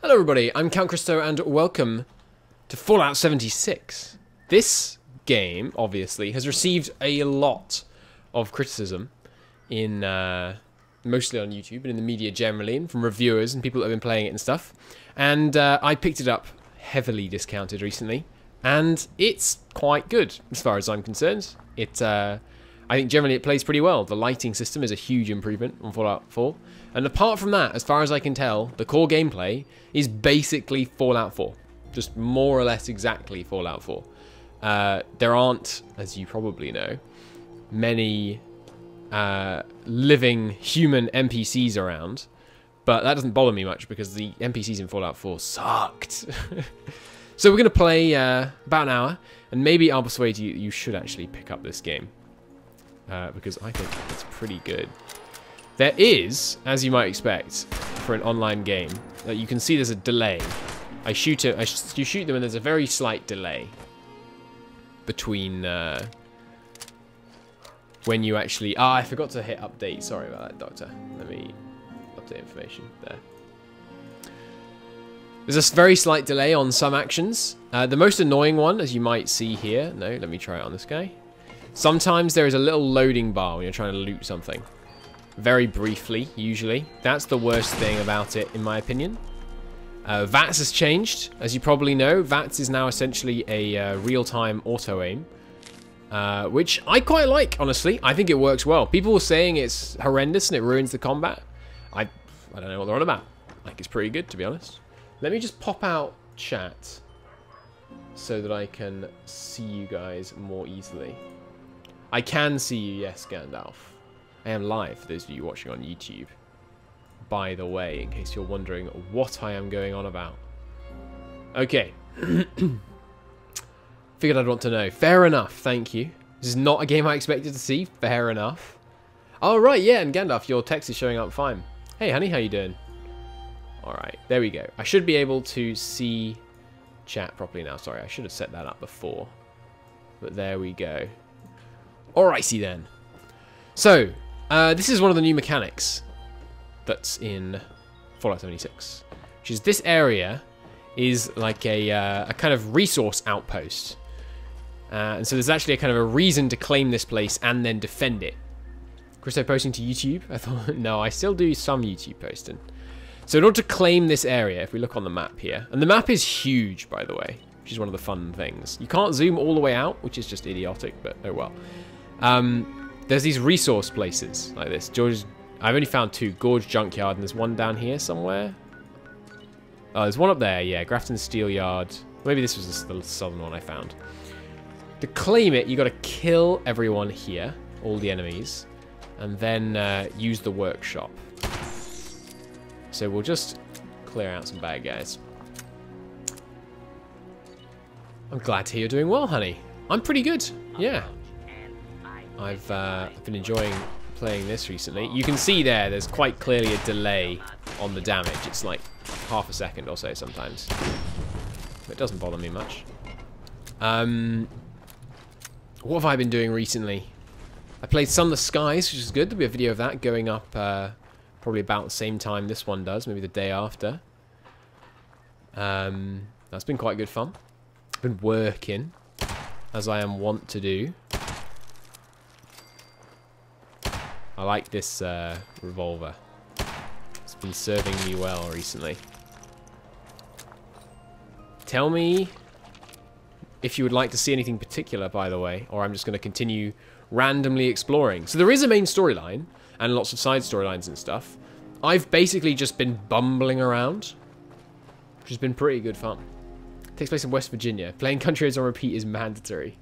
Hello everybody, I'm Count Christo and welcome to Fallout 76. This game, obviously, has received a lot of criticism in mostly on YouTube and in the media generally, and from reviewers and people that have been playing it and stuff. And I picked it up heavily discounted recently, and it's quite good as far as I'm concerned. I think generally it plays pretty well. The lighting system is a huge improvement on Fallout 4. And apart from that, as far as I can tell, the core gameplay is basically Fallout 4. Just more or less exactly Fallout 4. There aren't, as you probably know, many living human NPCs around. But that doesn't bother me much because the NPCs in Fallout 4 sucked. So we're going to play about an hour. And maybe I'll persuade you that you should actually pick up this game. Because I think it's pretty good. There is, as you might expect, for an online game, that you can see there's a delay. You shoot them and there's a very slight delay between when you actually... I forgot to hit update. Sorry about that, Doctor. Let me update information there. There's a very slight delay on some actions. The most annoying one, as you might see here... No, let me try it on this guy. Sometimes there is a little loading bar when you're trying to loot something. Very briefly, usually. That's the worst thing about it, in my opinion. VATS has changed, as you probably know. VATS is now essentially a real-time auto-aim, which I quite like, honestly. I think it works well. People were saying it's horrendous and it ruins the combat. I don't know what they're on about. I think it's pretty good, to be honest. Let me just pop out chat so that I can see you guys more easily. I can see you, yes, Gandalf. I am live, for those of you watching on YouTube. By the way, in case you're wondering what I am going on about. Okay. Figured I'd want to know. Fair enough, thank you. This is not a game I expected to see. Fair enough. Oh, right, yeah, and Gandalf, your text is showing up fine. Hey, honey, how you doing? Alright, there we go. I should be able to see chat properly now. Sorry, I should have set that up before. But there we go. Alrighty then. So, this is one of the new mechanics that's in Fallout 76. Which is this area is like a kind of resource outpost. And so there's actually a kind of a reason to claim this place and then defend it. Christo posting to YouTube? I thought, no, I still do some YouTube posting. So in order to claim this area, if we look on the map here, and the map is huge, by the way, which is one of the fun things. You can't zoom all the way out, which is just idiotic, but oh well. There's these resource places like this. I've only found two. Gorge Junkyard, and there's one down here somewhere. Oh, there's one up there, yeah. Grafton Steel Yard. Maybe this was the southern one I found. To claim it, you got to kill everyone here, all the enemies, and then use the workshop. So we'll just clear out some bad guys. I'm glad to hear you're doing well, honey. I'm pretty good, yeah. I've been enjoying playing this recently. You can see there's quite clearly a delay on the damage. It's like half a second or so sometimes. But it doesn't bother me much. What have I been doing recently? I played Sun the Skies, which is good. There'll be a video of that going up probably about the same time this one does, maybe the day after. That's been quite good fun. I've been working, as I am wont to do. I like this revolver. It's been serving me well recently. Tell me if you would like to see anything particular, by the way, or I'm just going to continue randomly exploring. So there is a main storyline, and lots of side storylines and stuff. I've basically just been bumbling around, which has been pretty good fun. It takes place in West Virginia. Playing Country Roads on repeat is mandatory.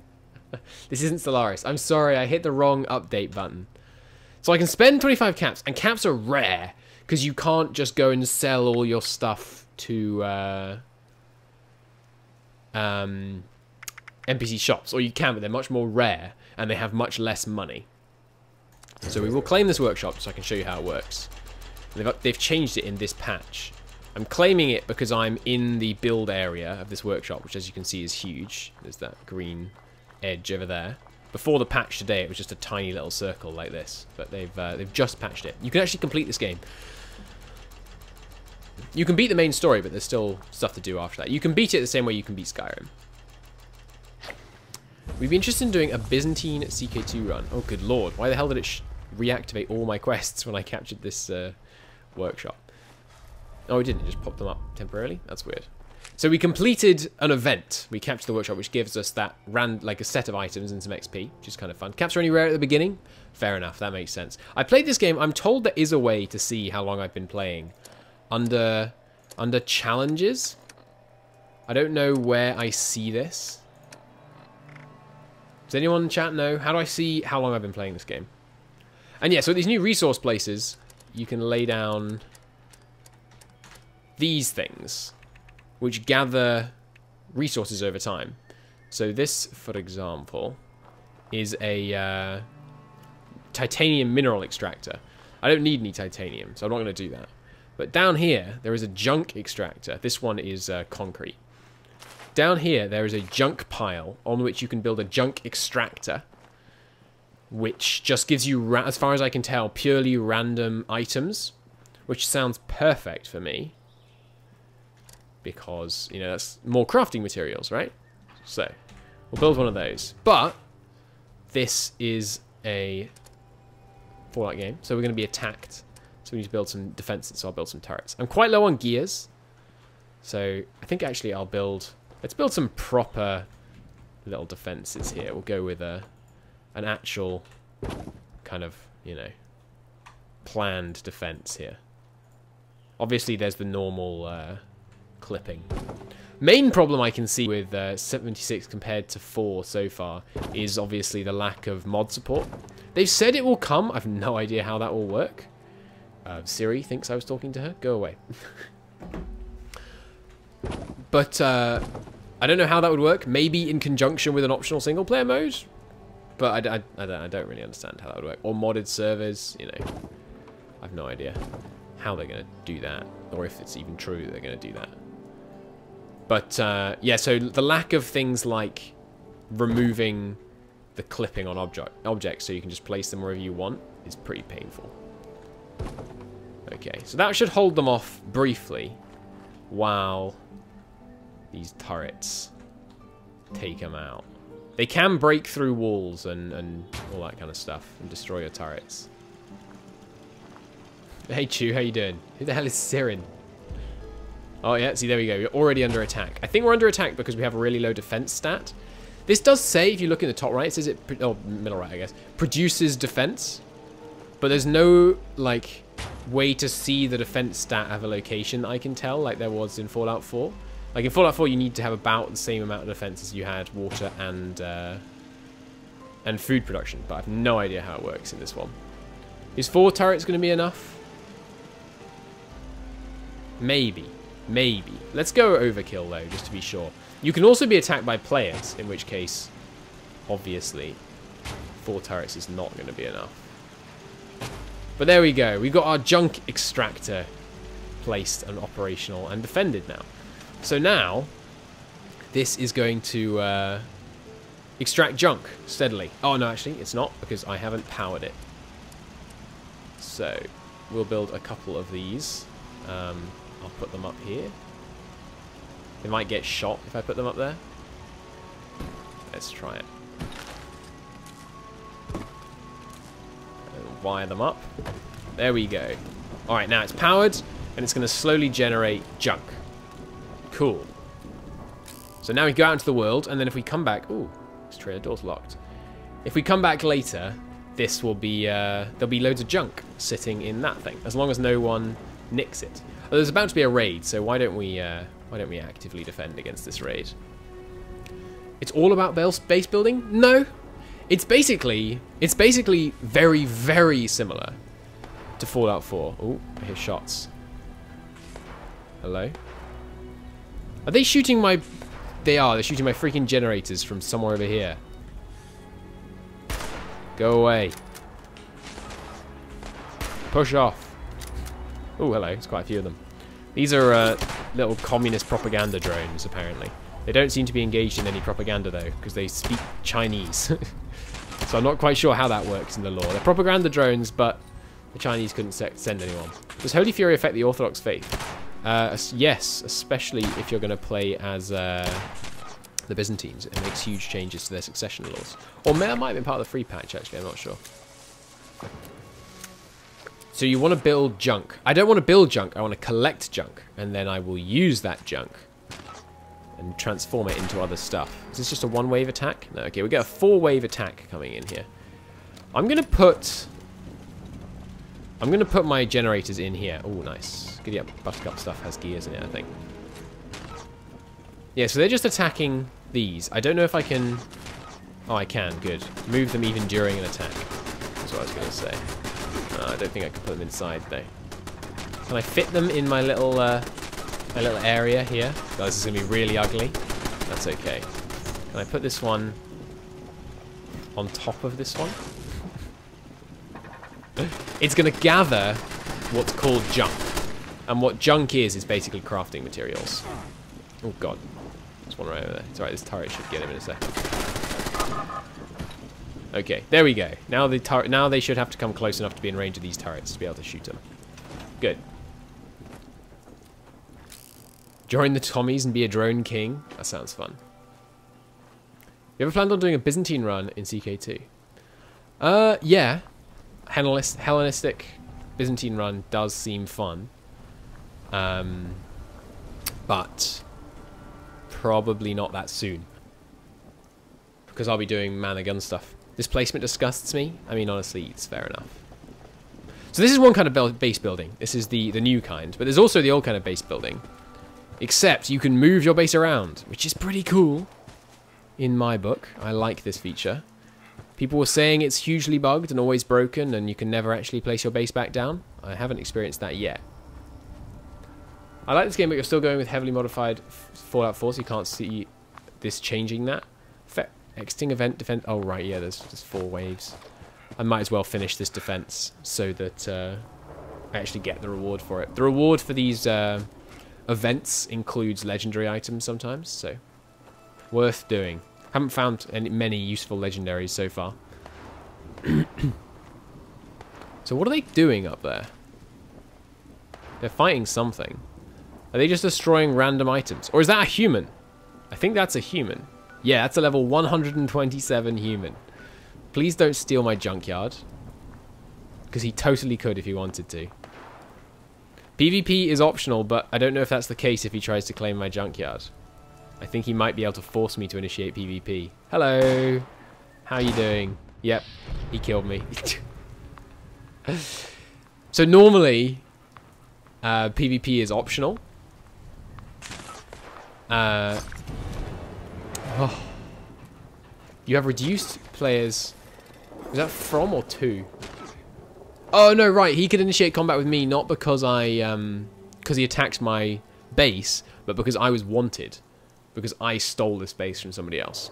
This isn't Stellaris. I'm sorry, I hit the wrong update button. So I can spend 25 caps, and caps are rare, because you can't just go and sell all your stuff to NPC shops, or you can, but they're much more rare, and they have much less money. So we will claim this workshop so I can show you how it works. They've changed it in this patch. I'm claiming it because I'm in the build area of this workshop, which as you can see is huge. There's that green edge over there. Before the patch today, it was just a tiny little circle like this, but they've just patched it. You can actually complete this game You can beat the main story, but there's still stuff to do after that. You can beat it the same way you can beat Skyrim. We'd be interested in doing a Byzantine CK2 run. Oh, good lord. Why the hell did it reactivate all my quests when I captured this workshop? Oh, it didn't. It just popped them up temporarily. That's weird. So we completed an event. We captured the workshop, which gives us that like a set of items and some XP, which is kind of fun. Capture any rare at the beginning? Fair enough. That makes sense. I played this game. I'm told there is a way to see how long I've been playing under challenges. I don't know where I see this. Does anyone in chat know? How do I see how long I've been playing this game? And yeah, so these new resource places, you can lay down these things, which gather resources over time. So this, for example, is a titanium mineral extractor. I don't need any titanium, so I'm not going to do that. But down here, there is a junk extractor. This one is concrete. Down here, there is a junk pile on which you can build a junk extractor, which just gives you, as far as I can tell, purely random items, which sounds perfect for me because, you know, that's more crafting materials, right? So, we'll build one of those. But this is a Fallout game, so we're going to be attacked. So we need to build some defenses, so I'll build some turrets. I'm quite low on gears, so I think actually I'll build... Let's build some proper little defenses here. We'll go with an actual kind of, you know, planned defense here. Obviously, there's the normal clipping. Main problem I can see with 76 compared to 4 so far is obviously the lack of mod support. They've said it will come. I've no idea how that will work. Siri thinks I was talking to her. Go away. But I don't know how that would work. Maybe in conjunction with an optional single-player mode. But I don't really understand how that would work. Or modded servers, you know. I have no idea how they're going to do that. Or if it's even true that they're going to do that. But, yeah, so the lack of things like removing the clipping on objects so you can just place them wherever you want is pretty painful. Okay, so that should hold them off briefly while these turrets take them out. They can break through walls and all that kind of stuff and destroy your turrets. Hey Chew, how you doing? Who the hell is Sirin? Oh yeah, see there we go. You're already under attack. I think we're under attack because we have a really low defense stat. This does say, if you look in the top right, it says it, oh, middle right I guess, produces defense. But there's no, like, way to see the defense stat of a location that I can tell, like there was in Fallout 4. Like in Fallout 4, you need to have about the same amount of defense as you had water and food production. But I have no idea how it works in this one. Is 4 turrets going to be enough? Maybe. Maybe. Let's go overkill, though, just to be sure. You can also be attacked by players, in which case, obviously, 4 turrets is not going to be enough. But there we go. We've got our junk extractor placed and operational and defended now. So now, this is going to extract junk steadily. Oh, no, actually, it's not, because I haven't powered it. So, we'll build a couple of these. I'll put them up here. They might get shot if I put them up there. Let's try it. Wire them up. There we go. Alright, now it's powered, and it's going to slowly generate junk. Cool. So now we go out into the world, and then if we come back... Ooh, this trailer door's locked. If we come back later, this will be... there'll be loads of junk sitting in that thing, as long as no one nicks it. Well, there's about to be a raid, so why don't we actively defend against this raid? It's all about base building? No. It's basically very, very similar to Fallout 4. Oh, I hear shots. Hello? Are they shooting my... They are. They're shooting my freaking generators from somewhere over here. Go away. Push off. Oh, hello. There's quite a few of them. These are little communist propaganda drones, apparently. They don't seem to be engaged in any propaganda, though, because they speak Chinese. So I'm not quite sure how that works in the lore. They're propaganda drones, but the Chinese couldn't send anyone. Does Holy Fury affect the Orthodox faith? Yes, especially if you're going to play as the Byzantines. It makes huge changes to their succession laws. Or that might have been part of the free patch, actually. I'm not sure. So you want to build junk. I don't want to build junk. I want to collect junk. And then I will use that junk and transform it into other stuff. Is this just a one-wave attack? No, okay. We get a 4-wave attack coming in here. I'm going to put my generators in here. Oh, nice. Giddy up, Buttercup stuff has gears in it, I think. Yeah, so they're just attacking these. I don't know if I can... Oh, I can. Good. Move them even during an attack. That's what I was going to say. I don't think I can put them inside, though. Can I fit them in my little area here? Oh, this is going to be really ugly. That's okay. Can I put this one on top of this one? It's going to gather what's called junk. And what junk is basically crafting materials. Oh, God. There's one right over there. It's alright, this turret should get him in a second. Okay, there we go. Now they should have to come close enough to be in range of these turrets to be able to shoot them. Good. Join the Tommies and be a drone king? That sounds fun. You ever planned on doing a Byzantine run in CK2? Yeah. Hellenistic Byzantine run does seem fun. But probably not that soon. Because I'll be doing man and gun stuff. Displacement disgusts me. I mean, honestly, it's fair enough. So this is one kind of base building. This is the new kind. But there's also the old kind of base building. Except you can move your base around, which is pretty cool. In my book, I like this feature. People were saying it's hugely bugged and always broken and you can never actually place your base back down. I haven't experienced that yet. I like this game, but you're still going with heavily modified Fallout 4, so you can't see this changing that. Exiting event defense. Oh, right, yeah, there's 4 waves. I might as well finish this defense so that I actually get the reward for it. The reward for these events includes legendary items sometimes, so worth doing. Haven't found many useful legendaries so far. So what are they doing up there? They're fighting something. Are they just destroying random items? Or is that a human? I think that's a human. Yeah, that's a level 127 human. Please don't steal my junkyard. Because he totally could if he wanted to. PvP is optional, but I don't know if that's the case if he tries to claim my junkyard. I think he might be able to force me to initiate PvP. Hello. How you doing? Yep, he killed me. So normally, PvP is optional. Oh. You have reduced players. Is that from or to? Oh no, right. He could initiate combat with me not because because he attacked my base, but because I was wanted. Because I stole this base from somebody else.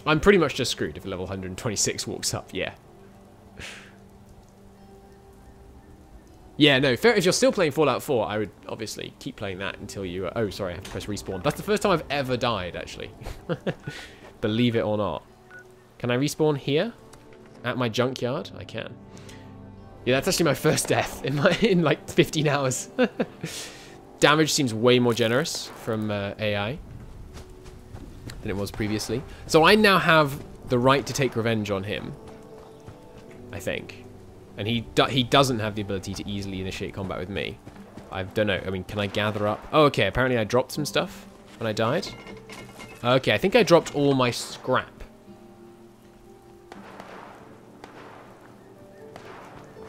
I'm pretty much just screwed if a level 126 walks up. Yeah. Yeah, no, fair. If you're still playing Fallout 4, I would obviously keep playing that until you... oh, sorry, I have to press respawn. That's the first time I've ever died, actually. Believe it or not. Can I respawn here? At my junkyard? I can. Yeah, that's actually my first death in like 15 hours. Damage seems way more generous from AI than it was previously. So I now have the right to take revenge on him, I think. And he doesn't have the ability to easily initiate combat with me. I don't know. I mean, can I gather up? Oh, okay. Apparently I dropped some stuff when I died. Okay, I think I dropped all my scrap.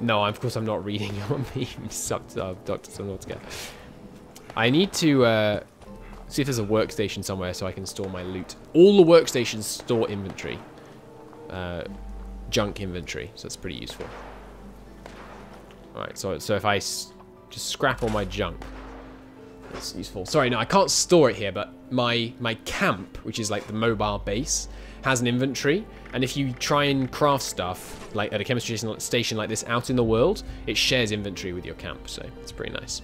No, of course I'm not reading your memes. Dr. Sunlord's. I need to see if there's a workstation somewhere so I can store my loot. All the workstations store inventory. Junk inventory, so that's pretty useful. Alright, so if I just scrap all my junk, that's useful. Sorry, no, I can't store it here, but my camp, which is like the mobile base, has an inventory, and if you try and craft stuff, like at a chemistry station like this out in the world, it shares inventory with your camp, so it's pretty nice.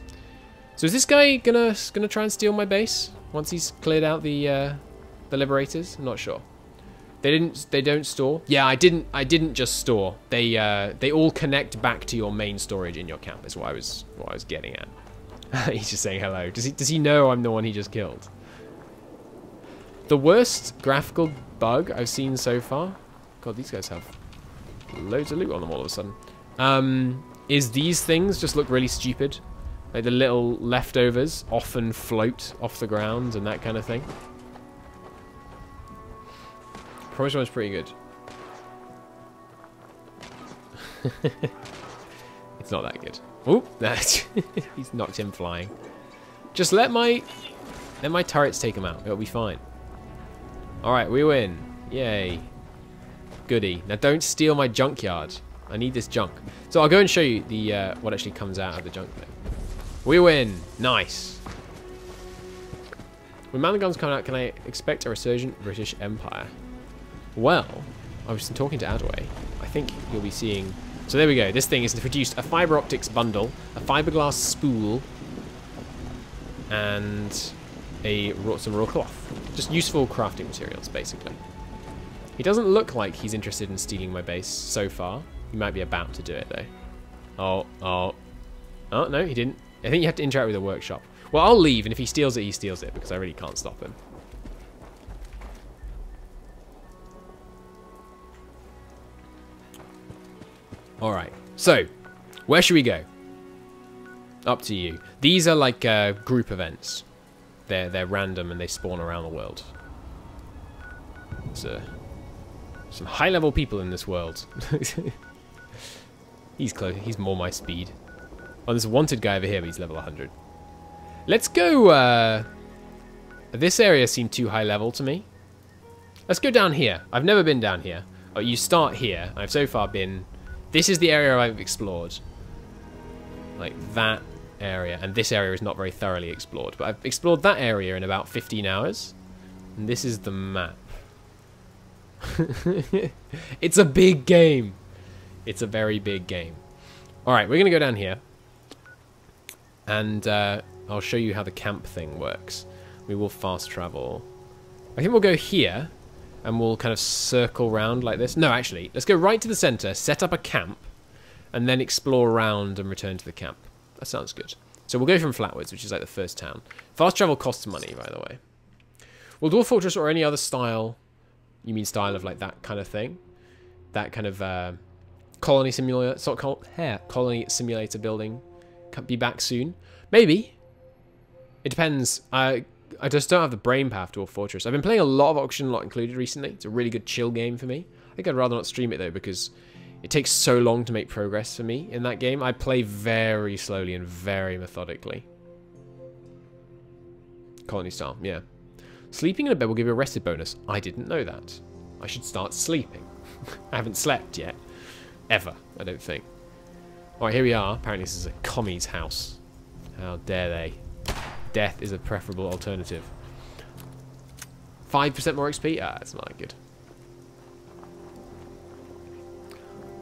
So is this guy gonna try and steal my base once he's cleared out the liberators? I'm not sure. They don't store. Yeah, I didn't just store. They all connect back to your main storage in your camp is what I was getting at. He's just saying hello. Does he know I'm the one he just killed? The worst graphical bug I've seen so far. God, these guys have loads of loot on them all of a sudden. Is these things just look really stupid. Like the little leftovers often float off the ground and that kind of thing. Promise one's pretty good. It's not that good. Oh, he's knocked him flying. Just let my turrets take him out. It'll be fine. Alright, we win. Yay. Goody. Now don't steal my junkyard. I need this junk. So I'll go and show you the what actually comes out of the junk thing. We win. Nice. When man guns come out, can I expect a resurgent British Empire? Well, I was talking to Adway. I think you'll be seeing... So there we go. This thing is produced a fiber optics bundle, a fiberglass spool, and some raw cloth. Just useful crafting materials, basically. He doesn't look like he's interested in stealing my base so far. He might be about to do it, though. Oh, no, he didn't. I think you have to interact with the workshop. Well, I'll leave, and if he steals it, he steals it, because I really can't stop him. Alright, so, where should we go? Up to you. These are like group events. They're random and they spawn around the world. So, some high-level people in this world. He's close. He's more my speed. Oh, there's a wanted guy over here, but he's level 100. Let's go... this area seemed too high level to me. Let's go down here. I've never been down here. Oh, you start here. I've so far been... This is the area I've explored. Like that area. And this area is not very thoroughly explored. But I've explored that area in about 15 hours. And this is the map. It's a big game. It's a very big game. Alright, we're going to go down here. And I'll show you how the camp thing works. We will fast travel. I think we'll go here. And we'll kind of circle around like this. No, actually, let's go right to the center, set up a camp, and then explore around and return to the camp. That sounds good. So we'll go from Flatwoods, which is like the first town. Fast travel costs money, by the way. Will Dwarf Fortress or any other style, you mean style of like that kind of thing? That kind of colony simulator, colony simulator building be back soon? Maybe. It depends. I just don't have the brain power for Dwarf Fortress. I've been playing a lot of Oxygen Not Included recently. It's a really good chill game for me. I think I'd rather not stream it though because it takes so long to make progress for me in that game. I play very slowly and very methodically. Colony style, yeah. Sleeping in a bed will give you a rested bonus. I didn't know that. I should start sleeping. I haven't slept yet. Ever, I don't think. Alright, here we are. Apparently this is a commie's house. How dare they. Death is a preferable alternative. 5% more XP? Ah, that's not that good.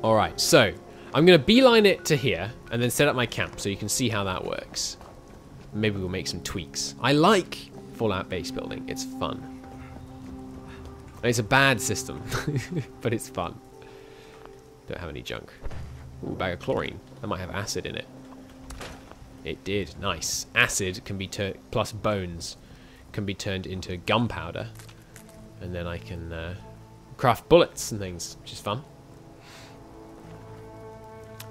Alright, so I'm going to beeline it to here and then set up my camp so you can see how that works. Maybe we'll make some tweaks. I like Fallout base building. It's fun. It's a bad system, but it's fun. Don't have any junk. Ooh, bag of chlorine. That might have acid in it. It did. Nice. Acid can be turned, plus bones, can be turned into gunpowder. And then I can craft bullets and things, which is fun.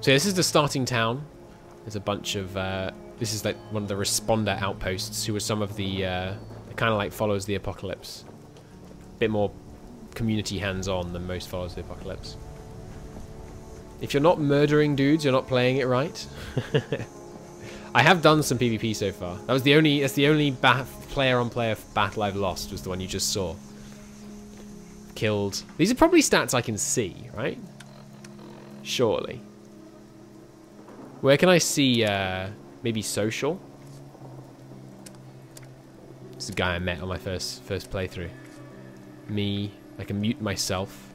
So this is the starting town. There's a bunch of... this is like one of the responder outposts, who are some of the... kind of like follows the apocalypse. A bit more community hands-on than most follows the apocalypse. If you're not murdering dudes, you're not playing it right. I have done some PvP so far. That's the only player-on-player battle I've lost, was the one you just saw. Killed. These are probably stats I can see, right? Surely. Where can I see, maybe social? This is a guy I met on my first playthrough. Me, I can mute myself.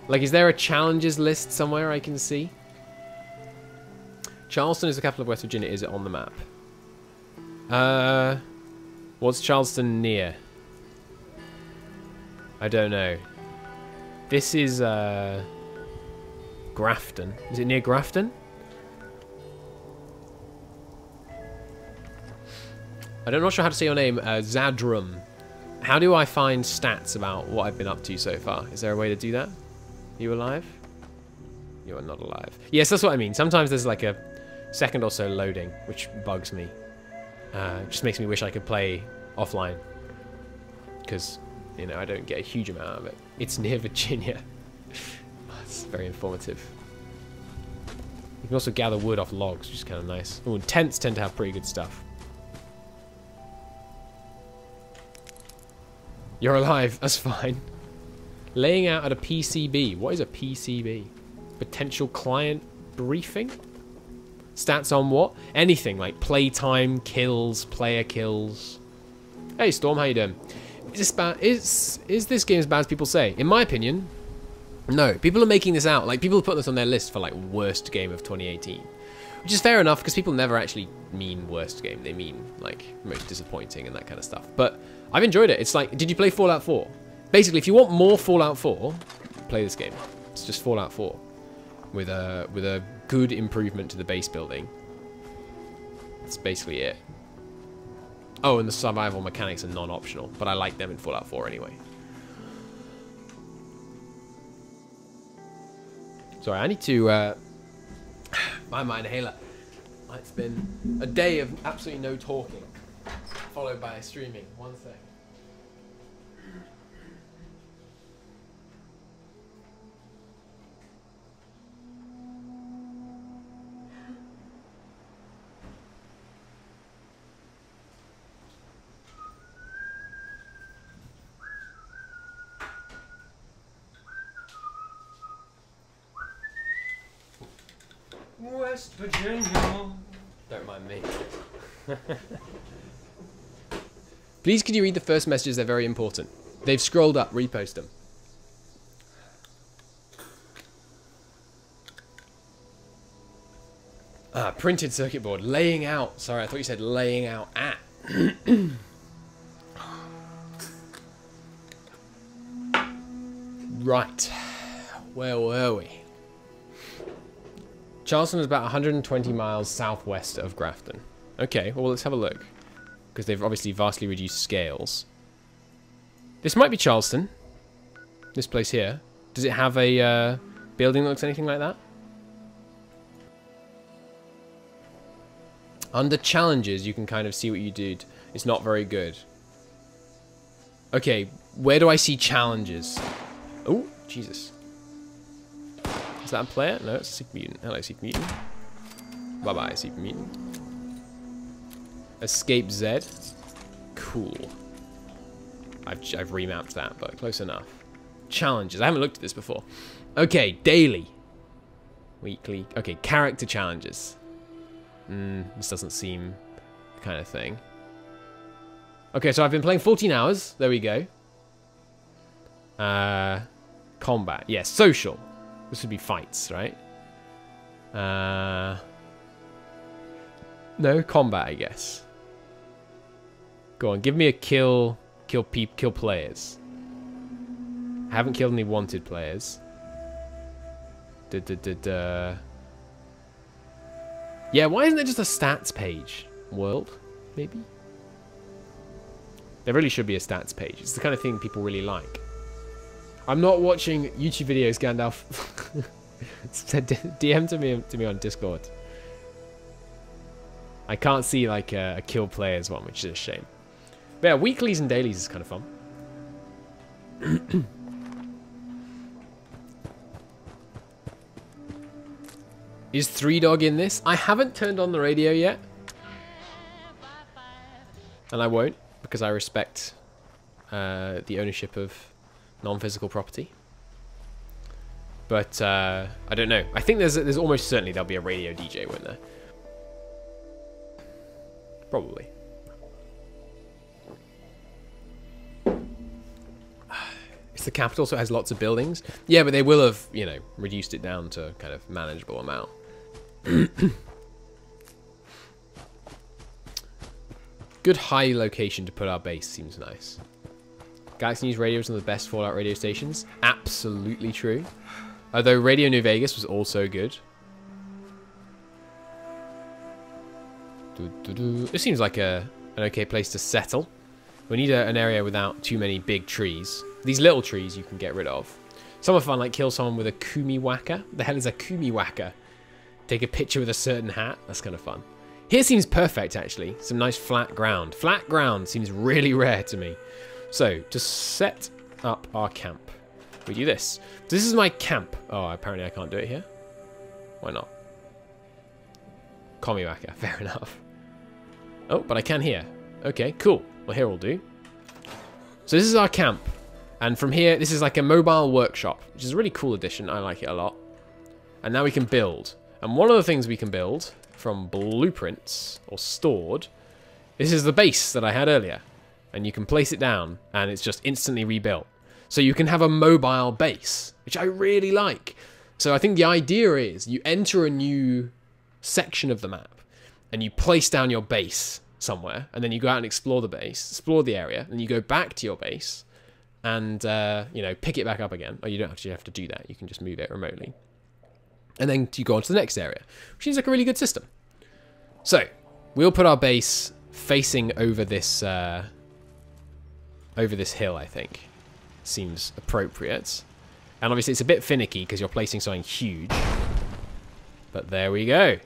Like, is there a challenges list somewhere I can see? Charleston is the capital of West Virginia. Is it on the map? What's Charleston near? I don't know. This is Grafton. Is it near Grafton? I'm not sure how to say your name. Zadrum. How do I find stats about what I've been up to so far? Is there a way to do that? Are you alive? You are not alive. Yes, that's what I mean. Sometimes there's like a second or so loading, which bugs me. Just makes me wish I could play offline. Because, you know, I don't get a huge amount of it. It's near Virginia. That's very informative. You can also gather wood off logs, which is kind of nice. Oh, and tents tend to have pretty good stuff. You're alive. That's fine. Laying out at a PCB. What is a PCB? Potential client briefing? Stats on what? Anything, like playtime, kills, player kills. Hey, Storm, how you doing? Is this bad? Is this game as bad as people say? In my opinion, no. People are making this out. Like, people put this on their list for, like, worst game of 2018. Which is fair enough, because people never actually mean worst game. They mean, like, most disappointing and that kind of stuff. But I've enjoyed it. It's like, did you play Fallout 4? Basically, if you want more Fallout 4, play this game. It's just Fallout 4. With a good improvement to the base building. That's basically it. Oh, and the survival mechanics are non-optional, but I like them in Fallout 4 anyway. Sorry, I need to find my inhaler. It's been a day of absolutely no talking, followed by streaming. One sec. West Virginia. Don't mind me. Please, could you read the first messages? They're very important. They've scrolled up. Repost them. Printed circuit board. Laying out. Sorry, I thought you said laying out at. Right. Where were we? Charleston is about 120 miles southwest of Grafton. Okay, well, let's have a look. Because they've obviously vastly reduced scales. This might be Charleston. This place here. Does it have a building that looks anything like that? Under challenges, you can kind of see what you did. It's not very good. Okay, where do I see challenges? Oh, Jesus. Is that a player? No, it's a Secret Mutant. Hello, Secret Mutant. Bye-bye, Secret Mutant. Escape Z. Cool. I've remapped that, but close enough. Challenges. I haven't looked at this before. Okay, daily. Weekly. Okay, character challenges. This doesn't seem the kind of thing. Okay, so I've been playing 14 hours. There we go. Combat. Yes, social. This would be fights, right? No, combat, I guess. Go on, give me a kill players. I haven't killed any wanted players. Yeah, why isn't there just a stats page? World, maybe? There really should be a stats page. It's the kind of thing people really like. I'm not watching YouTube videos, Gandalf. DM to me on Discord. I can't see like a kill players one, which is a shame. But yeah, weeklies and dailies is kind of fun. Is 3Dog in this? I haven't turned on the radio yet. And I won't, because I respect the ownership of non-physical property. But I don't know. I think there's almost certainly there'll be a radio DJ, won't there? Probably. It's the capital, so it has lots of buildings. Yeah, but they will have, you know, reduced it down to a kind of manageable amount. Good high location to put our base seems nice. Galaxy News Radio is one of the best Fallout radio stations. Absolutely true. Although Radio New Vegas was also good. This seems like a an okay place to settle. We need an area without too many big trees. These little trees you can get rid of. Some are fun, like kill someone with a kumi whacker. The hell is a kumi whacker? Take a picture with a certain hat. That's kind of fun. Here seems perfect, actually. Some nice flat ground. Flat ground seems really rare to me. So, to set up our camp, we do this. This is my camp. Oh, apparently I can't do it here. Why not? Kumi whacker. Fair enough. Oh, but I can here. Okay, cool. Well, here will do. So this is our camp. And from here, this is like a mobile workshop, which is a really cool addition. I like it a lot. And now we can build. And one of the things we can build from blueprints, or stored, this is the base that I had earlier. And you can place it down, and it's just instantly rebuilt. So you can have a mobile base, which I really like. So I think the idea is you enter a new section of the map, and you place down your base somewhere, and then you go out and explore the base, explore the area, and you go back to your base, and, you know, pick it back up again. Oh, you don't actually have to do that. You can just move it remotely. And then you go on to the next area, which seems like a really good system. So, we'll put our base facing over this hill, I think. Seems appropriate. And obviously it's a bit finicky because you're placing something huge. But there we go.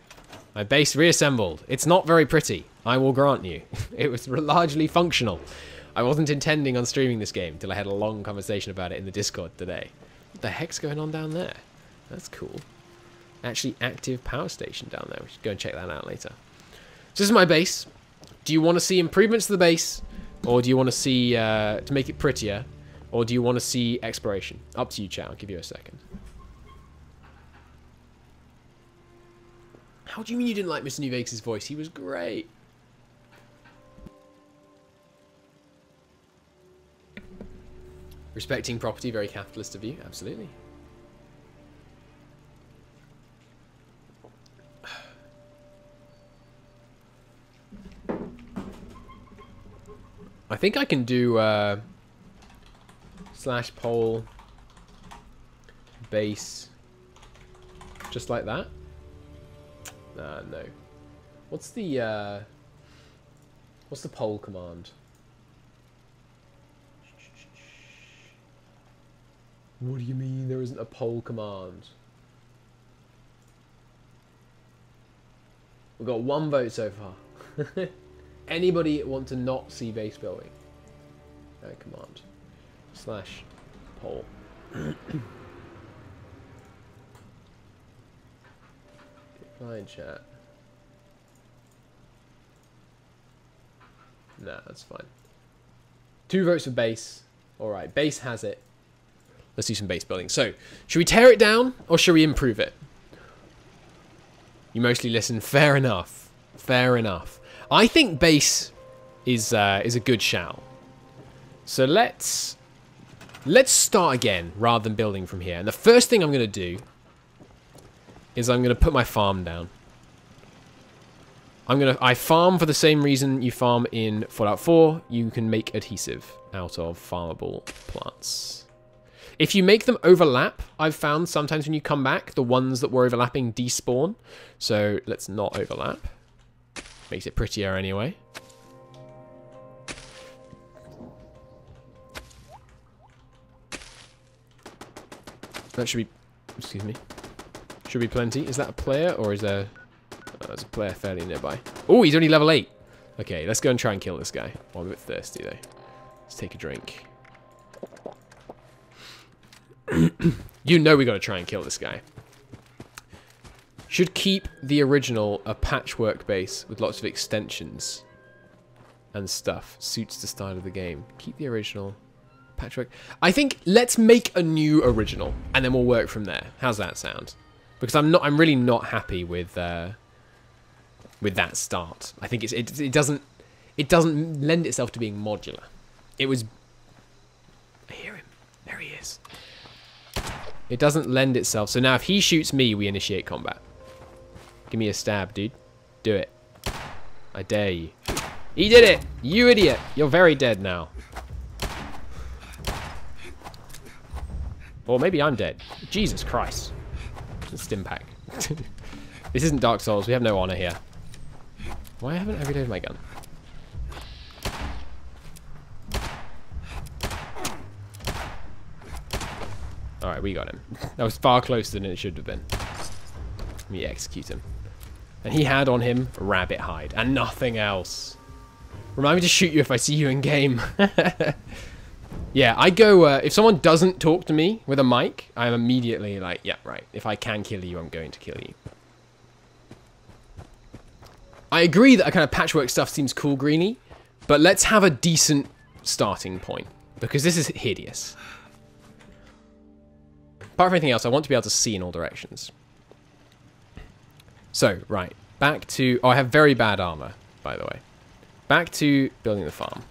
My base reassembled. It's not very pretty, I will grant you. It was largely functional. I wasn't intending on streaming this game until I had a long conversation about it in the Discord today. What the heck's going on down there? That's cool. Actually, active power station down there. We should go and check that out later. So this is my base. Do you want to see improvements to the base? Or do you want to see, to make it prettier? Or do you want to see exploration? Up to you, chat. I'll give you a second. How do you mean you didn't like Mr. New Vegas' voice? He was great. Respecting property, very capitalist of you. Absolutely. I think I can do slash pole base just like that. No. What's the pole command? What do you mean there isn't a pole command? We've got 1 vote so far. Anybody want to not see base building? Command. Slash pole. Fine, chat. Nah, that's fine. 2 votes for base. Alright, base has it. Let's do some base building. So, should we tear it down or should we improve it? You mostly listen. Fair enough. Fair enough. I think base is a good shout. So let's start again rather than building from here. And the first thing I'm going to do is I'm going to put my farm down. I farm for the same reason you farm in Fallout 4. You can make adhesive out of farmable plants. If you make them overlap, I've found sometimes when you come back, the ones that were overlapping despawn. So let's not overlap. Makes it prettier anyway. That should be... Excuse me. Should be plenty. Is that a player or is there... there's a player fairly nearby. Oh, he's only level 8. Okay, let's go and try and kill this guy. Oh, I'm a bit thirsty though. Let's take a drink. You know we got to try and kill this guy. Should keep the original a patchwork base with lots of extensions and stuff. Suits the style of the game. Keep the original patchwork. I think let's make a new original and then we'll work from there. How's that sound? Because I'm really not happy with that start. I think it doesn't lend itself to being modular. It was... I hear him. There he is. It doesn't lend itself. So now if he shoots me, we initiate combat. Give me a stab, dude. Do it. I dare you. He did it! You idiot! You're very dead now. Or maybe I'm dead. Jesus Christ. Stim pack. This isn't Dark Souls. We have no honor here. Why haven't I reloaded my gun? we got him. That was far closer than it should have been. Let me execute him. And he had on him a rabbit hide and nothing else. Remind me to shoot you if I see you in game. Yeah, I go, if someone doesn't talk to me with a mic, I'm immediately like, yeah, right. If I can kill you, I'm going to kill you. I agree that a kind of patchwork stuff seems cool, Greenie, but let's have a decent starting point, because this is hideous. Apart from anything else, I want to be able to see in all directions. So, right, back to... Oh, I have very bad armor, by the way. Back to building the farm.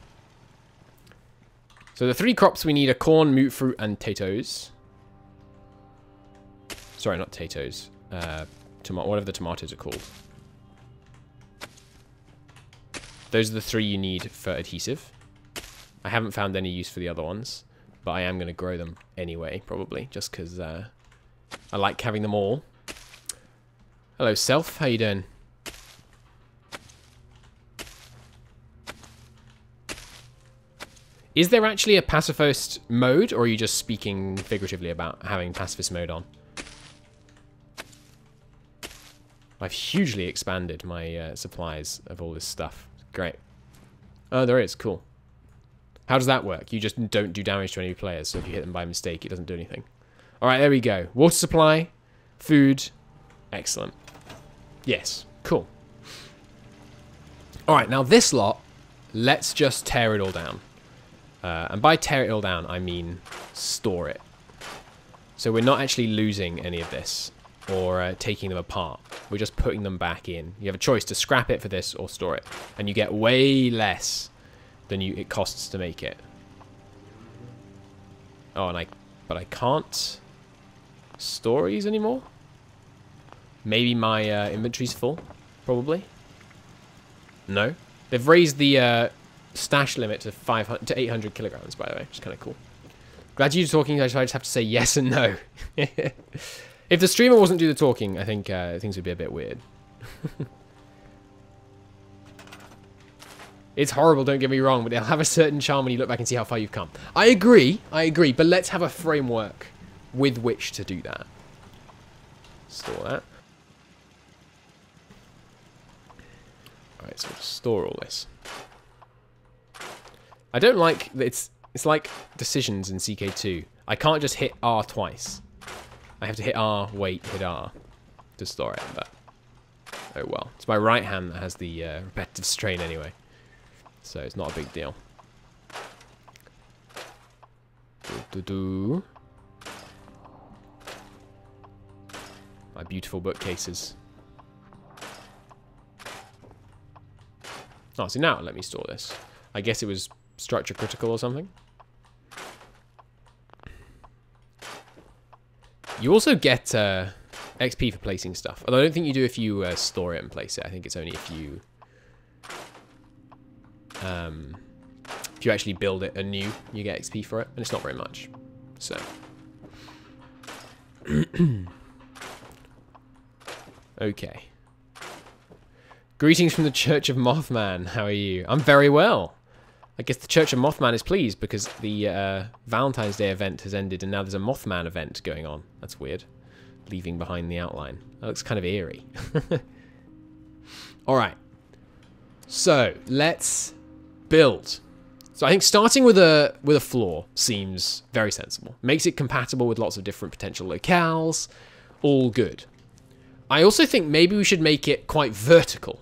So the 3 crops we need are corn, moot fruit, and potatoes. Sorry, not potatoes. Whatever the tomatoes are called. Those are the 3 you need for adhesive. I haven't found any use for the other ones, but I am going to grow them anyway, probably, just because I like having them all. Hello, Self. How you doing? Is there actually a pacifist mode, or are you just speaking figuratively about having pacifist mode on? I've hugely expanded my supplies of all this stuff. Great. Oh, there is. Cool. How does that work? You just don't do damage to any players, so if you hit them by mistake, it doesn't do anything. Alright, there we go. Water supply, food. Excellent. Yes. Cool. Alright, now this lot, let's just tear it all down. And by tear it all down, I mean store it. So we're not actually losing any of this or taking them apart. We're just putting them back in. You have a choice to scrap it for this or store it. And you get way less than it costs to make it. Oh, but I can't store these anymore? Maybe my inventory's full? Probably. No. They've raised the... stash limit to 800 kilograms, by the way, which is kind of cool. Glad you're talking, I just have to say yes and no. If the streamer wasn't do the talking, I think things would be a bit weird. It's horrible, don't get me wrong, but it'll have a certain charm when you look back and see how far you've come. I agree, but let's have a framework with which to do that. Store that. Alright, so we'll store all this. I don't like that it's like decisions in CK2. I can't just hit R twice. I have to hit R, wait, hit R to store it, but oh well. It's my right hand that has the repetitive strain anyway. So it's not a big deal. My beautiful bookcases. Oh, so now let me store this. I guess it was structure critical or something. You also get XP for placing stuff. Although I don't think you do if you store it and place it. I think it's only if you actually build it anew, you get XP for it, and it's not very much. So okay. Greetings from the Church of Mothman. How are you? I'm very well. I guess the Church of Mothman is pleased because the Valentine's Day event has ended and now there's a Mothman event going on. That's weird. Leaving behind the outline. That looks kind of eerie. Alright. So, let's build. So I think starting with a floor seems very sensible. Makes it compatible with lots of different potential locales. All good. I also think maybe we should make it quite vertical.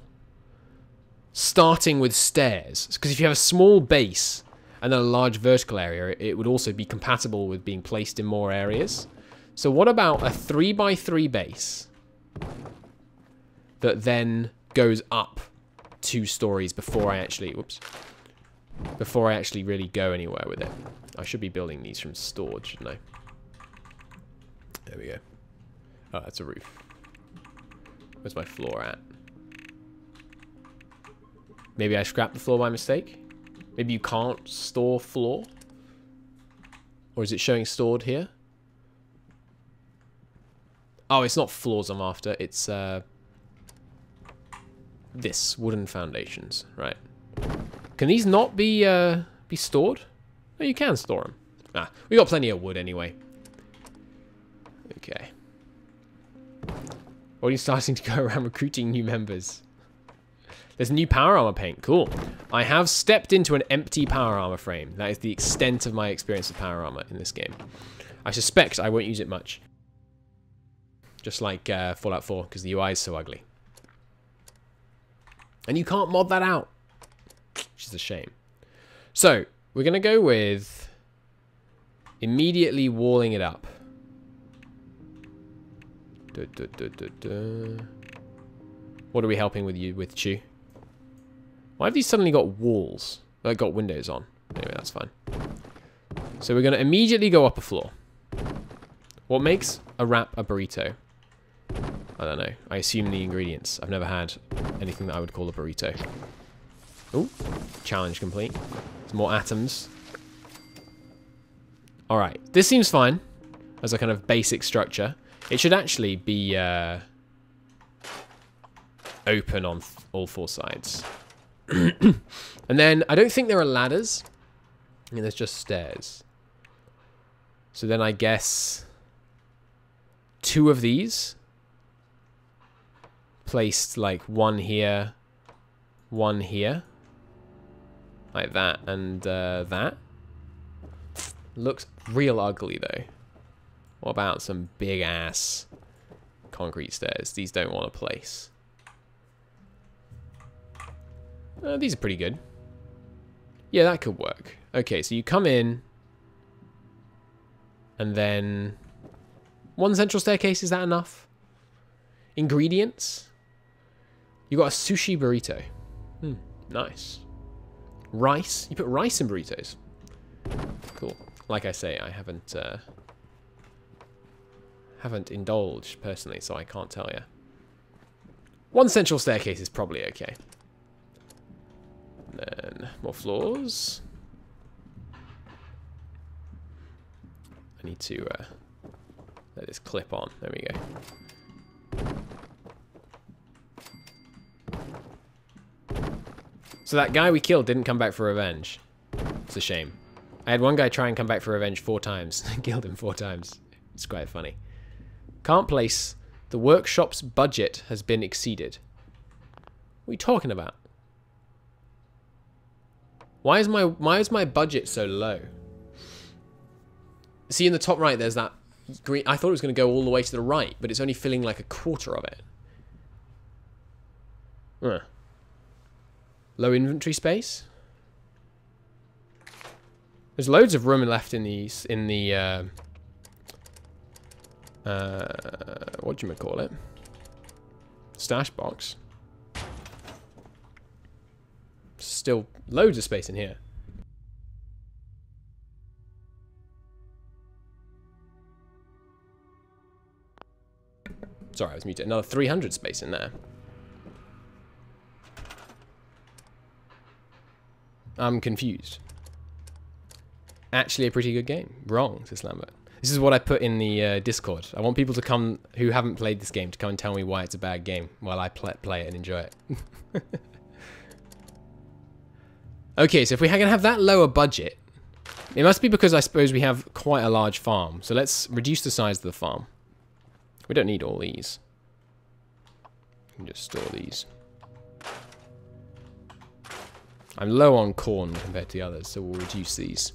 Starting with stairs, because if you have a small base and then a large vertical area, it would also be compatible with being placed in more areas. So what about a 3x3 base that then goes up 2 stories before I actually, before I actually really go anywhere with it. I should be building these from stored, shouldn't I? There we go. Oh, that's a roof. Where's my floor at? Maybe I scrapped the floor by mistake? Maybe you can't store floor? Or is it showing stored here? Oh, it's not floors I'm after. It's this wooden foundations, right? Can these not be stored? No, you can store them. Ah, we got plenty of wood anyway. Already starting to go around recruiting new members. There's new power armor paint. Cool. I have stepped into an empty power armor frame. That is the extent of my experience with power armor in this game. I suspect I won't use it much. Just like Fallout 4, because the UI is so ugly. And you can't mod that out, which is a shame. So, we're going to go with immediately walling it up. What are we helping with you with, Chew? Why have these suddenly got walls? Like, got windows on. Anyway, that's fine. So we're going to immediately go up a floor. What makes a wrap a burrito? I don't know. I assume the ingredients. I've never had anything that I would call a burrito. Oh, challenge complete. Some more atoms. Alright, this seems fine as a kind of basic structure. It should actually be open on all four sides. And then, I don't think there are ladders. I mean, there's just stairs. So then I guess 2 of these. Placed like one here, one here. Like that and that. Looks real ugly though. What about some big ass concrete stairs? These don't want a place. These are pretty good. Yeah, that could work. Okay, so you come in. And then 1 central staircase, is that enough? Ingredients? You got a sushi burrito. Nice. Rice? You put rice in burritos. Cool. Like I say, I haven't indulged personally, so I can't tell you. 1 central staircase is probably okay. And then more floors. I need to let this clip on. There we go. So that guy we killed didn't come back for revenge. It's a shame. I had one guy try and come back for revenge 4 times. Killed him 4 times. It's quite funny. Can't place. The workshop's budget has been exceeded. What are you talking about? Why is my budget so low? See in the top right there's that green. I thought it was going to go all the way to the right, but it's only filling like a quarter of it. Low inventory space. There's loads of room left in these whatchamacallit? Stash box. Still loads of space in here. Sorry, I was muted. Another 300 space in there. I'm confused. Actually a pretty good game. Wrong, says Lambert. This is what I put in the Discord. I want people to come who haven't played this game to come and tell me why it's a bad game while I play it and enjoy it. Okay, so if we're going to have that lower budget, it must be because I suppose we have quite a large farm. So let's reduce the size of the farm. We don't need all these. We can just store these. I'm low on corn compared to the others, so we'll reduce these.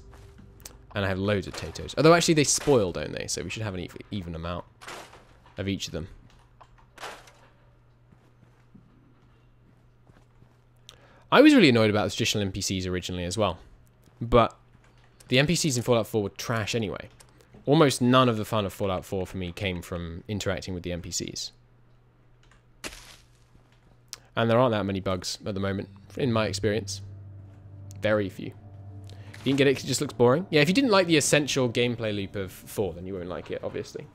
And I have loads of potatoes. Although actually they spoil, don't they? So we should have an even amount of each of them. I was really annoyed about the traditional NPCs originally as well. But the NPCs in Fallout 4 were trash anyway. Almost none of the fun of Fallout 4 for me came from interacting with the NPCs. And there aren't that many bugs at the moment, in my experience. Very few. You didn't get it because it just looks boring? Yeah, if you didn't like the essential gameplay loop of 4, then you won't like it, obviously.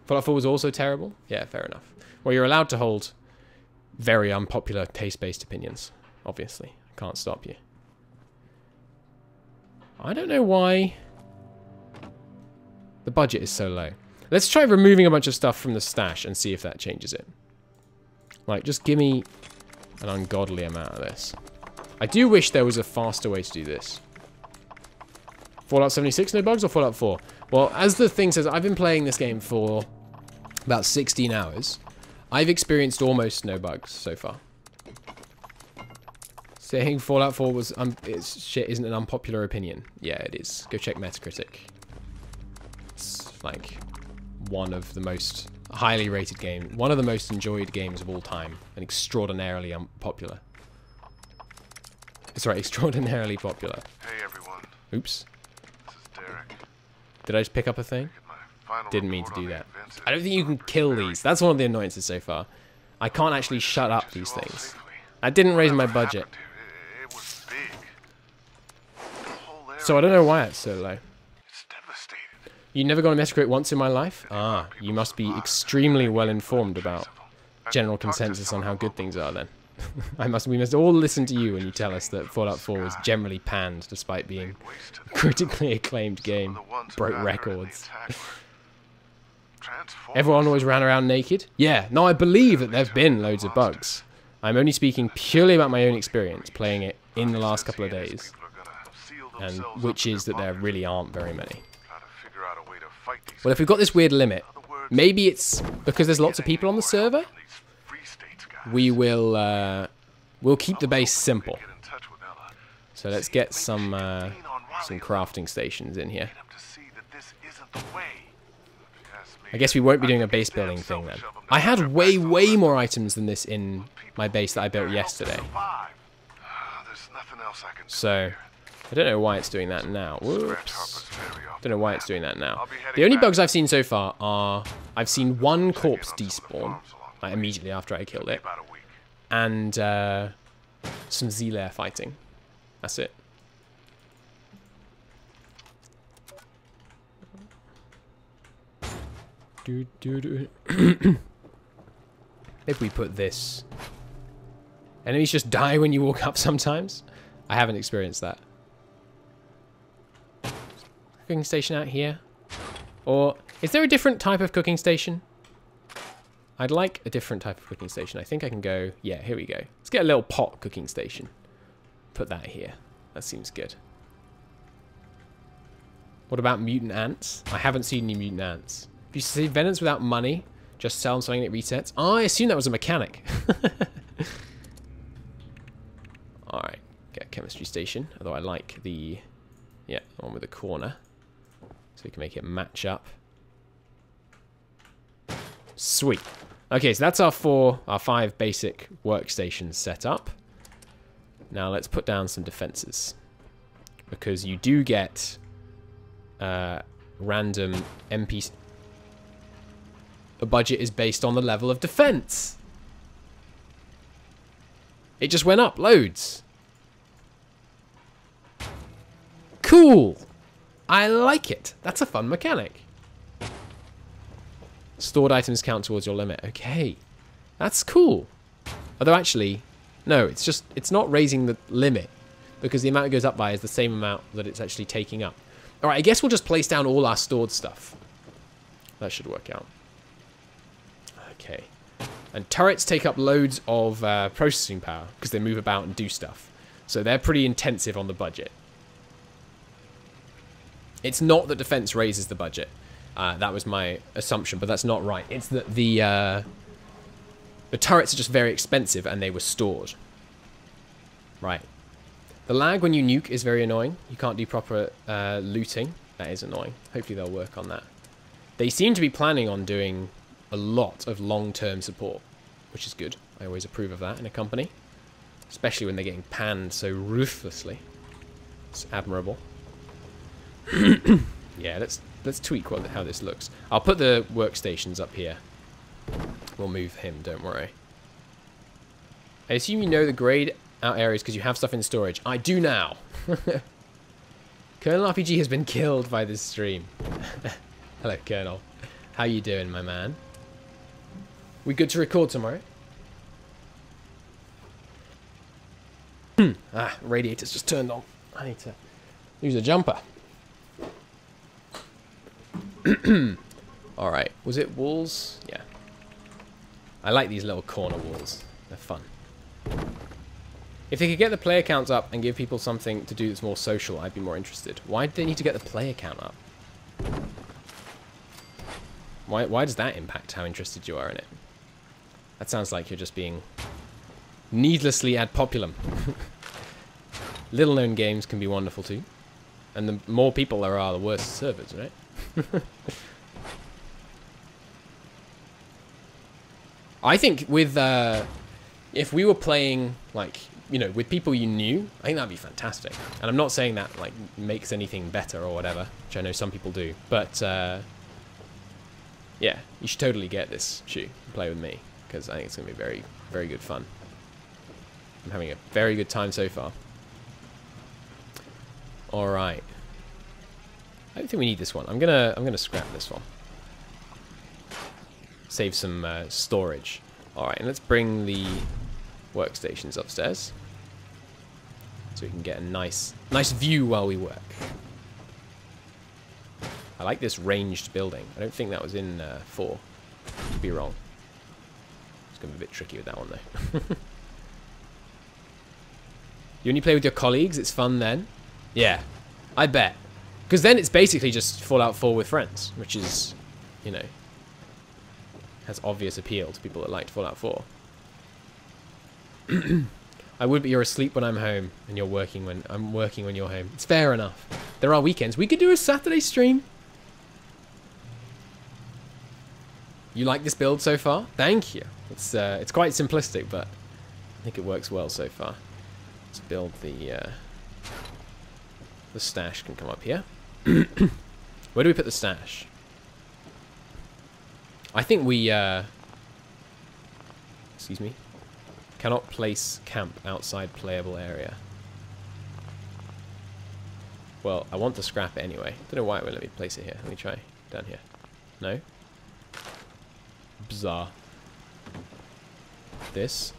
Fallout 4 was also terrible? Yeah, fair enough. Well, you're allowed to hold very unpopular taste-based opinions, obviously. I can't stop you. I don't know why the budget is so low. Let's try removing a bunch of stuff from the stash and see if that changes it. Like, just give me an ungodly amount of this. I do wish there was a faster way to do this. Fallout 76, no bugs, or Fallout 4? Well, as the thing says, I've been playing this game for about 16 hours. I've experienced almost no bugs so far. Saying Fallout 4 was shit isn't an unpopular opinion. Yeah, it is. Go check Metacritic. It's like one of the most highly rated games, one of the most enjoyed games of all time, and extraordinarily unpopular. Sorry, extraordinarily popular. Hey everyone. Oops. This is Derek. Did I just pick up a thing? Final Didn't mean to report do on that. the events I don't think you can kill these. That's one of the annoyances so far. I can't actually shut up these things. I didn't raise my budget. It was big. The whole area So I don't know why it's so low. is devastated. You never gone to Metacritic once in my life? Ah, you must be extremely well informed about general consensus on how good things are then. We must all listen to you when you tell us that Fallout 4 was generally panned despite being a critically acclaimed game. Broke records. Everyone always ran around naked? Yeah, no, I believe that there have been loads of bugs. I'm only speaking purely about my own experience playing it in the last couple of days, and which is that there really aren't very many. Well, if we've got this weird limit, maybe it's because there's lots of people on the server. We'll keep the base simple. So let's get some crafting stations in here. I guess we won't be doing a base building thing then. I had way more items than this in my base that I built yesterday. So I don't know why it's doing that now. Whoops. Don't know why it's doing that now. The only bugs I've seen so far are I've seen one corpse despawn like immediately after I killed it, and some Z-layer fighting. That's it. If we put this, enemies just die when you walk up sometimes. I haven't experienced that. Cooking station out here, or is there a different type of cooking station? I'd like a different type of cooking station. I think I can go, yeah, here we go. Let's get a little pot cooking station. Put that here. That seems good. What about mutant ants? I haven't seen any mutant ants. If you see venants without money, just sell them something and it resets. Oh, I assume that was a mechanic. Alright, get a chemistry station. Although I like the, yeah, the one with the corner. So we can make it match up. Sweet. Okay, so that's our 5 basic workstations set up. Now let's put down some defenses, because you do get random NPCs. The budget is based on the level of defense. It just went up loads. Cool. I like it. That's a fun mechanic. Stored items count towards your limit. Okay. That's cool. Although actually, no, it's not raising the limit, because the amount it goes up by is the same amount that it's actually taking up. Alright, I guess we'll just place down all our stored stuff. That should work out. Okay. And turrets take up loads of processing power, because they move about and do stuff. So they're pretty intensive on the budget. It's not that defense raises the budget. That was my assumption, but that's not right. It's that the turrets are just very expensive and they were stored. Right. The lag when you nuke is very annoying. You can't do proper looting. That is annoying. Hopefully they'll work on that. They seem to be planning on doing a lot of long-term support, which is good. I always approve of that in a company, especially when they're getting panned so ruthlessly. It's admirable. Yeah, let's tweak how this looks. I'll put the workstations up here. We'll move him, don't worry. I assume you know the grayed out areas because you have stuff in storage. I do now. Colonel RPG has been killed by this stream. Hello, Colonel. How you doing, my man? We good to record tomorrow? Radiator's just turned on. I need to use a jumper. Alright, was it walls? Yeah. I like these little corner walls. They're fun. If they could get the player counts up and give people something to do that's more social, I'd be more interested. Why do they need to get the player count up? Why does that impact how interested you are in it? That sounds like you're just being needlessly ad populum. Little known games can be wonderful too. And the more people there are, the worse the servers, right? I think with, if we were playing, like, you know, with people you knew, I think that'd be fantastic. And I'm not saying that, like, makes anything better or whatever, which I know some people do. But, yeah, you should totally get this, Shu, and play with me. Because I think it's going to be very, very good fun. I'm having a very good time so far. Alright. I don't think we need this one. I'm gonna scrap this one. Save some storage. Alright, and let's bring the workstations upstairs. So we can get a nice view while we work. I like this ranged building. I don't think that was in 4. Could be wrong. It's going to be a bit tricky with that one, though. You only play with your colleagues? It's fun then? Yeah, I bet. Because then it's basically just Fallout 4 with friends, which is, you know, has obvious appeal to people that liked Fallout 4. I would, but you're asleep when I'm home, and you're working when I'm working when you're home. It's fair enough. There are weekends. We could do a Saturday stream. You like this build so far? Thank you. It's quite simplistic, but I think it works well so far. Let's build the stash can come up here. Where do we put the stash? I think we excuse me. Cannot place camp outside playable area. Well, I want to scrap it anyway. Don't know why it won't let me place it here. Let me try down here. No? Bizarre. This.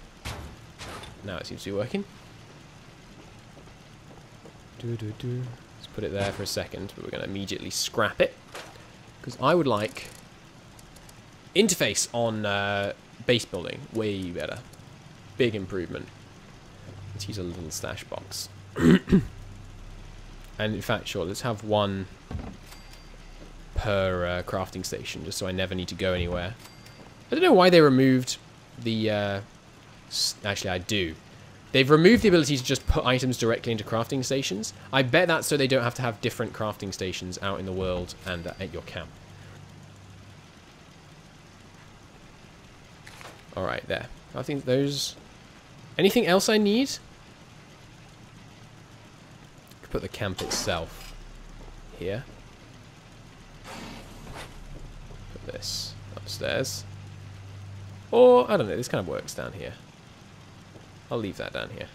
Now it seems to be working. Let's put it there for a second, but we're going to immediately scrap it. Because I would like interface on base building. Way better. Big improvement. Let's use a little stash box. And in fact, sure, let's have one per crafting station, just so I never need to go anywhere. I don't know why they removed the... actually, I do. They've removed the ability to just put items directly into crafting stations. I bet that's so they don't have to have different crafting stations out in the world and at your camp. Alright, there. I think those... Anything else I need? Could put the camp itself here. Put this upstairs. Or, I don't know, this kind of works down here. I'll leave that down here.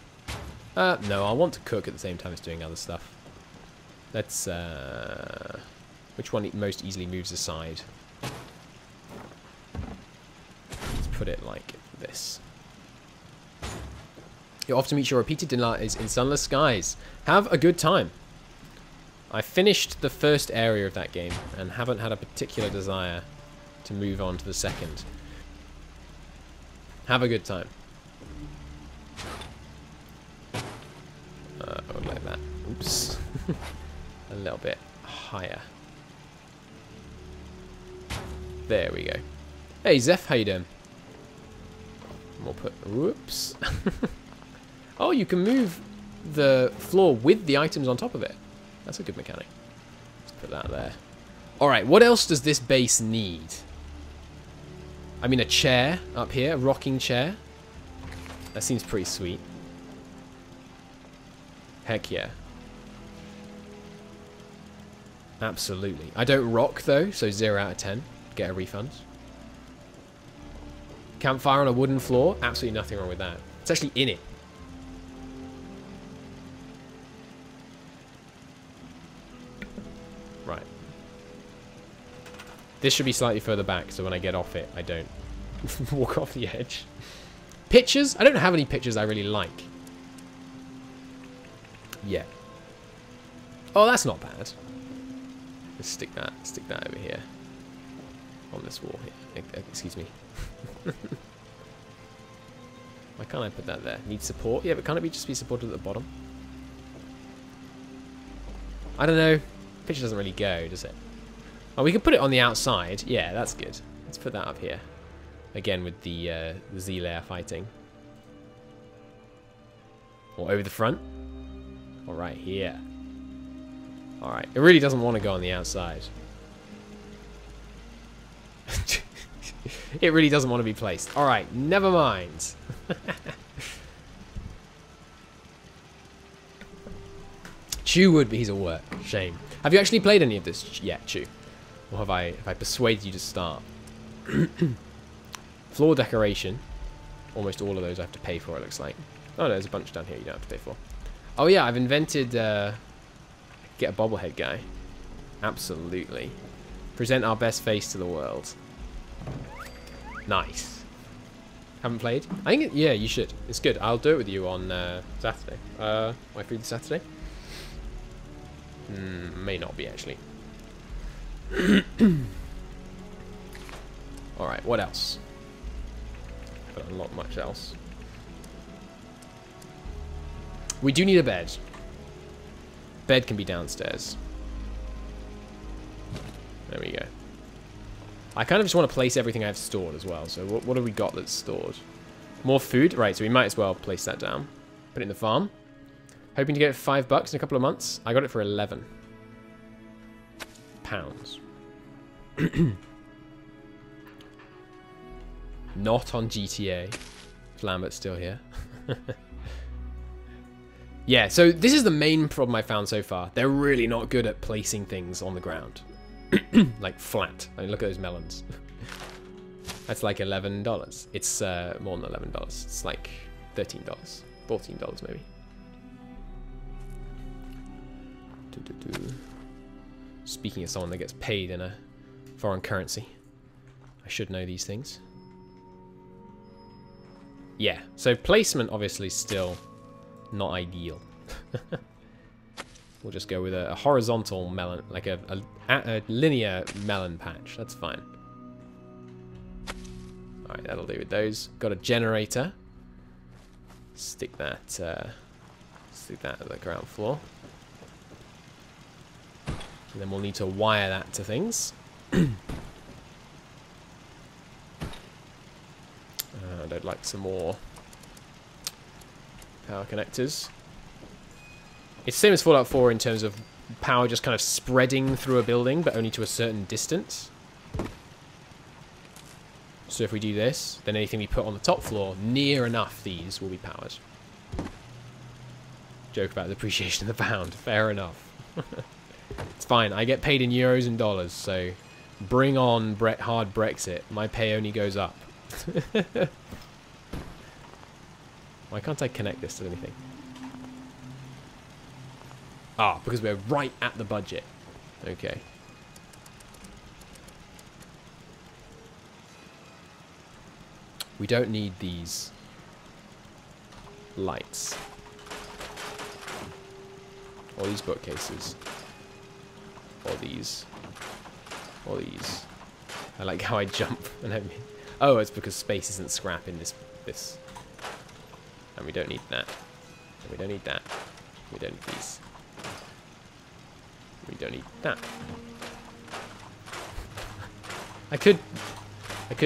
No, I want to cook at the same time as doing other stuff. Let's, which one most easily moves aside? Let's put it like this. You're off to meet your repeated delights in sunless skies. Have a good time. I finished the first area of that game and haven't had a particular desire to move on to the second. Have a good time. Like that. Oops. A little bit higher. There we go. Hey, Zeph, how you doing? We'll put... Whoops. Oh, you can move the floor with the items on top of it. That's a good mechanic. Let's put that there. Alright, what else does this base need? I mean, a chair up here, a rocking chair. That seems pretty sweet. Heck yeah. Absolutely. I don't rock, though, so 0 out of 10. Get a refund. Campfire on a wooden floor? Absolutely nothing wrong with that. It's actually in it. Right. This should be slightly further back, so when I get off it, I don't walk off the edge. Pictures? I don't have any pictures I really like. Yeah. Oh, that's not bad. Let's stick that over here. On this wall here. Excuse me. Why can't I put that there? Need support? Yeah, but can't it just be supported at the bottom? I don't know. Picture doesn't really go, does it? Oh, we can put it on the outside. Yeah, that's good. Let's put that up here. Again with the Z layer fighting. Or over the front. Or right here. Alright, it really doesn't want to go on the outside. It really doesn't want to be placed. Alright, never mind. Chew would, but he's at work. Shame. Have you actually played any of this yet, Chew? Or have I persuaded you to start? Floor decoration. Almost all of those I have to pay for, it looks like. Oh, no, there's a bunch down here you don't have to pay for. Oh, yeah, I've invented... get a bobblehead guy. Absolutely. Present our best face to the world. Nice. Haven't played? I think, yeah, you should. It's good. I'll do it with you on Saturday. Am I free this Saturday? May not be, actually. Alright, what else? But not much else. We do need a bed. Bed can be downstairs. There we go. I kind of just want to place everything I have stored as well. So what have we got that's stored? More food? Right, so we might as well place that down. Put it in the farm. Hoping to get $5 in a couple of months. I got it for 11 pounds. Not on GTA. Lambert's still here. Yeah, so this is the main problem I found so far. They're really not good at placing things on the ground. Like flat. I mean, look at those melons. That's like $11. It's more than $11. It's like $13. $14 maybe. Speaking of someone that gets paid in a foreign currency, I should know these things. Yeah, so placement obviously still not ideal. We'll just go with a horizontal melon, like a linear melon patch. That's fine. Alright, that'll do with those. Got a generator. Stick that at the ground floor. And then we'll need to wire that to things. I'd like some more power connectors. It's the same as Fallout 4 in terms of power just kind of spreading through a building, but only to a certain distance. So if we do this, then anything we put on the top floor, near enough these will be powered. Joke about the depreciation of the pound. Fair enough. It's fine. I get paid in euros and dollars, so bring on hard Brexit. My pay only goes up. Why can't I connect this to anything? Ah, because we're right at the budget. Okay. We don't need these lights. Or these bookcases. Or these. Or these. I like how I jump. Oh, it's because space isn't scrap in this. And we don't need that. And we don't need that. We don't need these. We don't need that. I could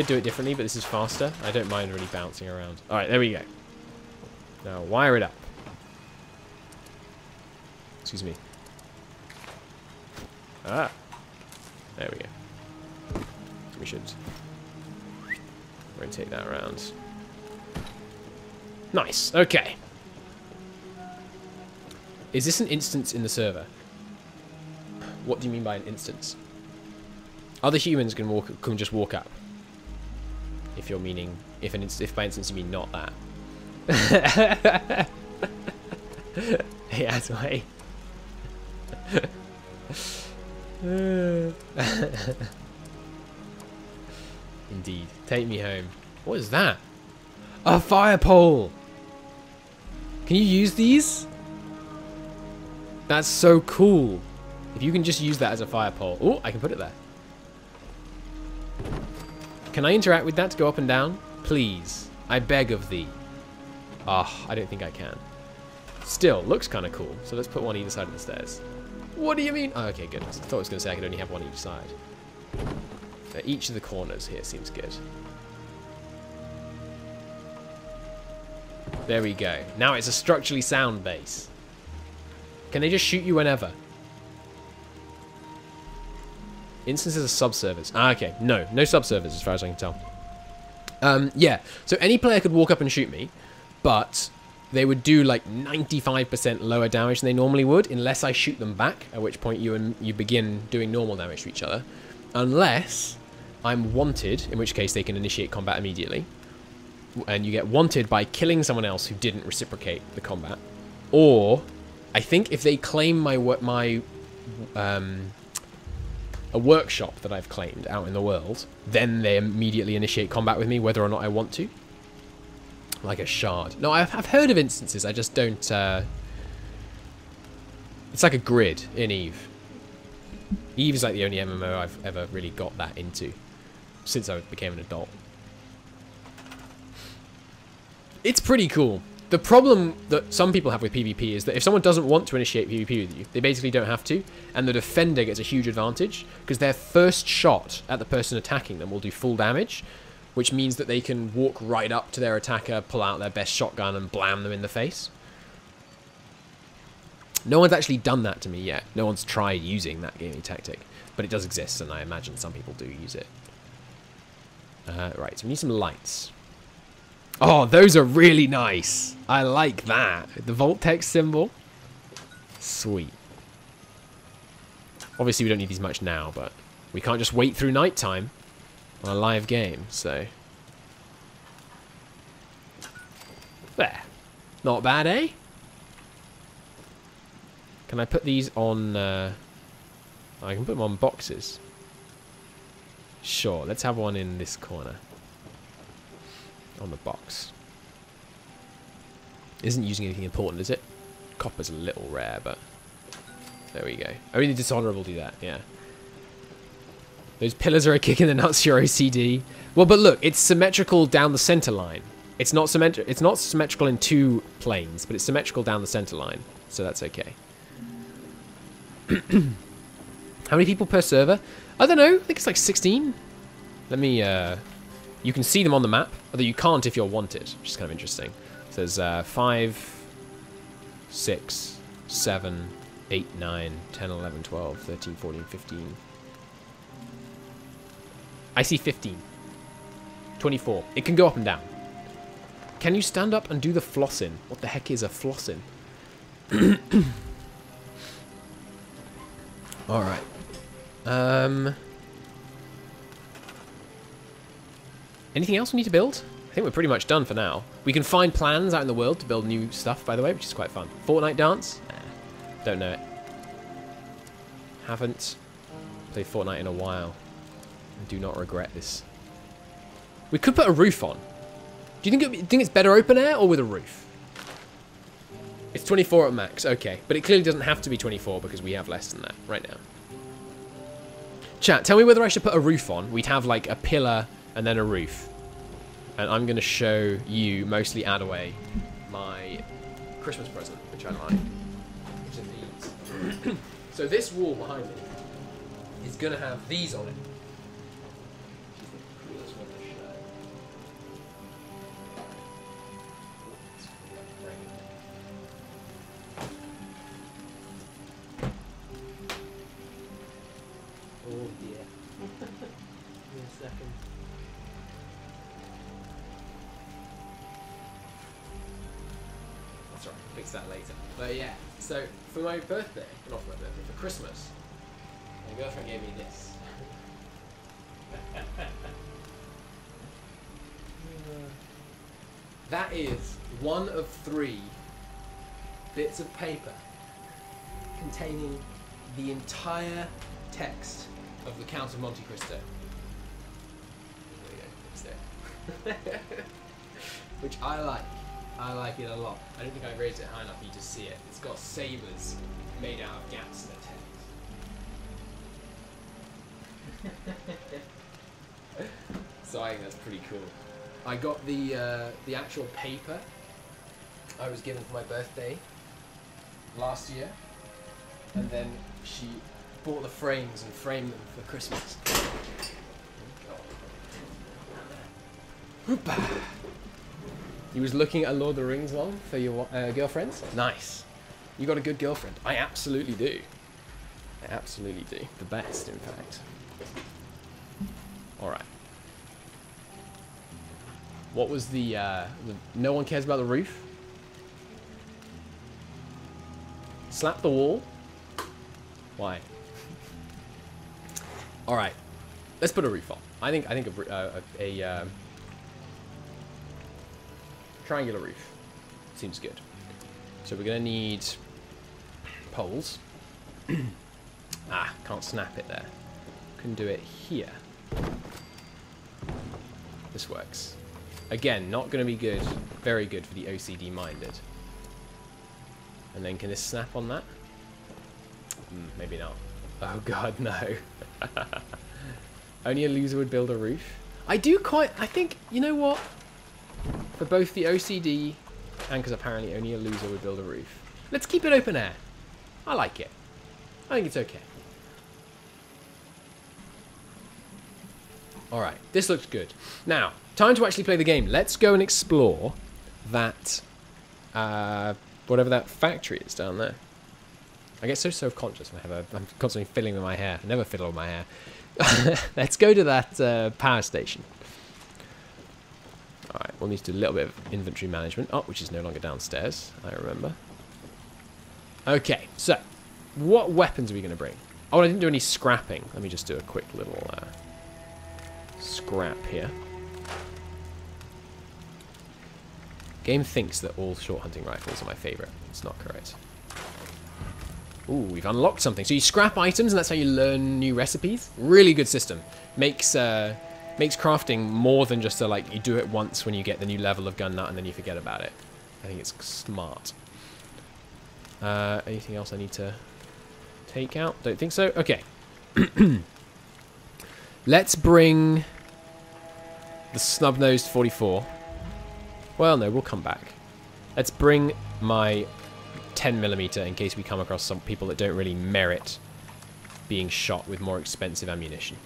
do it differently, but this is faster. I don't mind really bouncing around. Alright, there we go. Now wire it up. Excuse me. Ah. There we go. We should rotate that around. Nice. Okay. Is this an instance in the server? What do you mean by an instance? Other humans can just walk up. If you're meaning, if by instance you mean not that. Yeah, that's way. Indeed. Take me home. What is that? A fire pole! Can you use these? That's so cool. If you can just use that as a fire pole. Oh, I can put it there. Can I interact with that to go up and down? Please. I beg of thee. Ah, I don't think I can. Still, looks kind of cool. So let's put one either side of the stairs. What do you mean? Oh, okay, good. I thought I was going to say I could only have one each side. Each of the corners here seems good. There we go. Now it's a structurally sound base. Can they just shoot you whenever? Instances of subservers. Ah, okay. No subservers as far as I can tell. Yeah, so any player could walk up and shoot me, but they would do like 95% lower damage than they normally would, unless I shoot them back, at which point you begin doing normal damage to each other. Unless I'm wanted, in which case they can initiate combat immediately. And you get wanted by killing someone else who didn't reciprocate the combat. Or, I think if they claim a workshop that I've claimed out in the world, then they immediately initiate combat with me, whether or not I want to. Like a shard. No, I've heard of instances, I just don't... It's like a grid in EVE. EVE is like the only MMO I've ever really got that into, since I became an adult. It's pretty cool. The problem that some people have with PvP is that if someone doesn't want to initiate PvP with you, they basically don't have to, and the defender gets a huge advantage, because their first shot at the person attacking them will do full damage, which means that they can walk right up to their attacker, pull out their best shotgun, and blam them in the face. No one's actually done that to me yet. No one's tried using that gaming tactic, but it does exist, and I imagine some people do use it. Right, so we need some lights. Oh, those are really nice. I like that. The Voltex symbol. Sweet. Obviously, we don't need these much now, but we can't just wait through nighttime on a live game, so... There. Not bad, eh? Can I put these on... I can put them on boxes. Sure, let's have one in this corner. On the box. Isn't using anything important, is it? Copper's a little rare, but... There we go. Only the dishonorable do that, yeah. Those pillars are a kick in the nuts, your OCD. Well, but look, it's symmetrical down the center line. It's not symmetrical in two planes, but it's symmetrical down the center line. So that's okay. How many people per server? I don't know. I think it's like 16. Let me... You can see them on the map, although you can't if you're wanted, which is kind of interesting. So there's 5, 6, 7, 8, 9, 10, 11, 12, 13, 14, 15. I see 15. 24. It can go up and down. Can you stand up and do the flossing? What the heck is a flossing? Alright. Anything else we need to build? I think we're pretty much done for now. We can find plans out in the world to build new stuff, by the way, which is quite fun. Fortnite dance? Don't know it. Haven't played Fortnite in a while. And do not regret this. We could put a roof on. Do you think it's better open air or with a roof? It's 24 at max, okay. But it clearly doesn't have to be 24 because we have less than that right now. Chat, tell me whether I should put a roof on. We'd have like a pillar and then a roof. And I'm going to show you, mostly Adaway, my Christmas present, which I like. Which are these. So this wall behind me is going to have these on it. Which is the coolest one to show. Oh dear. Give me a second. That's right, fix that later. But yeah, so for my birthday, not for my birthday, for Christmas, my girlfriend gave me this. That is one of 3 bits of paper containing the entire text of the Count of Monte Cristo. There we go, it's there. Which I like. I like it a lot. I don't think I raised it high enough for you to see it. It's got sabers made out of gaps in the text. So I think that's pretty cool. I got the actual paper I was given for my birthday last year, and then she bought the frames and framed them for Christmas. You was looking at Lord of the Rings one for your girlfriends? Nice. You got a good girlfriend. I absolutely do. I absolutely do. The best, in fact. Alright. What was the no one cares about the roof? Slap the wall? Why? Alright. Let's put a roof on. I think a triangular roof seems good. So we're gonna need poles. Can't snap it there. Can do it here. This works. Again, not gonna be good. Very good for the OCD minded. And then can this snap on that? Maybe not. Oh god, no. Only a loser would build a roof. I think, you know what? For both the OCD and because apparently only a loser would build a roof. Let's keep it open air. I like it. I think it's okay. Alright, this looks good. Now, time to actually play the game. Let's go and explore that, whatever that factory is down there. I get so self-conscious when I'm constantly fiddling with my hair. I never fiddle with my hair. Let's go to that power station. Alright, we'll need to do a little bit of inventory management. Oh, which is no longer downstairs, I remember. Okay, so, what weapons are we going to bring? Oh, I didn't do any scrapping. Let me just do a quick little scrap here. Game thinks that all short hunting rifles are my favourite. It's not correct. Ooh, we've unlocked something. So you scrap items and that's how you learn new recipes. Really good system. Makes crafting more than just you do it once when you get the new level of gun nut and then you forget about it. I think it's smart. Anything else I need to take out? Don't think so. Okay. Let's bring the snub-nosed 44. Well, no, we'll come back. Let's bring my 10mm in case we come across some people that don't really merit being shot with more expensive ammunition.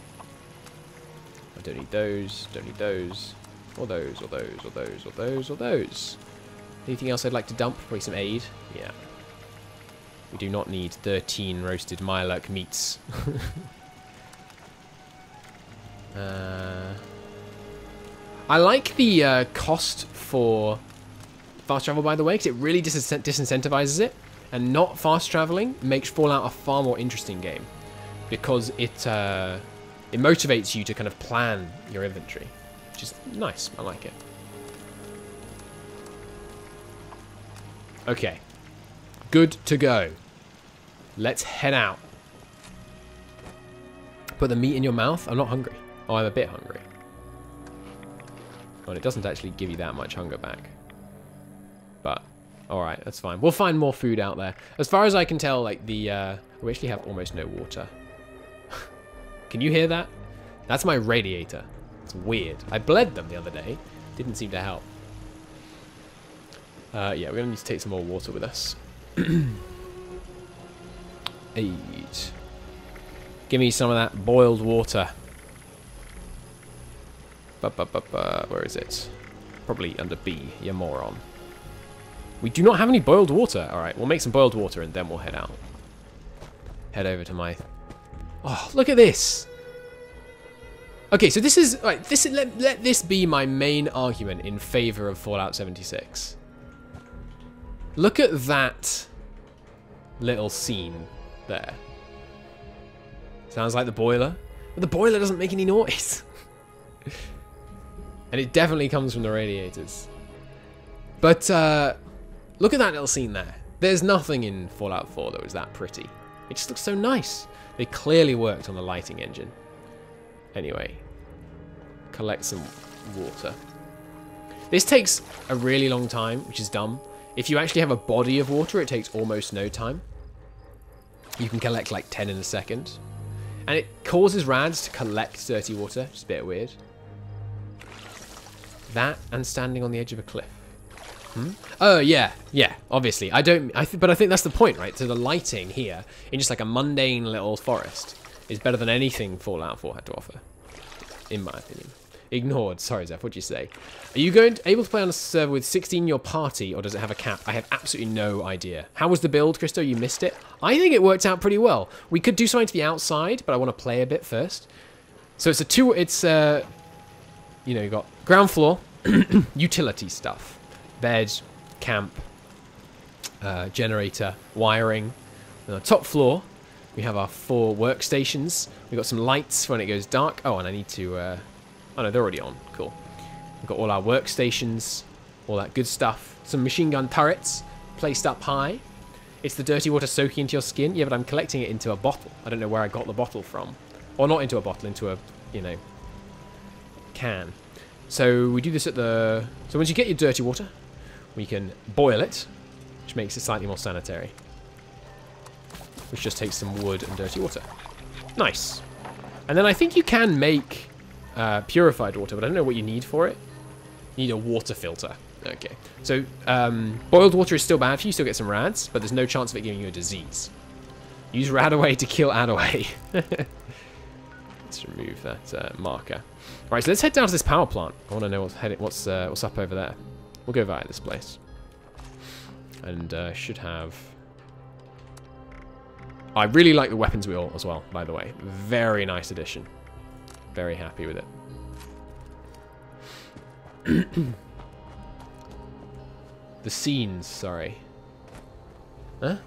I don't need those, don't need those, or those, or those, or those, or those, or those. Anything else I'd like to dump? Probably some aid. Yeah. We do not need 13 roasted Mirelurk meats. I like the cost for fast travel, by the way, because it really disincentivizes it. And not fast traveling makes Fallout a far more interesting game. Because it motivates you to kind of plan your inventory. Which is nice. I like it. Okay. Good to go. Let's head out. Put the meat in your mouth. I'm not hungry. Oh, I'm a bit hungry. Well, it doesn't actually give you that much hunger back. But, alright, that's fine. We'll find more food out there. As far as I can tell, we actually have almost no water. Can you hear that? That's my radiator. It's weird. I bled them the other day. Didn't seem to help. Yeah, we're going to need to take some more water with us. 8. Give me some of that boiled water. Where is it? Probably under B, you moron. We do not have any boiled water. Alright, we'll make some boiled water and then we'll head out. Head over to my... Oh, look at this! Okay, so this is... Right, let this be my main argument in favor of Fallout 76. Look at that little scene there. Sounds like the boiler. But the boiler doesn't make any noise. And it definitely comes from the radiators. But look at that little scene there. There's nothing in Fallout 4 that was that pretty. It just looks so nice. They clearly worked on the lighting engine. Anyway, collect some water. This takes a really long time, which is dumb. If you actually have a body of water, it takes almost no time. You can collect like 10 in a second. And it causes rads to collect dirty water, which is a bit weird. That and standing on the edge of a cliff. Oh yeah, obviously. But I think that's the point, right? So the lighting here, in just like a mundane little forest, is better than anything Fallout 4 had to offer, in my opinion. Ignored. Sorry, Zeph. What'd you say? Are you able to play on a server with 16 in your party, or does it have a cap? I have absolutely no idea. How was the build, Christo? You missed it? I think it worked out pretty well. We could do something to the outside, but I want to play a bit first. So it's you know, you got ground floor, utility stuff, bed, camp, generator, wiring. On the top floor, we have our 4 workstations. We've got some lights for when it goes dark. Oh, and I need to... oh, no, they're already on. Cool. We've got all our workstations, all that good stuff. Some machine gun turrets placed up high. It's the dirty water soaking into your skin. Yeah, but I'm collecting it into a bottle. I don't know where I got the bottle from. Or not into a bottle, into a, you know, can. So we do this at the... So once you get your dirty water, we can boil it, which makes it slightly more sanitary. Which just takes some wood and dirty water. Nice. And then I think you can make purified water, but I don't know what you need for it. You need a water filter. Okay. So boiled water is still bad for you. You still get some rads, but there's no chance of it giving you a disease. Use Radaway to kill Adaway. Let's remove that marker. All right, so let's head down to this power plant. I want to know what's up over there. We'll go via this place. And should have... I really like the weapons wheel as well, by the way. Very nice addition. Very happy with it. The scenes, sorry. Huh?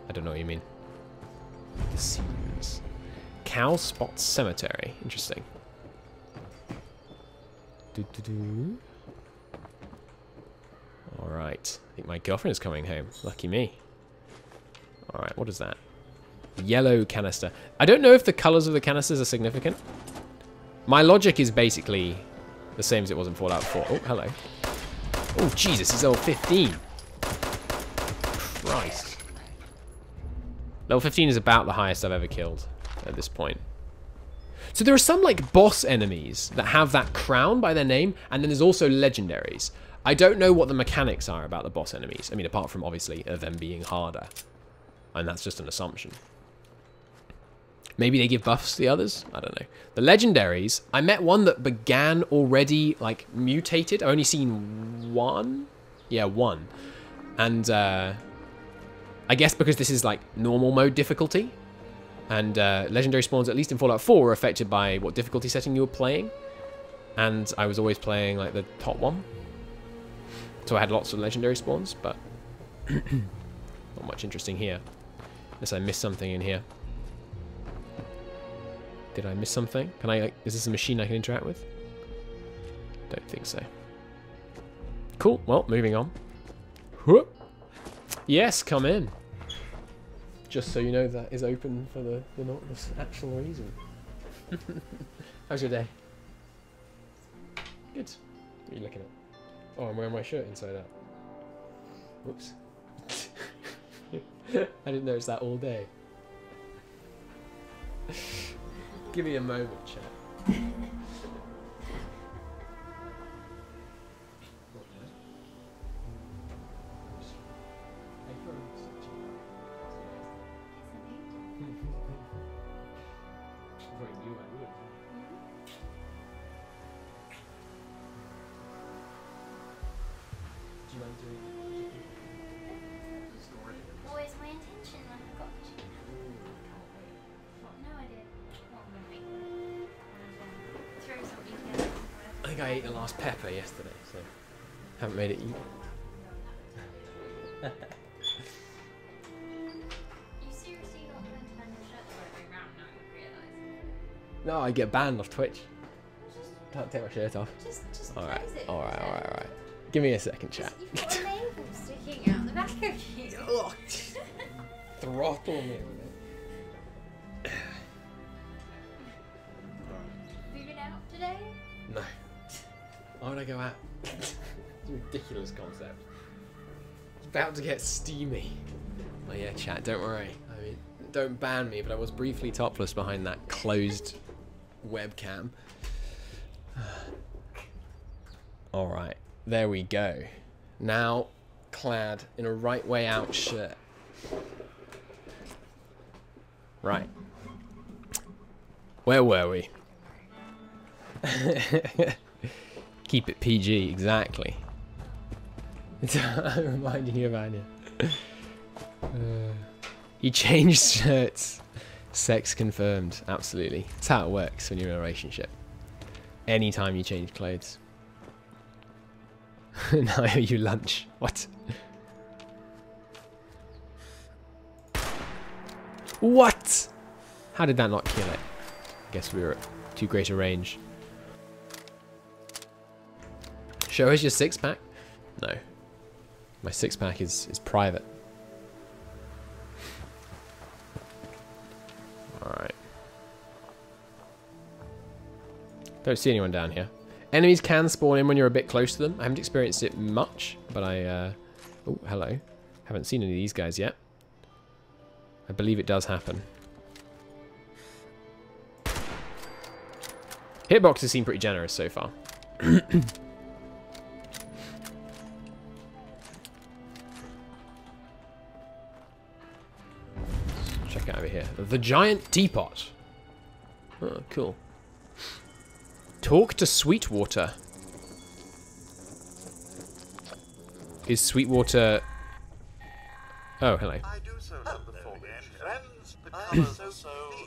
I don't know what you mean. The scenes. Cow Spot Cemetery. Interesting. Alright. I think my girlfriend is coming home. Lucky me. Alright, what is that? Yellow canister. I don't know if the colours of the canisters are significant. My logic is basically the same as it was in Fallout 4. Oh, hello. Oh, Jesus, he's level 15. Christ. Level 15 is about the highest I've ever killed at this point. So there are some, like, boss enemies that have that crown by their name, and then there's also legendaries. I don't know what the mechanics are about the boss enemies. I mean, apart from, obviously, them being harder. And that's just an assumption. Maybe they give buffs to the others? I don't know. The legendaries, I met one that began already, like, mutated. I've only seen one? Yeah, one. And, I guess because this is, like, normal mode difficulty. And, legendary spawns, at least in Fallout 4, were affected by what difficulty setting you were playing. And I was always playing, like, the top one. So I had lots of legendary spawns, but... not much interesting here. Unless I missed something in here. Did I miss something? Can I, like, is this a machine I can interact with? Don't think so. Cool, well, moving on. Whoop. Yes, come in. Just so you know, that is open for the actual reason. How's your day? Good. What are you looking at? Oh, I'm wearing my shirt inside out. Whoops. I didn't notice that all day. Give me a moment, chat. I think I ate the last pepper yesterday, so haven't made it eat. You seriously not going to turn your shirt the right way round now you realise? No, I get banned off Twitch. Can't take my shirt off. Just Alright, close it. alright. Give me a second, chat. You've got a navel sticking out the back of you. Throttle me. Have you been out today? No. Why would I go out? It's a ridiculous concept. It's about to get steamy. Oh yeah, chat, don't worry. I mean, don't ban me, but I was briefly topless behind that closed webcam. Alright, there we go. Now, clad in a right way out shirt. Right. Where were we? Keep it PG, exactly. I'm reminding you of Anya. He changed shirts. Sex confirmed. Absolutely. That's how it works when you're in a relationship. Anytime you change clothes. Now I owe you lunch. What? What? How did that not kill it? Guess we were at too great a range. Show us your six-pack? No. My six-pack is private. Alright. Don't see anyone down here. Enemies can spawn in when you're a bit close to them. I haven't experienced it much, but oh, hello. Haven't seen any of these guys yet. I believe it does happen. Hitboxes seem pretty generous so far. Check it over here. The giant teapot. Oh, cool. Talk to Sweetwater. Is Sweetwater... Oh, hello.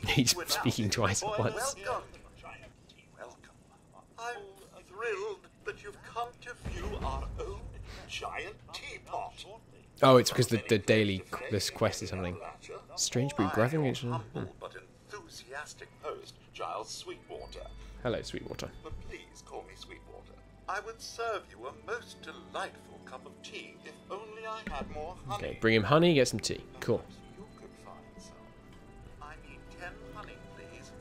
He's speaking twice at once. Welcome. I'm thrilled that you've come to view our own giant teapot. Oh, it's because the daily this quest is something strange breed graphic. Humble but enthusiastic host, Giles Sweetwater. Hello, Sweetwater. But please call me Sweetwater. I would serve you a most delightful cup of tea if only I had more honey. Okay, bring him honey, get some tea. Cool. You could find some. I need 10 honey, please.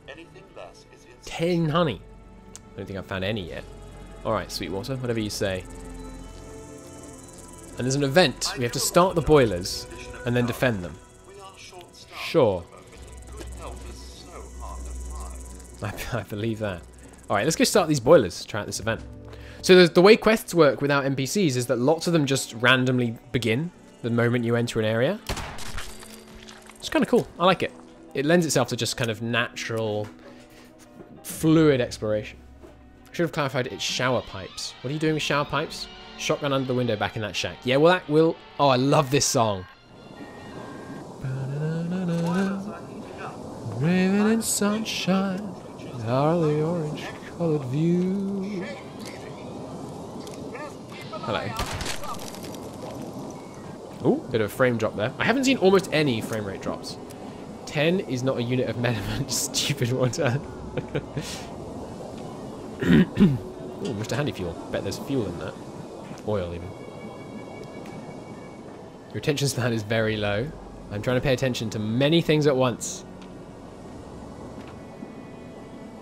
Anything less is insufficient. 10 honey. I don't think I've found any yet. Alright, Sweetwater, whatever you say. And there's an event. We have to start the boilers and then defend them. Sure. I believe that. Alright, let's go start these boilers. Try out this event. So the way quests work without NPCs is that lots of them just randomly begin the moment you enter an area. It's kind of cool. I like it. It lends itself to just kind of natural, fluid exploration. I should have clarified it's shower pipes. What are you doing with shower pipes? Shotgun under the window back in that shack. Yeah, well that will... Oh, I love this song. Raven and sunshine are the orange colored view. Hello. Ooh, bit of a frame drop there. I haven't seen almost any frame rate drops. 10 is not a unit of measurement. Stupid water. Ooh, Mr. Handy Fuel. Bet there's fuel in that. Oil, even. Your attention span is very low. I'm trying to pay attention to many things at once.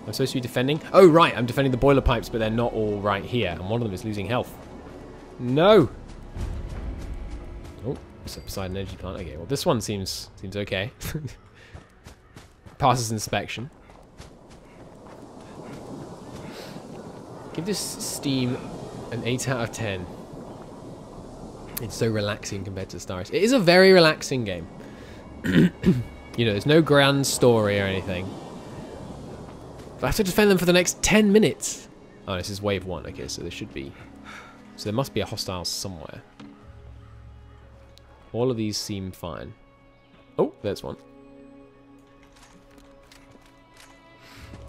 I'm supposed to be defending? Oh, right. I'm defending the boiler pipes, but they're not all right here. And one of them is losing health. No! Oh, it's a Poseidon energy plant. Okay, well, this one seems okay. Passes inspection. Give this Steam an 8 out of 10. It's so relaxing compared to Star Race. It is a very relaxing game. You know, there's no grand story or anything. But I have to defend them for the next 10 minutes. Oh, this is wave 1. Okay, so there should be... So there must be a hostile somewhere. All of these seem fine. Oh, there's one.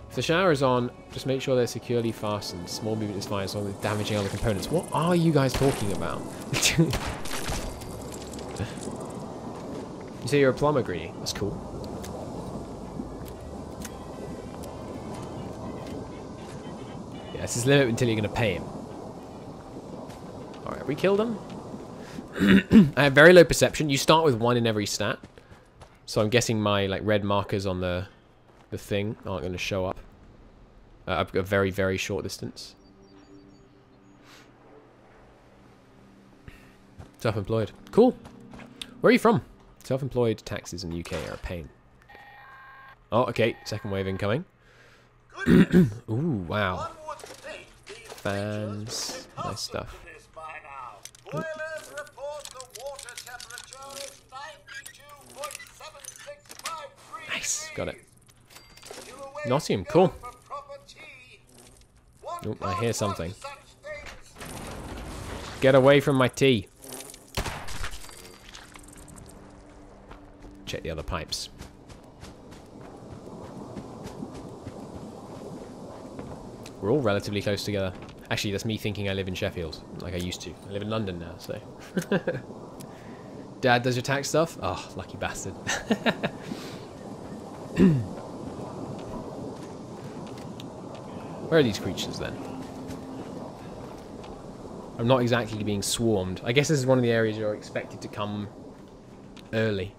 If the shower is on, just make sure they're securely fastened. Small movement is fine as long as it's damaging other components. What are you guys talking about? You say you're a plumber, Greedy. That's cool. Yeah, it's his limit until you're going to pay him. Alright, we killed him. I have very low perception. You start with 1 in every stat. So I'm guessing my like red markers on the thing aren't going to show up. I've got a very, very short distance. Self-employed. Cool. Where are you from? Self-employed taxes in the UK are a pain. Oh, okay. Second wave incoming. Ooh, wow. Fans. Nice stuff. Ooh. Nice. Got it. Nottingham. Cool. Oh, I hear something. Get away from my tea. Check the other pipes. We're all relatively close together. Actually, that's me thinking I live in Sheffield, like I used to. I live in London now, so. Dad does your tax stuff? Oh, lucky bastard. Where are these creatures then? I'm not exactly being swarmed. I guess this is one of the areas you're expected to come early.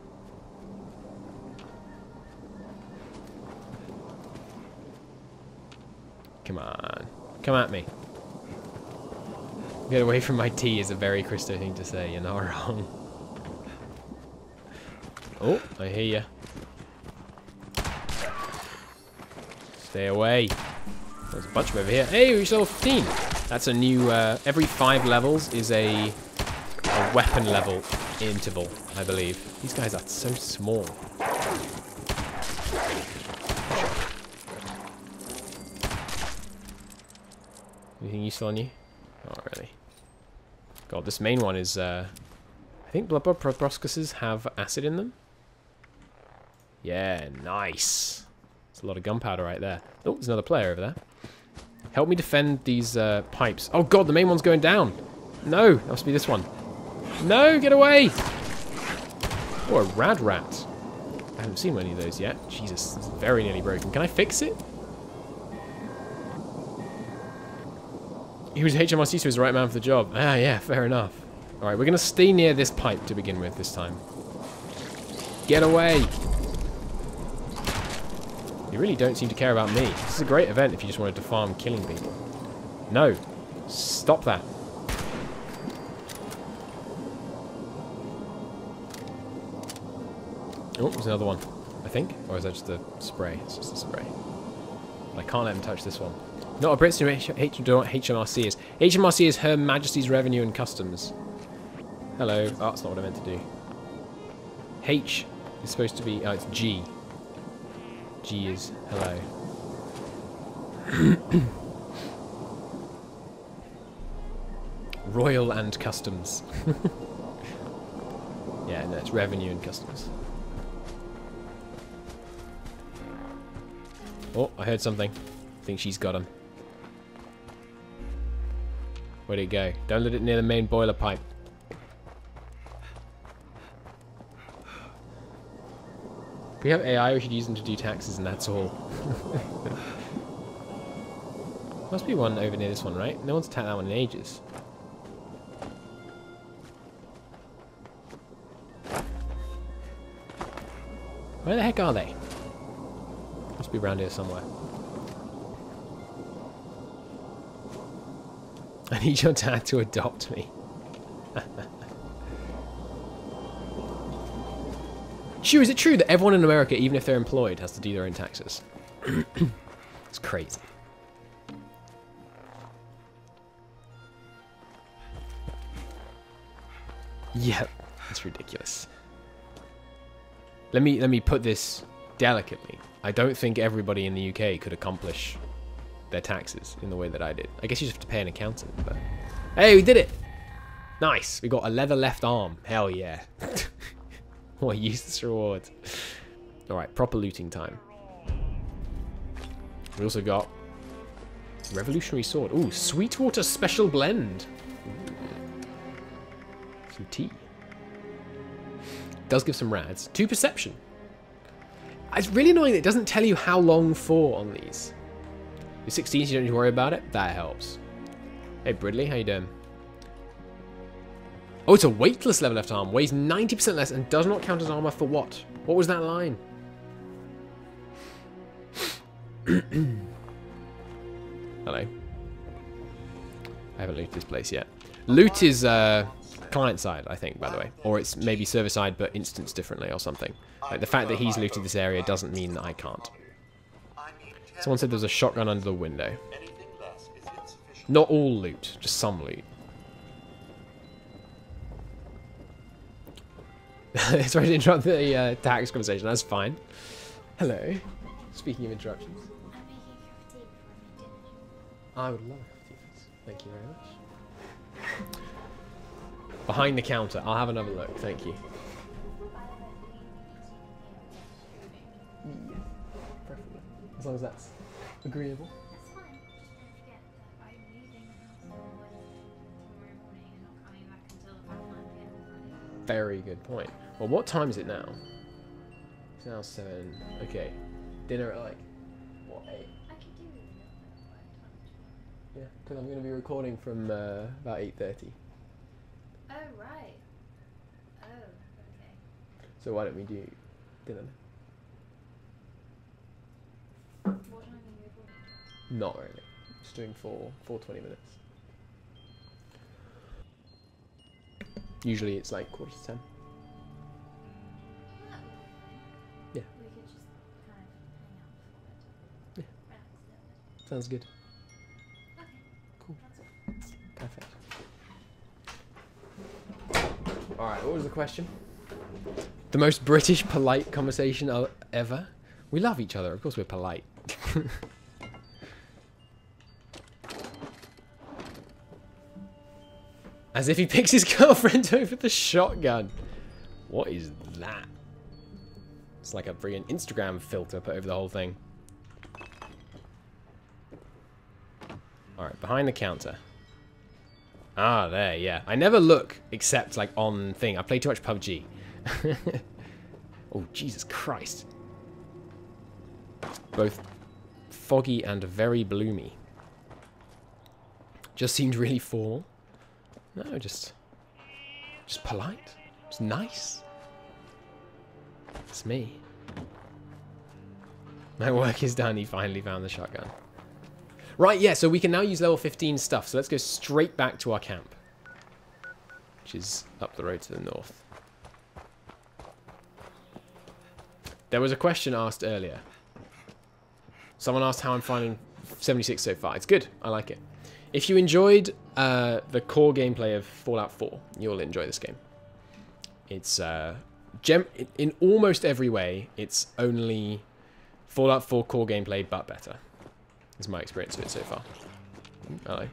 Come on. Come at me. Get away from my tea is a very Christo thing to say. You're not wrong. Oh, I hear you. Stay away. There's a bunch of over here. Hey, we reached level 15. That's a new, every 5 levels is a weapon level interval, I believe. These guys are so small. Anything useful on you? Not really. God, this main one is, I think blood proboscises have acid in them. Yeah, nice. There's a lot of gunpowder right there. Oh, there's another player over there. Help me defend these pipes. Oh god, the main one's going down. No, that must be this one. No, get away! Oh, a rad rat. I haven't seen any of those yet. Jesus, it's very nearly broken. Can I fix it? He was HMRC, so he was the right man for the job. Ah, yeah, fair enough. Alright, we're going to stay near this pipe to begin with this time. Get away! You really don't seem to care about me. This is a great event if you just wanted to farm killing people. No. Stop that. Oh, there's another one, I think. Or is that just a spray? It's just a spray. I can't let him touch this one. Not a Brit, so HMRC is. HMRC is Her Majesty's Revenue and Customs. Hello. Oh, that's not what I meant to do. H is supposed to be... Oh, it's G. G is hello. Royal and Customs. Yeah, no, it's Revenue and Customs. Oh, I heard something. I think she's got him. Where'd it go? Don't let it near the main boiler pipe. If we have AI, we should use them to do taxes, and that's all. Must be one over near this one, right? No one's attacked that one in ages. Where the heck are they? Must be around here somewhere. I need your dad to adopt me. Sure, is it true that everyone in America, even if they're employed, has to do their own taxes? It's crazy. Yep, it's ridiculous. Let me put this delicately. I don't think everybody in the UK could accomplish their taxes in the way that I did. I guess you just have to pay an accountant, but... Hey, we did it! Nice! We got a leather left arm. Hell yeah. What a useless reward. Alright, proper looting time. We also got Revolutionary Sword. Ooh, Sweetwater Special Blend. Ooh. Some tea. Does give some rads. 2 perception. It's really annoying that it doesn't tell you how long for on these. You're 16, so you don't need to worry about it. That helps. Hey, Bridley, how you doing? Oh, it's a weightless level left arm. Weighs 90% less and does not count as armor for what? What was that line? Hello. I haven't looted this place yet. Loot is client side, I think, by the way. Or it's maybe server side, but instanced differently or something. Like, the fact that he's looted this area doesn't mean that I can't. Someone said there was a shotgun under the window. Not all loot, just some loot. Sorry to interrupt the tax conversation, that's fine. Hello. Speaking of interruptions. I would love it. Thank you very much. Behind the counter. I'll have another look. Thank you. Yeah, preferably. As long as that's agreeable. That's fine. Just don't forget that I'm leaving the house tomorrow morning and not coming back until about 9 PM on Friday. Very good point. Well, what time is it now? It's now 7. Okay. Dinner at like, what, 8? I could do with a little bit of work time. Yeah, because I'm going to be recording from about 8:30. Oh, right. Oh, okay. So why don't we do dinner? What time are you recording? Not really. Just doing for 20 minutes. Usually it's like 9:45. That would be fine. Yeah. We could just kind of hang out before Yeah. it. Relax a little bit. Sounds good. Okay. Cool. That's all. Perfect. Alright, what was the question? The most British polite conversation ever? We love each other, of course we're polite. As if he picks his girlfriend over the shotgun. What is that? It's like a brilliant Instagram filter put over the whole thing. Alright, behind the counter. Ah, there, yeah. I never look except like on thing. I play too much PUBG. Oh, Jesus Christ. Both foggy and very bloomy. Just seemed really formal. No, just polite. Just nice. It's me. My work is done. He finally found the shotgun. Right, yeah, so we can now use level 15 stuff. So let's go straight back to our camp, which is up the road to the north. There was a question asked earlier. Someone asked how I'm finding 76 so far. It's good. I like it. If you enjoyed the core gameplay of Fallout 4, you'll enjoy this game. It's in almost every way, it's only Fallout 4 core gameplay, but better. Is my experience of it so far. Hello.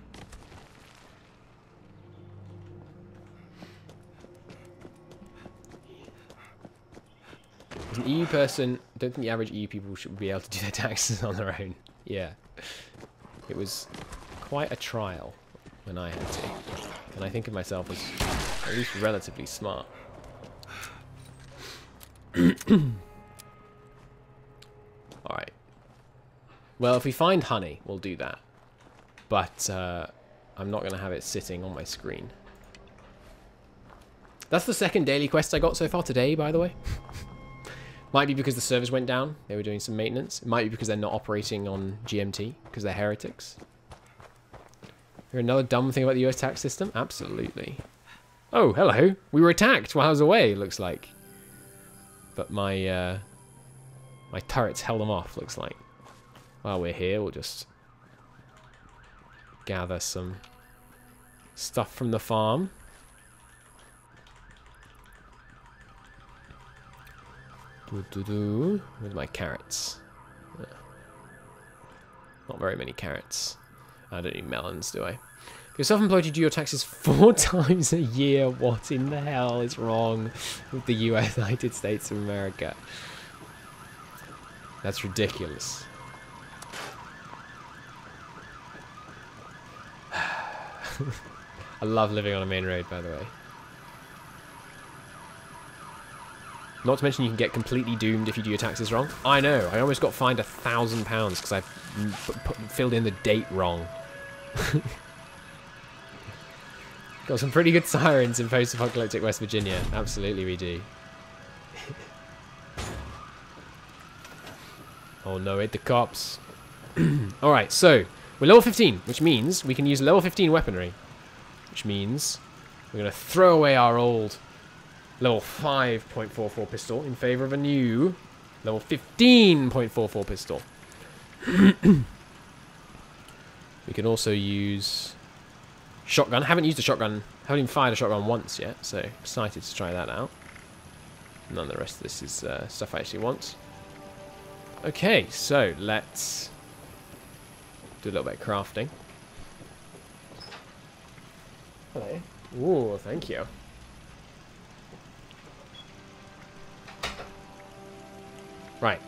As an EU person, I don't think the average EU people should be able to do their taxes on their own. Yeah. It was quite a trial when I had to. And I think of myself as at least relatively smart. Alright. Well, if we find honey, we'll do that. But I'm not going to have it sitting on my screen. That's the second daily quest I got so far today, by the way. Might be because the servers went down. They were doing some maintenance. It might be because they're not operating on GMT, because they're heretics. Hear another dumb thing about the US tax system? Absolutely. Oh, hello. We were attacked while I was away, looks like. But my my turrets held them off, looks like. While we're here, we'll just gather some stuff from the farm. With my carrots. Not very many carrots. I don't need melons, do I? If you're self-employed, you do your taxes 4 times a year. What in the hell is wrong with the United States of America? That's ridiculous. I love living on a main road, by the way. Not to mention you can get completely doomed if you do your taxes wrong. I know, I almost got fined £1,000 because I filled in the date wrong. Got some pretty good sirens in post-apocalyptic West Virginia. Absolutely we do. Oh no, hit the cops. Alright, so we're level 15, which means we can use level 15 weaponry. Which means we're going to throw away our old level 5.44 pistol in favor of a new level 15.44 pistol. We can also use shotgun. I haven't used a shotgun. Haven't even fired a shotgun once yet, so excited to try that out. None of the rest of this is stuff I actually want. Okay, so let's do a little bit of crafting. Hello. Ooh, thank you. Right.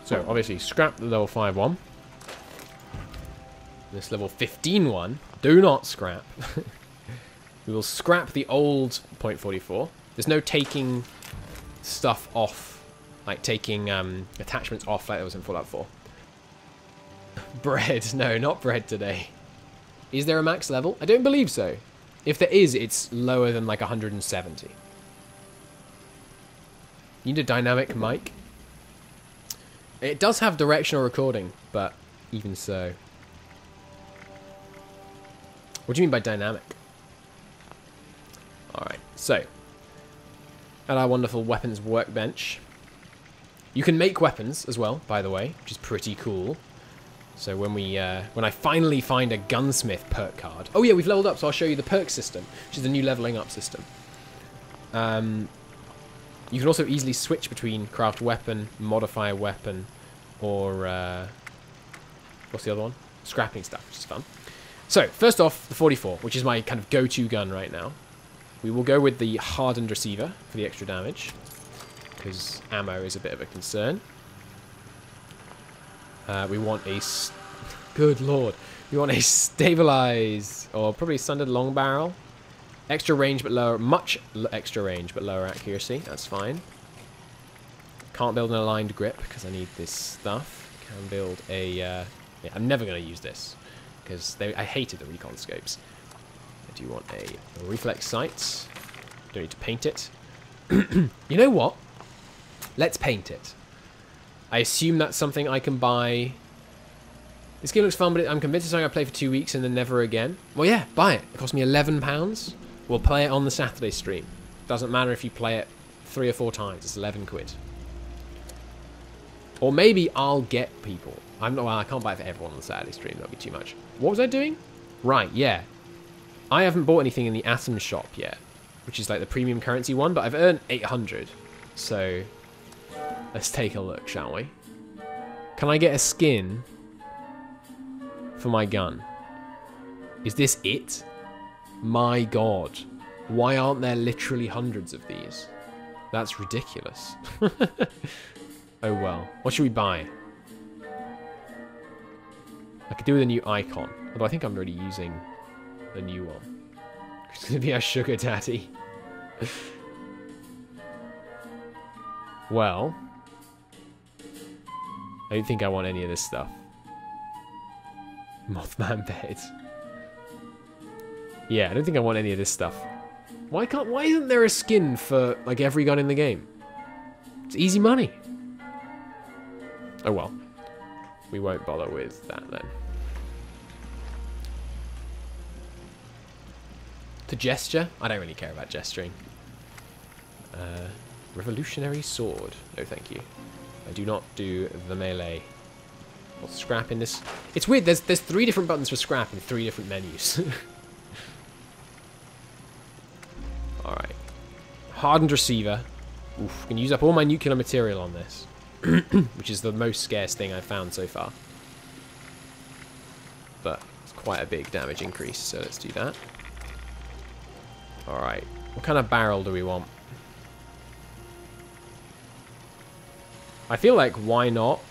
So, obviously, scrap the level 5 one. This level 15 one, do not scrap. We will scrap the old .44. There's no taking stuff off, like taking attachments off like there was in Fallout 4. Bread. No, not bread today. Is there a max level? I don't believe so. If there is, it's lower than like 170. You need a dynamic mic. It does have directional recording, but even so. What do you mean by dynamic? Alright, so. At our wonderful weapons workbench. You can make weapons as well, by the way, which is pretty cool. So when I finally find a gunsmith perk card. Oh yeah, we've leveled up, so I'll show you the perk system, which is the new leveling up system. You can also easily switch between craft weapon, modify a weapon, or what's the other one? Scrapping stuff, which is fun. So, first off, the 44, which is my kind of go-to gun right now. We will go with the hardened receiver for the extra damage, because ammo is a bit of a concern. We want a... Good lord. We want a stabilize, or probably sundered long barrel. Extra range, but lower... Much extra range, but lower accuracy. That's fine. Can't build an aligned grip, because I need this stuff. Can build a... yeah, I'm never going to use this. Because I hated the recon scopes. I do want a reflex sight. Don't need to paint it. You know what? Let's paint it. I assume that's something I can buy. This game looks fun, but I'm convinced it's something I play for 2 weeks and then never again. Well, yeah, buy it. It cost me £11. We'll play it on the Saturday stream. Doesn't matter if you play it 3 or 4 times. It's 11 quid. Or maybe I'll get people. Well, I can't buy it for everyone on the Saturday stream. That'd be too much. What was I doing? Right, yeah. I haven't bought anything in the Atom shop yet, which is like the premium currency one, but I've earned 800. So, let's take a look, shall we? Can I get a skin for my gun? Is this it? My god. Why aren't there literally hundreds of these? That's ridiculous. Oh well. What should we buy? I could do with a new icon. Although I think I'm already using the new one. It's going to be our sugar daddy. Well. I don't think I want any of this stuff. Mothman bed. Yeah, I don't think I want any of this stuff. Why isn't there a skin for like every gun in the game? It's easy money. Oh well. We won't bother with that then. To gesture? I don't really care about gesturing. Revolutionary sword. No, thank you. I do not do the melee. What's scrap in this? It's weird. There's 3 different buttons for scrap in 3 different menus. All right. Hardened receiver. Oof. Can use up all my nuclear material on this. Which is the most scarce thing I've found so far. But it's quite a big damage increase, so let's do that. Alright. What kind of barrel do we want? I feel like, why not?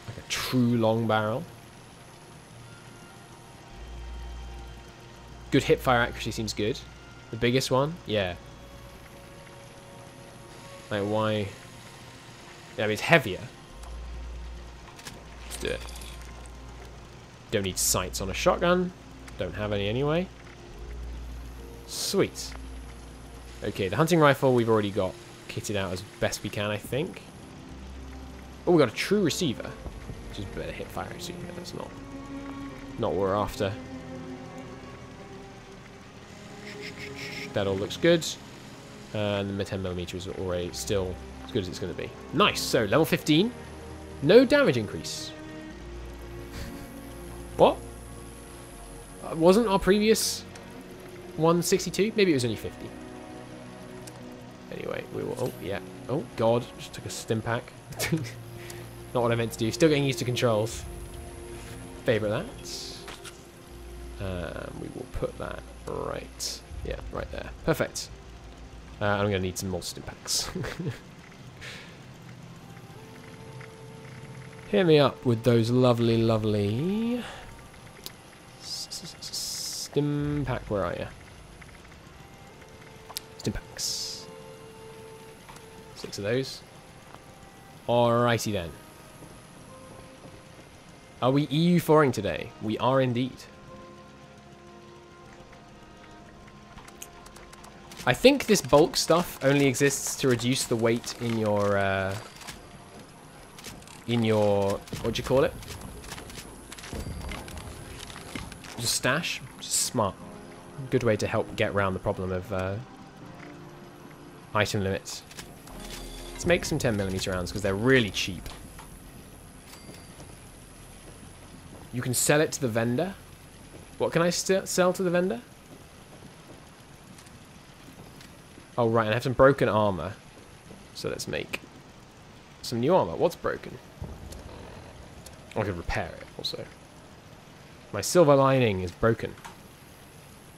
Like a true long barrel. Good hipfire accuracy seems good. The biggest one? Yeah. Like, why... Yeah, I mean, it's heavier. Let's do it. Don't need sights on a shotgun. Don't have any anyway. Sweet. Okay, the hunting rifle we've already got kitted out as best we can, I think. Oh, we got a true receiver. Which is better hip fire, actually. Yeah, that's not what we're after. That all looks good. And the 10mm is already still as good as it's going to be. Nice. So, level 15. No damage increase. What? Wasn't our previous 162? Maybe it was only 50. Anyway, we will... Oh, yeah. Oh, God. Just took a stim pack. Not what I meant to do. Still getting used to controls. Favourite that. We will put that right Yeah, right there. Perfect. I'm going to need some more stim packs. Hit me up with those lovely, lovely... Stim pack, where are you? Stim packs. 6 of those. Alrighty then. Are we EU4ing today? We are indeed. I think this bulk stuff only exists to reduce the weight in your, what do you call it? Just stash. Just smart. Good way to help get around the problem of item limits. Let's make some 10mm rounds because they're really cheap. You can sell it to the vendor. What can I sell to the vendor? Oh, right, and I have some broken armor. So let's make some new armor. What's broken? I could repair it also. My silver lining is broken.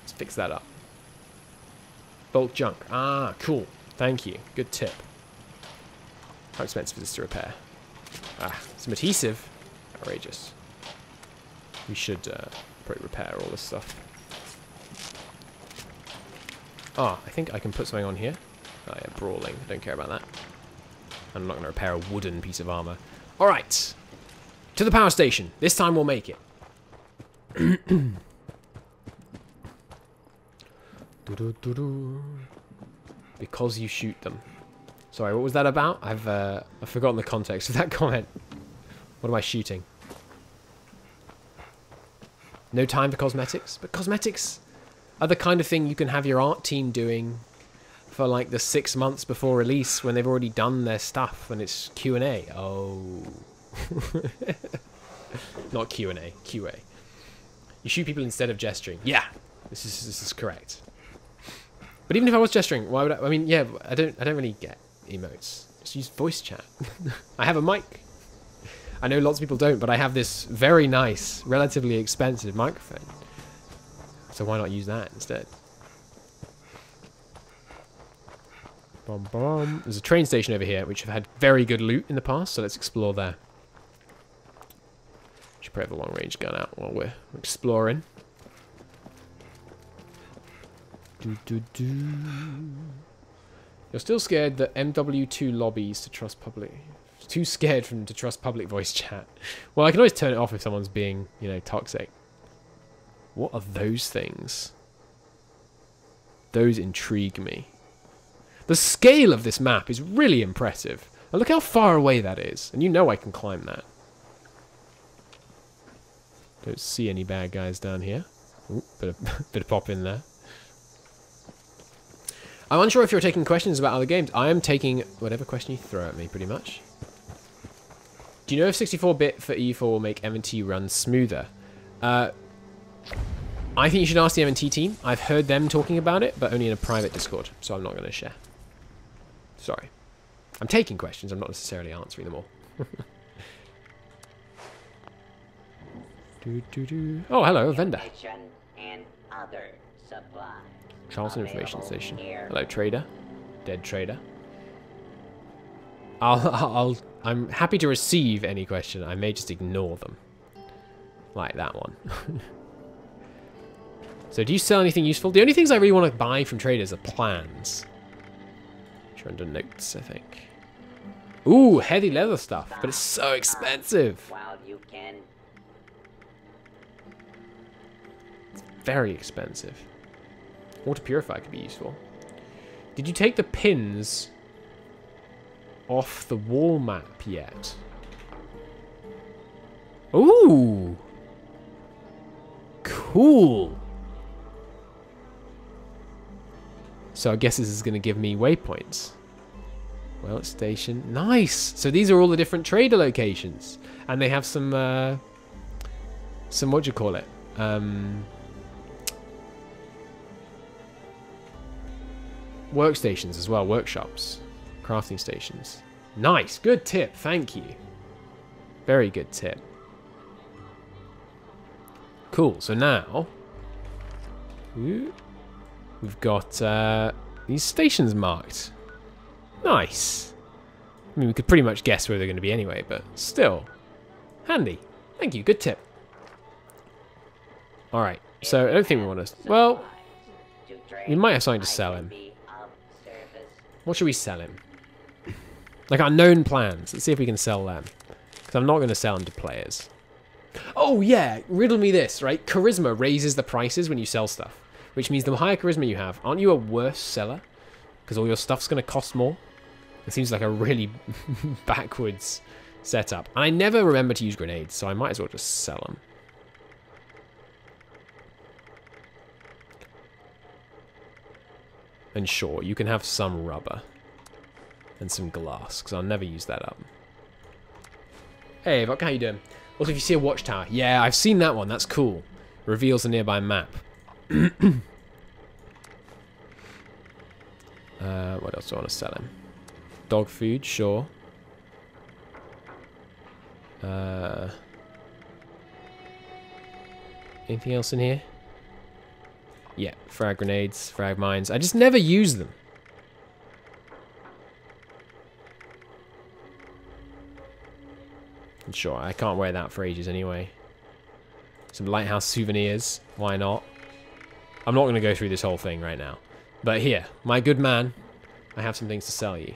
Let's fix that up. Bulk junk. Ah, cool. Thank you. Good tip. How expensive is this to repair? Ah, some adhesive. Outrageous. We should probably repair all this stuff. Ah, I think I can put something on here. Oh yeah, brawling. I don't care about that. I'm not going to repair a wooden piece of armor. Alright. To the power station. This time we'll make it. Because you shoot them. Sorry, what was that about? I've forgotten the context of that comment. What am I shooting? No time for cosmetics? But cosmetics are the kind of thing you can have your art team doing for like the 6 months before release when they've already done their stuff and it's Q&A. Oh. Not Q&A, QA. You shoot people instead of gesturing. Yeah, this is correct. But even if I was gesturing, why would I mean, yeah, I don't really get emotes. Just use voice chat. I have a mic. I know lots of people don't, but I have this very nice, relatively expensive microphone. So why not use that instead? Bom bom. There's a train station over here, which have had very good loot in the past, so let's explore there. Should probably have a long-range gun out while we're exploring. You're still scared that MW2 lobbies to trust public. Too scared to trust public voice chat. Well, I can always turn it off if someone's being, you know, toxic. What are those things? Those intrigue me. The scale of this map is really impressive. Now look how far away that is. And you know I can climb that. Don't see any bad guys down here. Ooh, bit of pop in there. I'm unsure if you're taking questions about other games. I am taking whatever question you throw at me, pretty much. Do you know if 64-bit for E4 will make M&T run smoother? I think you should ask the M&T team. I've heard them talking about it, but only in a private Discord, so I'm not going to share. Sorry. I'm taking questions. I'm not necessarily answering them all. Oh, hello, a vendor. And other supplies. Charleston Information Available Station. here. Hello, trader. Dead trader. I'm happy to receive any question. I may just ignore them. Like that one. So do you sell anything useful? The only things I really want to buy from traders are plans. Which are under notes, I think. Ooh, heavy leather stuff. But it's so expensive. While you can. It's very expensive. Water purifier could be useful. Did you take the pins off the wall map yet? Ooh. Cool. So I guess this is going to give me waypoints. Well, station. Nice. So these are all the different trader locations. And they have some what do you call it? Workstations as well. Workshops. Crafting stations. Nice. Good tip. Thank you. Very good tip. Cool. So now... Ooh, We've got these stations marked. Nice. I mean, we could pretty much guess where they're going to be anyway, but still. Handy. Thank you, good tip. Alright, so I don't think we want to... Well, we might have something to sell him. What should we sell him? Like our known plans. Let's see if we can sell them. Because I'm not going to sell them to players. Oh yeah, riddle me this, right? Charisma raises the prices when you sell stuff. Which means the higher charisma you have, aren't you a worse seller? Because all your stuff's going to cost more? It seems like a really backwards setup. And I never remember to use grenades, so I might as well just sell them. And sure, you can have some rubber. And some glass, because I'll never use that up. Hey, Vok, how you doing? Also, if you see a watchtower. Yeah, I've seen that one. That's cool. Reveals a nearby map. What else do I want to sell him? Dog food, sure. Anything else in here? Yeah, frag grenades, frag mines. I just never use them. And sure, I can't wear that for ages anyway. Some lighthouse souvenirs. Why not? I'm not going to go through this whole thing right now. But here, my good man, I have some things to sell you.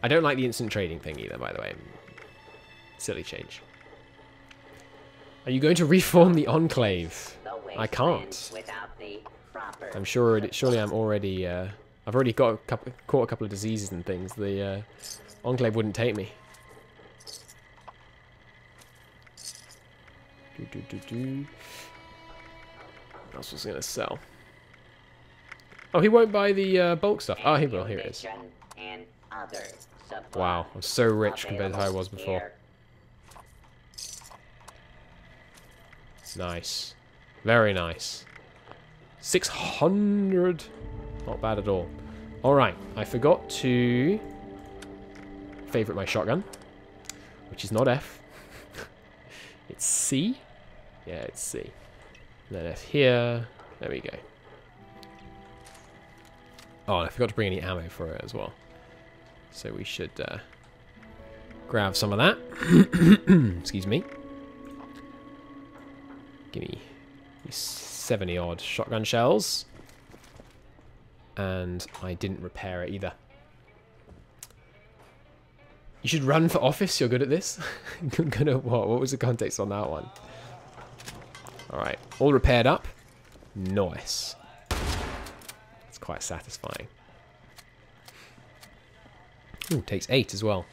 I don't like the instant trading thing either, by the way. Silly change. Are you going to reform the Enclave? I can't. I'm sure. Surely I'm already. I've already got caught a couple of diseases and things. The Enclave wouldn't take me. What else was I gonna sell? Oh, he won't buy the bulk stuff. Oh, he will. Here it is. Wow, I'm so rich compared to how I was before. Nice. Very nice. 600. Not bad at all. Alright, I forgot to favorite my shotgun, which is not F. It's C. Yeah, it's C. And then F here. There we go. Oh, and I forgot to bring any ammo for it as well. So we should grab some of that. Excuse me. Give me 70 odd shotgun shells. And I didn't repair it either. You should run for office, you're good at this. Good at what? What was the context on that one? Alright, all repaired up. Nice. It's quite satisfying. Ooh, takes 8 as well.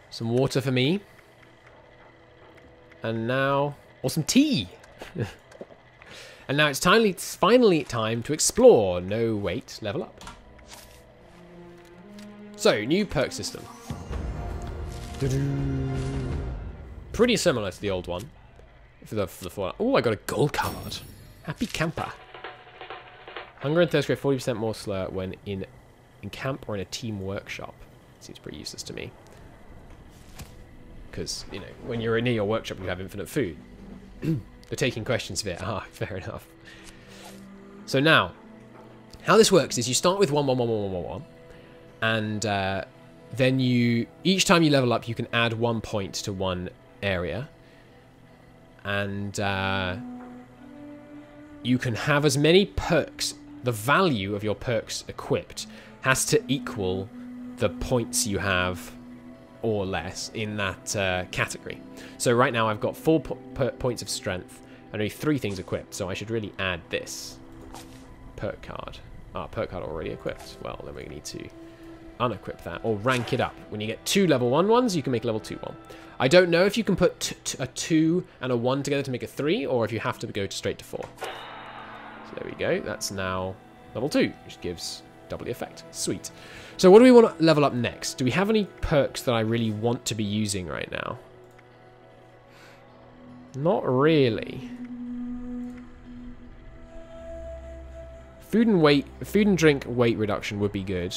Some water for me. And now... Or some tea! And now it's finally time to explore. No, wait, level up. So, new perk system. Pretty similar to the old one. For the Fallout. Oh, I got a gold card. Happy camper. Hunger and thirst grow 40% more slower when in camp or in a team workshop. Seems pretty useless to me. Because, you know, when you're near your workshop, you have infinite food. They're taking questions there. Ah, fair enough. So now, how this works is you start with 1, 1, 1, 1, 1, 1, 1. And then you, each time you level up, you can add 1 point to one area. And you can have as many perks. The value of your perks equipped has to equal the points you have or less in that category. So right now I've got 4 points of strength and only 3 things equipped, so I should really add this perk card. Ah, perk card already equipped. Well, then we need to unequip that or rank it up. When you get 2 level 1 ones, you can make level 2 one. I don't know if you can put a 2 and a 1 together to make a 3, or if you have to go straight to 4. So there we go. That's now level 2, which gives double the effect. Sweet. So what do we want to level up next? Do we have any perks that I really want to be using right now? Not really. Food and drink weight reduction would be good.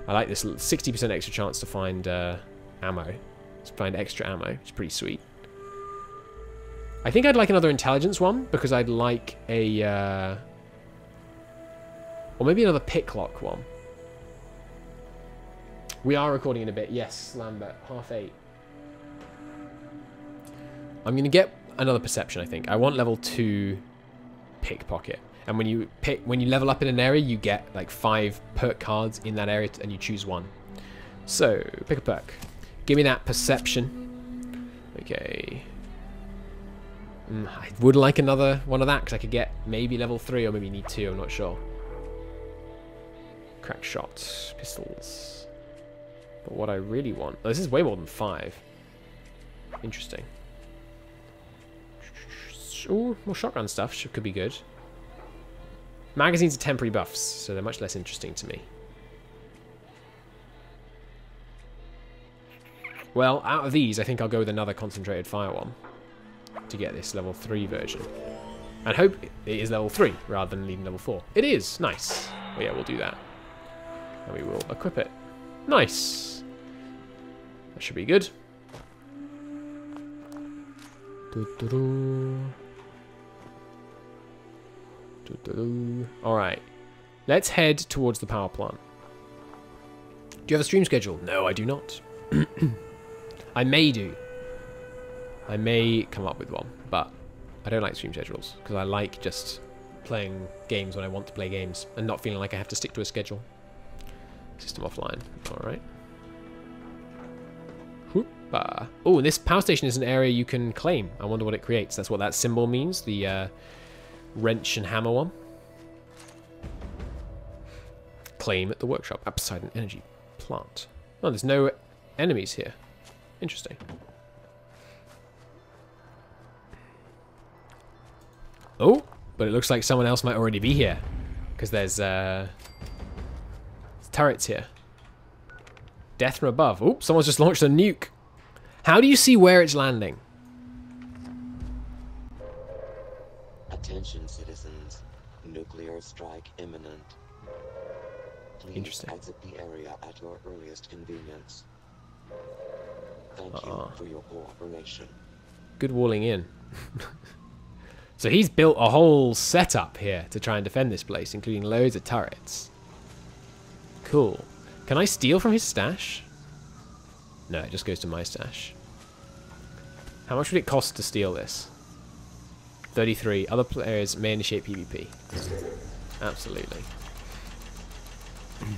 I like this 60% extra chance to find ammo. To find extra ammo. It's pretty sweet. I think I'd like another intelligence one, because I'd like a... or maybe another pick lock one. We are recording in a bit. Yes, Lambert. 8:30. I'm going to get another perception, I think. I want level 2 pickpocket. And when you level up in an area, you get like 5 perk cards in that area, and you choose one. So, pick a perk. Give me that perception. Okay. I would like another one of that, because I could get maybe level 3, or maybe need 2, I'm not sure. Crack shot. Pistols. But what I really want... oh, this is way more than 5. Interesting. Ooh, more shotgun stuff. Could be good. Magazines are temporary buffs, so they're much less interesting to me. Well, out of these, I think I'll go with another concentrated fire one to get this level 3 version. And hope it is level 3 rather than leaving level 4. It is! Nice. Well, yeah, we'll do that. And we will equip it. Nice! That should be good. Alright. Let's head towards the power plant. Do you have a stream schedule? No, I do not. I may do. I may come up with one, but I don't like stream schedules, because I like just playing games when I want to play games and not feeling like I have to stick to a schedule. System offline. Alright. Oh, and this power station is an area you can claim. I wonder what it creates. That's what that symbol means. The wrench and hammer one. Claim at the workshop. At Poseidon Energy Plant. Oh, there's no enemies here. Interesting. Oh, but it looks like someone else might already be here, because there's turrets here. Death from above. Oh, someone's just launched a nuke. How do you see where it's landing? Attention, citizens. Nuclear strike imminent. Please Interesting. exit the area at your earliest convenience. Thank you for your cooperation. Good walling in. So he's built a whole setup here to try and defend this place, including loads of turrets. Cool. Can I steal from his stash? No, it just goes to my stash. How much would it cost to steal this? 33. Other players may initiate PvP. Absolutely. I'm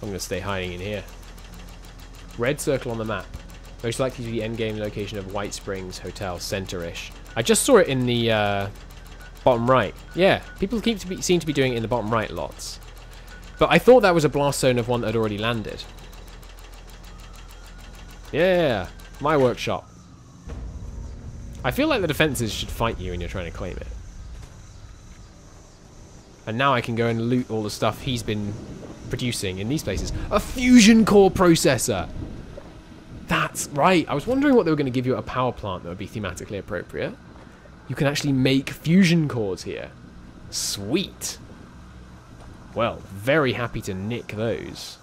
going to stay hiding in here. Red circle on the map. Most likely to be the endgame location of White Springs Hotel, center-ish. I just saw it in the bottom right. Yeah, people seem to be doing it in the bottom right lots. But I thought that was a blast zone of one that had already landed. Yeah, my workshop. I feel like the defenses should fight you when you're trying to claim it. And now I can go and loot all the stuff he's been producing in these places. A fusion core processor! That's right. I was wondering what they were going to give you at a power plant that would be thematically appropriate. You can actually make fusion cores here. Sweet. Well, very happy to nick those.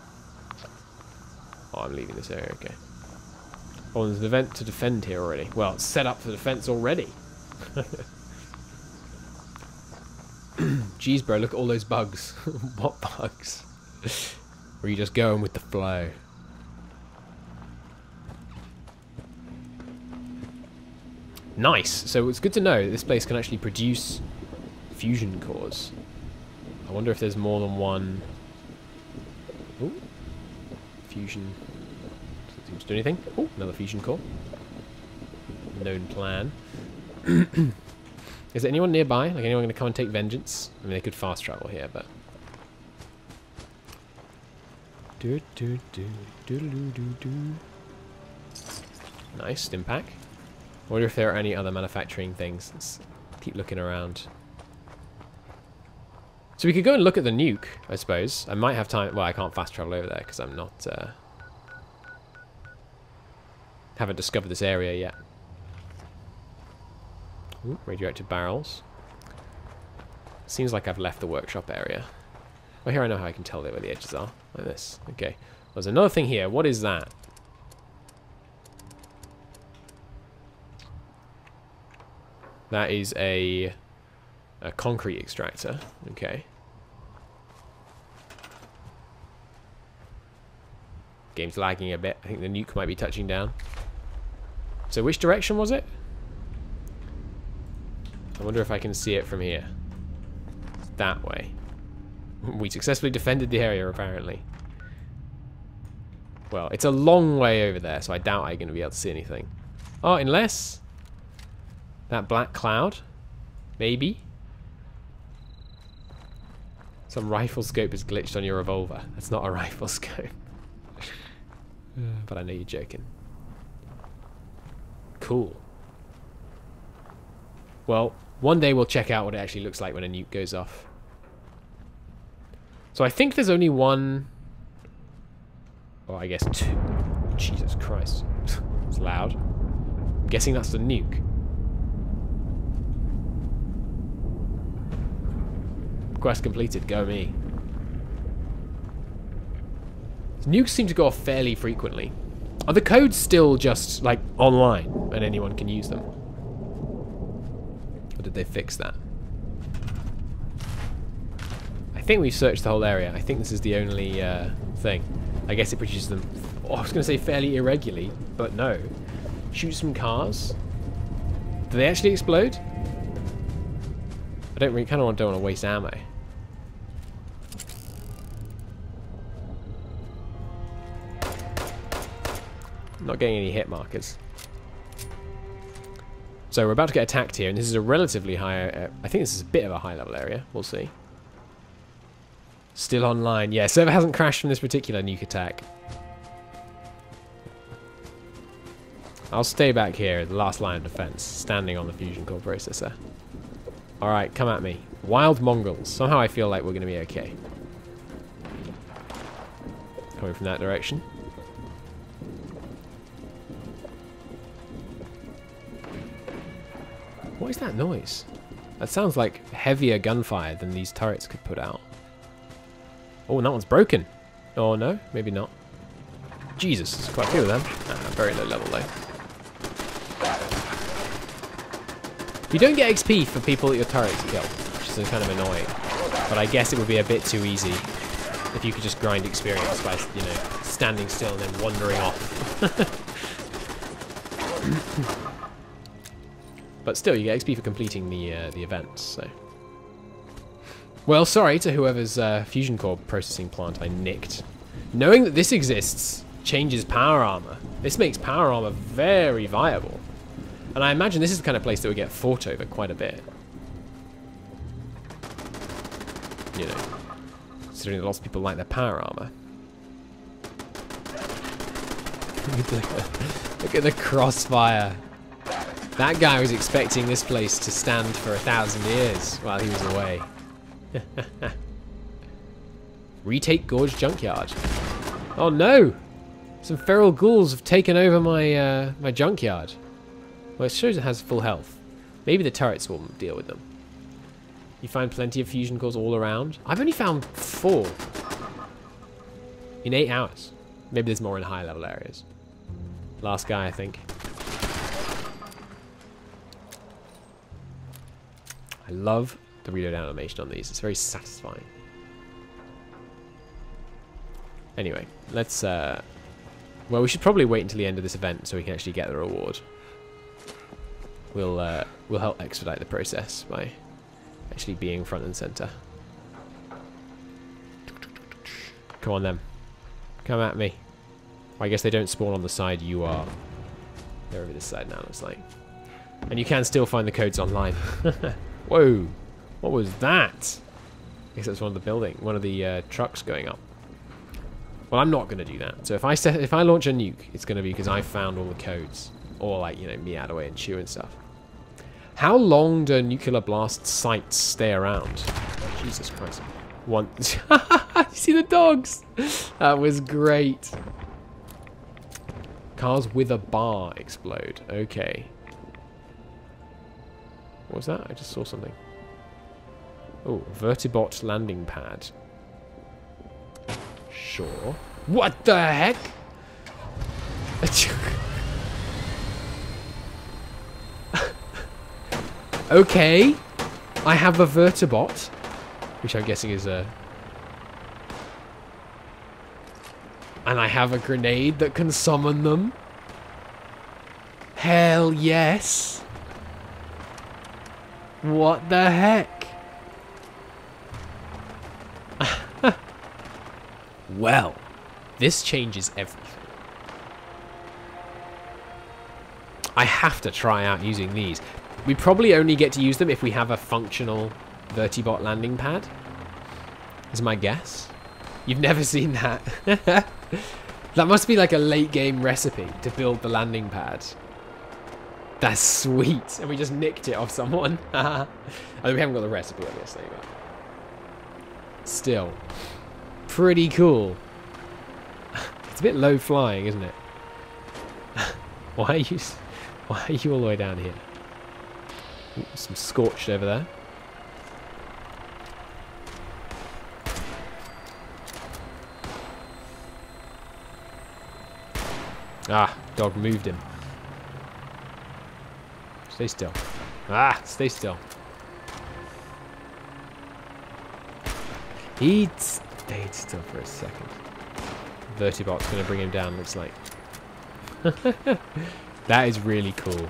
Oh, I'm leaving this area, okay. Oh, there's an event to defend here already. Well, it's set up for defense already. Jeez, bro, look at all those bugs. What bugs? Or are you just going with the flow? Nice. So it's good to know that this place can actually produce fusion cores. I wonder if there's more than one. Ooh. Fusion. Doesn't seem to do anything. Oh, another fusion core. Known plan. Is there anyone nearby? Like anyone going to come and take vengeance? I mean, they could fast travel here, but. Nice, stim pack. I wonder if there are any other manufacturing things. Let's keep looking around. So we could go and look at the nuke, I suppose. I might have time. Well, I can't fast travel over there because I'm not. Haven't discovered this area yet. Ooh, radioactive barrels. Seems like I've left the workshop area. Oh, here I know how I can tell where the edges are. Like this. Okay. There's another thing here. What is that? That is a concrete extractor. Okay. Game's lagging a bit. I think the nuke might be touching down. So which direction was it? I wonder if I can see it from here. It's that way. We successfully defended the area, apparently. Well, it's a long way over there, so I doubt I'm going to be able to see anything. Oh, unless... that black cloud? Maybe? Some rifle scope is glitched on your revolver. That's not a rifle scope. But I know you're joking. Cool. Well, one day we'll check out what it actually looks like when a nuke goes off. So I think there's only one... or I guess two. Jesus Christ. It's loud. I'm guessing that's the nuke. Quest completed. Go me. Nukes seem to go off fairly frequently. Are the codes still just, like, online and anyone can use them? Or did they fix that? I think we've searched the whole area. I think this is the only thing. I guess it produces them... oh, I was going to say fairly irregularly, but no. Shoot some cars. Do they actually explode? I don't really, don't want to waste ammo. Not getting any hit markers. So we're about to get attacked here, and this is a relatively high... I think this is a bit of a high level area. We'll see. Still online. Yeah, server hasn't crashed from this particular nuke attack. I'll stay back here, the last line of defense, standing on the fusion core processor. Alright, come at me. Wild mongrels. Somehow I feel like we're going to be okay. Coming from that direction. What is that noise? That sounds like heavier gunfire than these turrets could put out. Oh, and that one's broken. Oh, no? Maybe not. Jesus, there's quite a few of them. Very low level, though. You don't get XP for people that your turrets kill, which is kind of annoying. But I guess it would be a bit too easy if you could just grind experience by, you know, standing still and then wandering off. But still, you get XP for completing the events, so... Well, sorry to whoever's fusion core processing plant I nicked. Knowing that this exists changes power armor. This makes power armor very viable. And I imagine this is the kind of place that would get fought over quite a bit. You know, considering that lots of people like their power armor. Look at the crossfire. That guy was expecting this place to stand for 1,000 years while he was away. Retake Gorge Junkyard. Oh no! Some feral ghouls have taken over my my junkyard. Well, it shows it has full health. Maybe the turrets will deal with them. You find plenty of fusion cores all around. I've only found 4 in 8 hours. Maybe there's more in high level areas. Last guy, I think. I love the reload animation on these. It's very satisfying. Anyway, let's... well, we should probably wait until the end of this event so we can actually get the reward. We'll help expedite the process by actually being front and center. Come on, then. Come at me. Well, I guess they don't spawn on the side you are. They're over this side now, looks like. And you can still find the codes online. Whoa! What was that? I guess that's one of the trucks going up. Well, I'm not going to do that. So if I launch a nuke, it's going to be because I found all the codes, or like, you know, Meadaway and Chew and stuff. How long do nuclear blast sites stay around? Jesus Christ! You see the dogs? That was great. Cars with a bar explode. Okay. What was that? I just saw something. Oh, Vertibot landing pad. Sure. What the heck? Okay. I have a vertibot, which I'm guessing is a... And I have a grenade that can summon them. Hell yes. What the heck? Well, this changes everything. I have to try out using these. We probably only get to use them if we have a functional vertibot landing pad, is my guess. You've never seen that. That must be like a late game recipe to build the landing pad. That's sweet. And we just nicked it off someone. I mean, we haven't got the recipe, obviously, but still. Pretty cool. It's a bit low flying, isn't it? Why are you all the way down here? Ooh, some scorched over there. Ah, dog moved him. Stay still. Ah, stay still. He stayed still for a second. Vertibot's going to bring him down, looks like. That is really cool.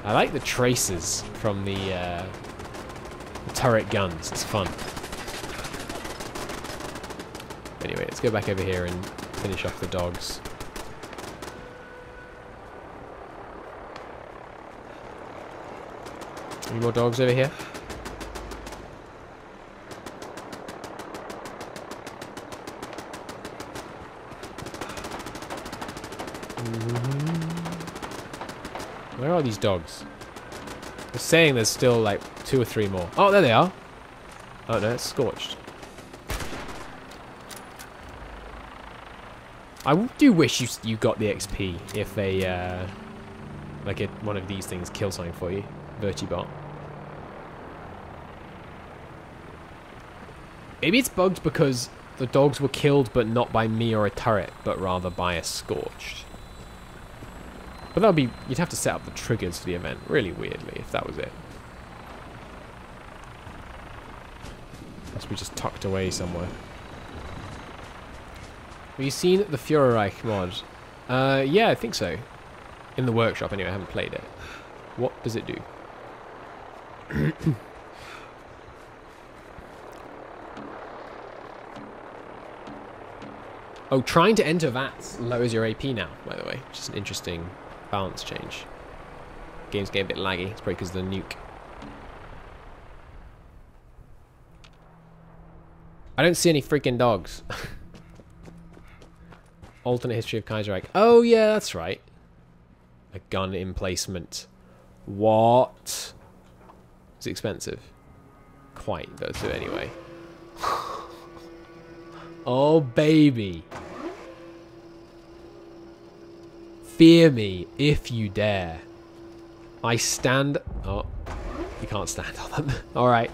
I like the traces from the turret guns. It's fun. Anyway, let's go back over here and finish off the dogs. Any more dogs over here? Where are these dogs? They're saying there's still like 2 or 3 more. Oh, there they are. Oh no, it's scorched. I do wish you got the XP if a like one of these things kills something for you. Vertibot. Maybe it's bugged because the dogs were killed, but not by me or a turret, but rather by a scorched. But that'll be, you'd have to set up the triggers for the event really weirdly if that was it. Must be just tucked away somewhere. Have you seen the Führerreich mod? Yeah, I think so. In the workshop anyway, I haven't played it. What does it do? Oh, trying to enter VATS lowers your AP now, by the way, which is an interesting balance change. Game's getting a bit laggy. It's probably because of the nuke. I don't see any freaking dogs. Alternate history of Kaiserreich. Oh, yeah, that's right. A gun emplacement. What? It's expensive. Quite, but let's do it anyway. Oh, baby. Fear me if you dare. I stand... Oh, you can't stand on them. Alright.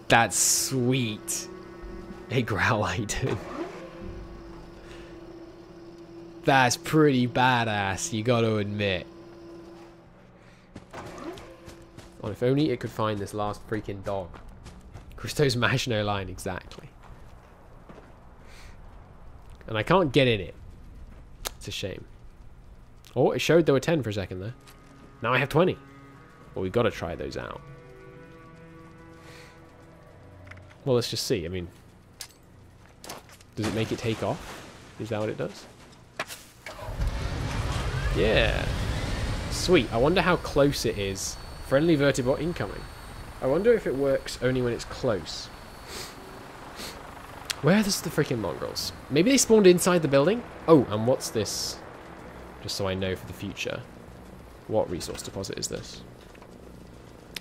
That's sweet. Hey, Growl, how you doing? That's pretty badass, you gotta admit. Oh, if only it could find this last freaking dog. Christo's Machino line, exactly. And I can't get in it. It's a shame. Oh, it showed there were 10 for a second there. Now I have 20. Well, we've got to try those out. Well, let's just see. I mean, does it make it take off? Is that what it does? Yeah. Sweet. I wonder how close it is. Friendly vertibot incoming. I wonder if it works only when it's close. Where are the freaking mongrels? Maybe they spawned inside the building? Oh, and what's this? Just so I know for the future. What resource deposit is this?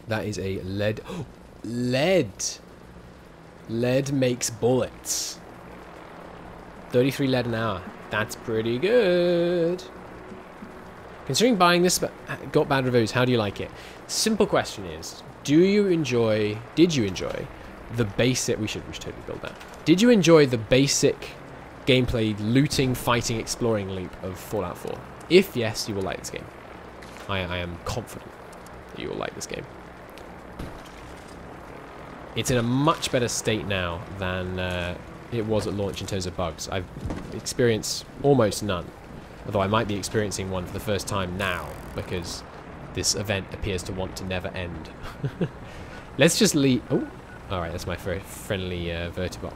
That is a lead... Oh, lead! Lead makes bullets. 33 lead an hour. That's pretty good. Considering buying this got bad reviews, how do you like it? Simple question is, did you enjoy the basic... We should totally build that. Did you enjoy the basic gameplay looting, fighting, exploring loop of Fallout 4? If yes, you will like this game. I am confident that you will like this game. It's in a much better state now than it was at launch in terms of bugs. I've experienced almost none, although I might be experiencing one for the first time now because this event appears to want to never end. Let's just leave. Oh, alright, that's my very friendly vertibot.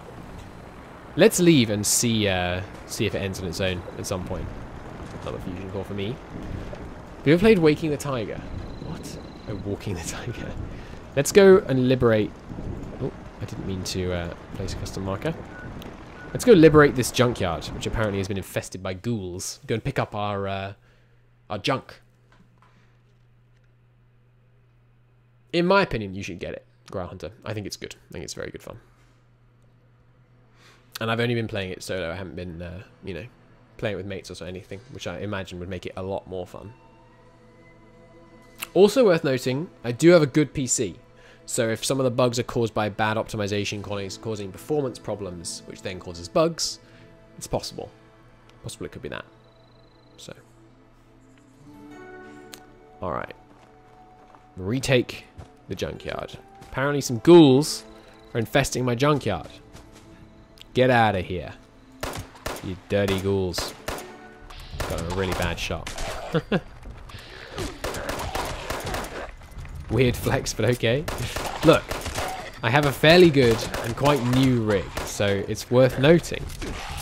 Let's leave and see if it ends on its own at some point. Another fusion core for me. Have you ever played Waking the Tiger? What? Oh, Walking the Tiger. Let's go and liberate... Oh, I didn't mean to place a custom marker. Let's go liberate this junkyard, which apparently has been infested by ghouls. Go and pick up our junk. In my opinion, you should get it, Growl Hunter. I think it's good. I think it's very good fun. And I've only been playing it solo. I haven't been, you know, playing it with mates or anything, which I imagine would make it a lot more fun. Also worth noting, I do have a good PC. So if some of the bugs are caused by bad optimization causing performance problems, which then causes bugs, it's possible. Possibly it could be that. So. Alright. Retake the junkyard. Apparently some ghouls are infesting my junkyard. Get out of here. You dirty ghouls. Got a really bad shot. Weird flex, but okay. Look, I have a fairly good and quite new rig, so it's worth noting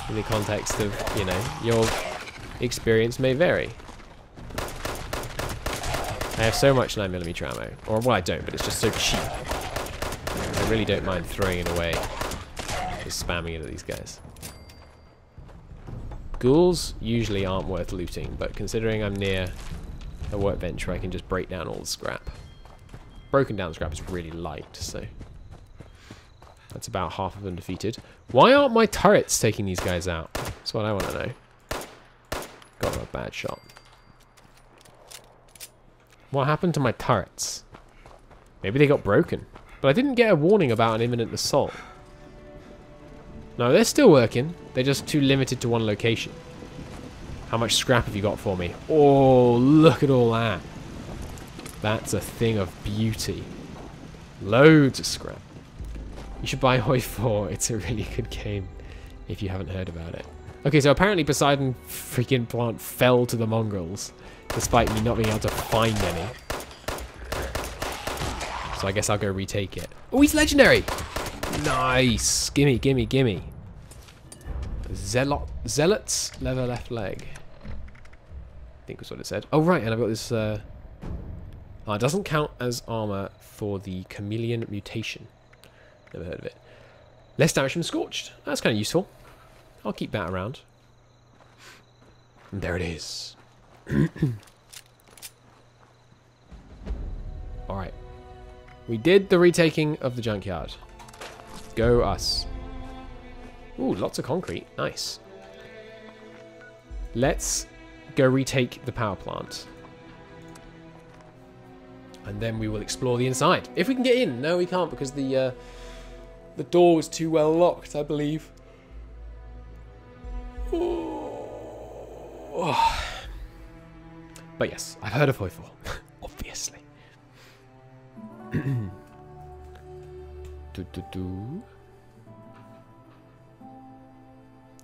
in the context of, you know, your experience may vary. I have so much 9mm ammo. Or, well, I don't, but it's just so cheap. I really don't mind throwing it away. Just spamming it at these guys. Ghouls usually aren't worth looting, but considering I'm near a workbench where I can just break down all the scrap. Broken down scrap is really light, so that's about half of them defeated. Why aren't my turrets taking these guys out? That's what I want to know. Got a bad shot. What happened to my turrets? Maybe they got broken. But I didn't get a warning about an imminent assault. No, they're still working. They're just too limited to one location. How much scrap have you got for me? Oh, look at all that. That's a thing of beauty. Loads of scrap. You should buy Hoi 4. It's a really good game if you haven't heard about it. Okay, so apparently Poseidon freaking plant fell to the mongrels despite me not being able to find any. So I guess I'll go retake it. Oh, he's legendary! Nice! Gimme, gimme, gimme. Zealots, leather left leg. I think was what it said. Oh, right, and I've got this... it doesn't count as armor for the chameleon mutation. Never heard of it. Less damage from Scorched. That's kind of useful. I'll keep that around. And there it is. Alright. We did the retaking of the junkyard. Go us. Ooh, lots of concrete. Nice. Let's go retake the power plant. And then we will explore the inside. If we can get in. No, we can't because the door was too well locked, I believe. Oh. But yes, I've heard of Hoi 4. Obviously. The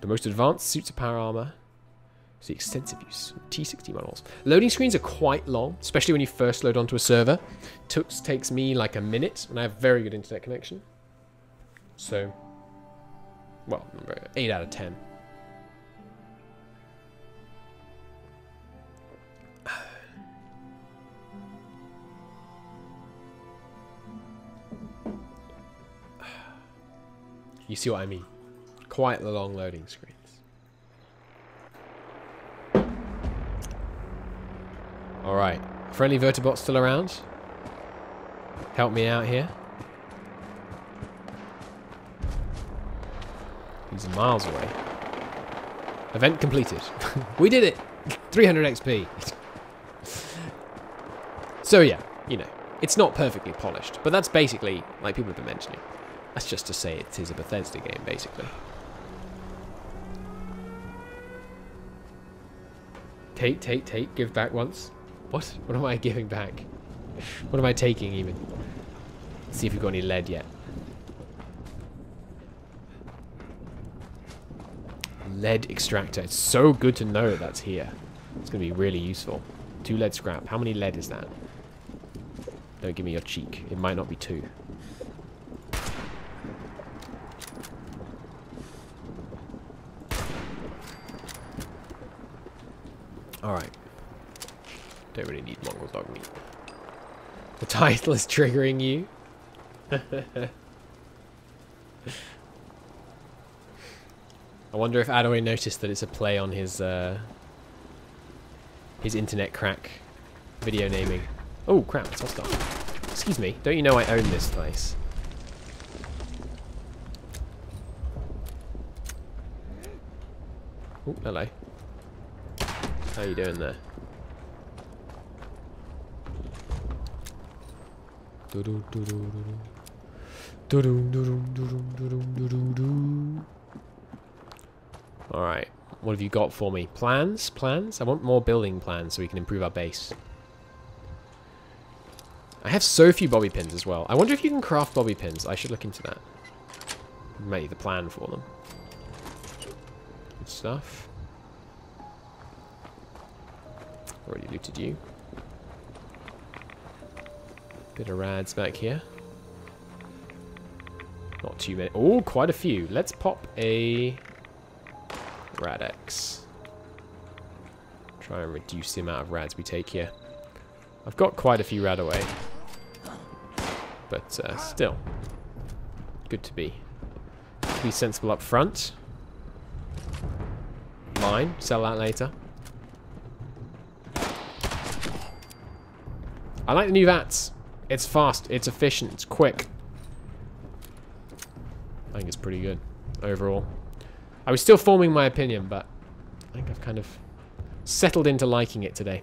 most advanced suits of power armor. See extensive use. T60 models. Loading screens are quite long, especially when you first load onto a server. Takes me like a minute, and I have very good internet connection. So, well, 8 out of 10. You see what I mean? Quite the long loading screens. Alright. Friendly vertibot still around? Help me out here. He's miles away. Event completed. We did it! 300 XP. So yeah, you know, it's not perfectly polished, but that's basically, like people have been mentioning, that's just to say it is a Bethesda game, basically. Take. Give back once. What? What am I giving back? What am I taking even? Let's see if we've got any lead yet. Lead extractor. It's so good to know that that's here. It's going to be really useful. 2 lead scrap. How many lead is that? Don't give me your cheek. It might not be 2. Alright. Don't really need mongrel dog meat. The title is triggering you. I wonder if Adaway noticed that it's a play on his internet crack video naming. Oh crap, it's hostile. Excuse me, don't you know I own this place? Oh, hello. How you doing there? Alright, what have you got for me? Plans? Plans? I want more building plans so we can improve our base. I have so few bobby pins as well. I wonder if you can craft bobby pins. I should look into that. Make the plan for them. Good stuff. Already looted you. Bit of rads back here. Not too many. Oh, quite a few. Let's pop a Radex. Try and reduce the amount of rads we take here. I've got quite a few rad away. But still. Good to be. Be sensible up front. Mine. Sell that later. I like the new VATS. It's fast, it's efficient, it's quick. I think it's pretty good overall. I was still forming my opinion, but I think I've kind of settled into liking it today.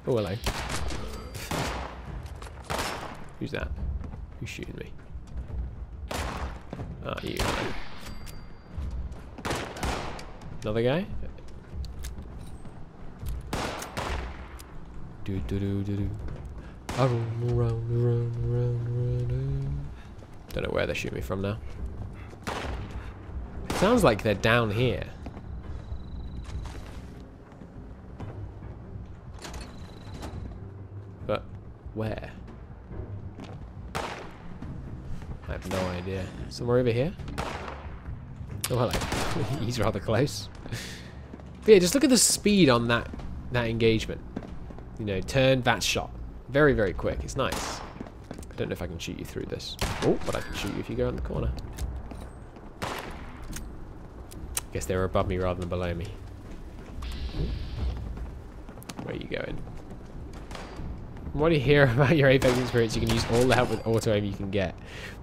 Oh, hello. Who's that? Who's shooting me? Ah, you. Hello. Another guy? Do. Around. Don't know where they're shooting me from now. Sounds like they're down here. But where? I have no idea. Somewhere over here? Oh, hello. He's rather close. But yeah, just look at the speed on that engagement. You know, turn, that shot. Very, very quick. It's nice. I don't know if I can shoot you through this. Oh, but I can shoot you if you go around the corner. Guess they were above me rather than below me. Where are you going? From what do you hear about your Apex experience? You can use all the help with auto aim you can get.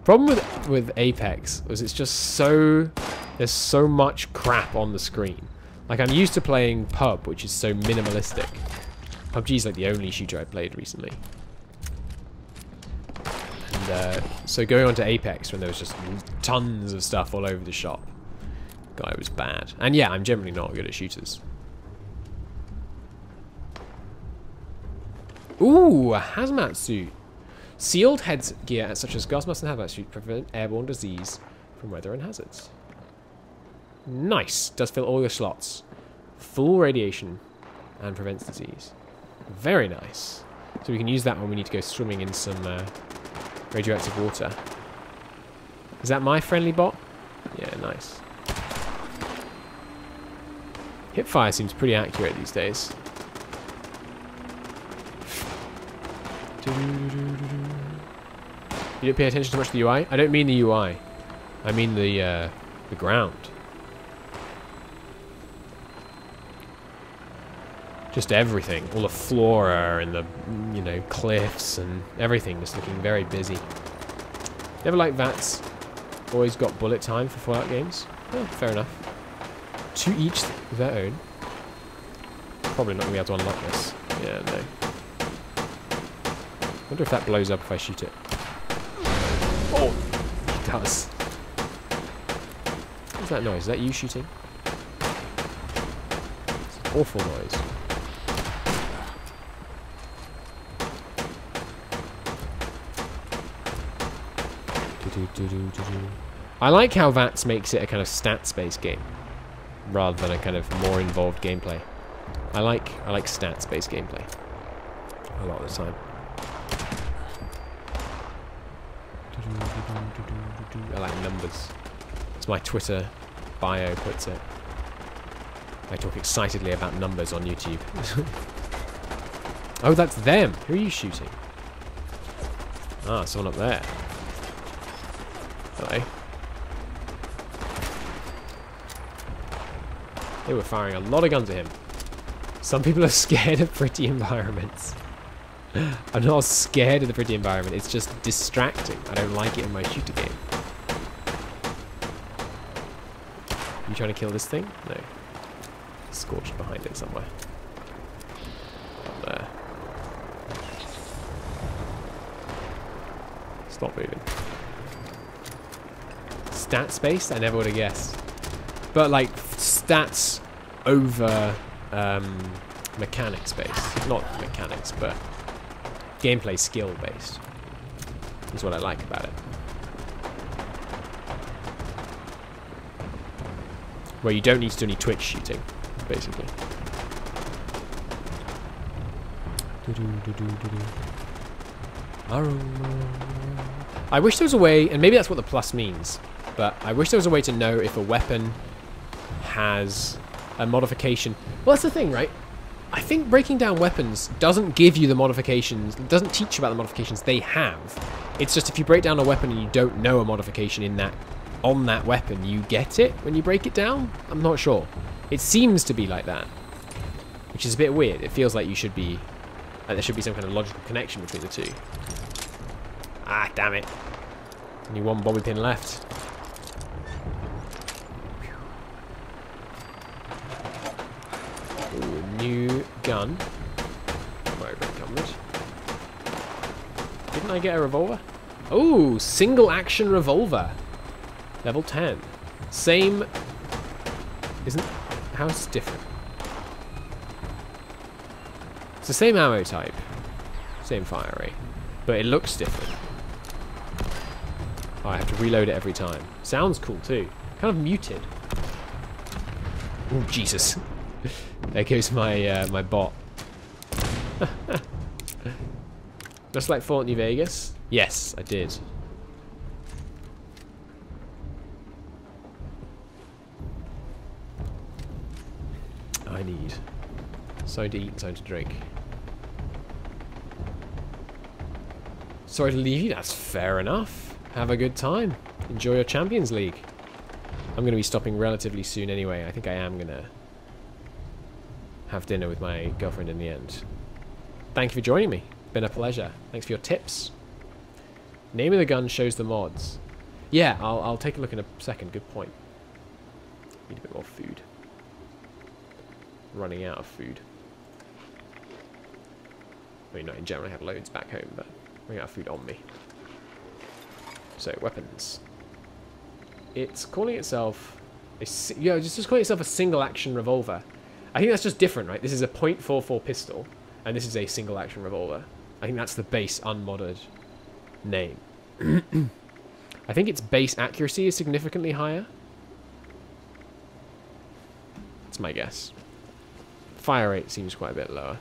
Problem with Apex was it's just so... There's so much crap on the screen. Like, I'm used to playing Pub, which is so minimalistic. PUBG is like the only shooter I played recently. And so going on to Apex when there was just tons of stuff all over the shop. God, it was bad. And yeah, I'm generally not good at shooters. Ooh, a hazmat suit. Sealed headgear such as gas mask and hazmat suit prevent airborne disease from weather and hazards. Nice. Does fill all your slots. Full radiation and prevents disease. Very nice. So we can use that when we need to go swimming in some radioactive water. Is that my friendly bot? Yeah, nice. Hipfire seems pretty accurate these days. You don't pay attention too much to the UI? I don't mean the UI. I mean the ground. Just everything. All the flora and the, you know, cliffs and everything just looking very busy. Never liked VATS. Always got bullet time for Fallout games. Oh, fair enough. To each their own. Probably not going to be able to unlock this. Yeah, no. Wonder if that blows up if I shoot it. Oh! It does. What's that noise? Is that you shooting? awful noise. I like how VATS makes it a kind of stats-based game rather than a kind of more involved gameplay. I like stats-based gameplay a lot of the time. I like numbers. As my Twitter bio puts it. I talk excitedly about numbers on YouTube. Oh, that's them. Who are you shooting? Ah, someone up there. Hello. They were firing a lot of guns at him. Some people are scared of pretty environments. I'm not scared of the pretty environment. It's just distracting. I don't like it in my shooter game. You trying to kill this thing? No. Scorched behind it somewhere. Up there. Stop moving. Stats based? I never would have guessed. But like stats over mechanics based. Not mechanics, but gameplay skill based. Is what I like about it. Where you don't need to do any twitch shooting, basically. I wish there was a way, and maybe that's what the plus means, but I wish there was a way to know if a weapon has a modification. Well, that's the thing, right? I think breaking down weapons doesn't give you the modifications, doesn't teach you about the modifications they have. It's just if you break down a weapon and you don't know a modification in that on that weapon, you get it when you break it down? I'm not sure. It seems to be like that, which is a bit weird. It feels like you should be, there should be some kind of logical connection between the two. Ah, damn it. Only one bobby pin left. Ooh, new gun. Right, encumbered. Didn't I get a revolver? Oh, single action revolver. Level 10. Same... Isn't... How's it different? It's the same ammo type. Same fire rate. But it looks different. Oh, I have to reload it every time. Sounds cool too. Kind of muted. Oh, Jesus. There goes my my bot. Just like Fort New Vegas? Yes, I did. I need something to eat and something to drink. Sorry to leave you, that's fair enough. Have a good time. Enjoy your Champions League. I'm going to be stopping relatively soon anyway. I think I am going to have dinner with my girlfriend in the end. Thank you for joining me. Been a pleasure. Thanks for your tips. Name of the gun shows the mods. Yeah, I'll take a look in a second. Good point. Need a bit more food. Running out of food. I mean, not in general, I have loads back home, but running out of food on me. So, weapons. It's calling itself just calling itself a single action revolver. I think that's just different, right? This is a .44 pistol, and this is a single action revolver. I think that's the base unmodded name. I think its base accuracy is significantly higher. That's my guess. Fire rate seems quite a bit lower.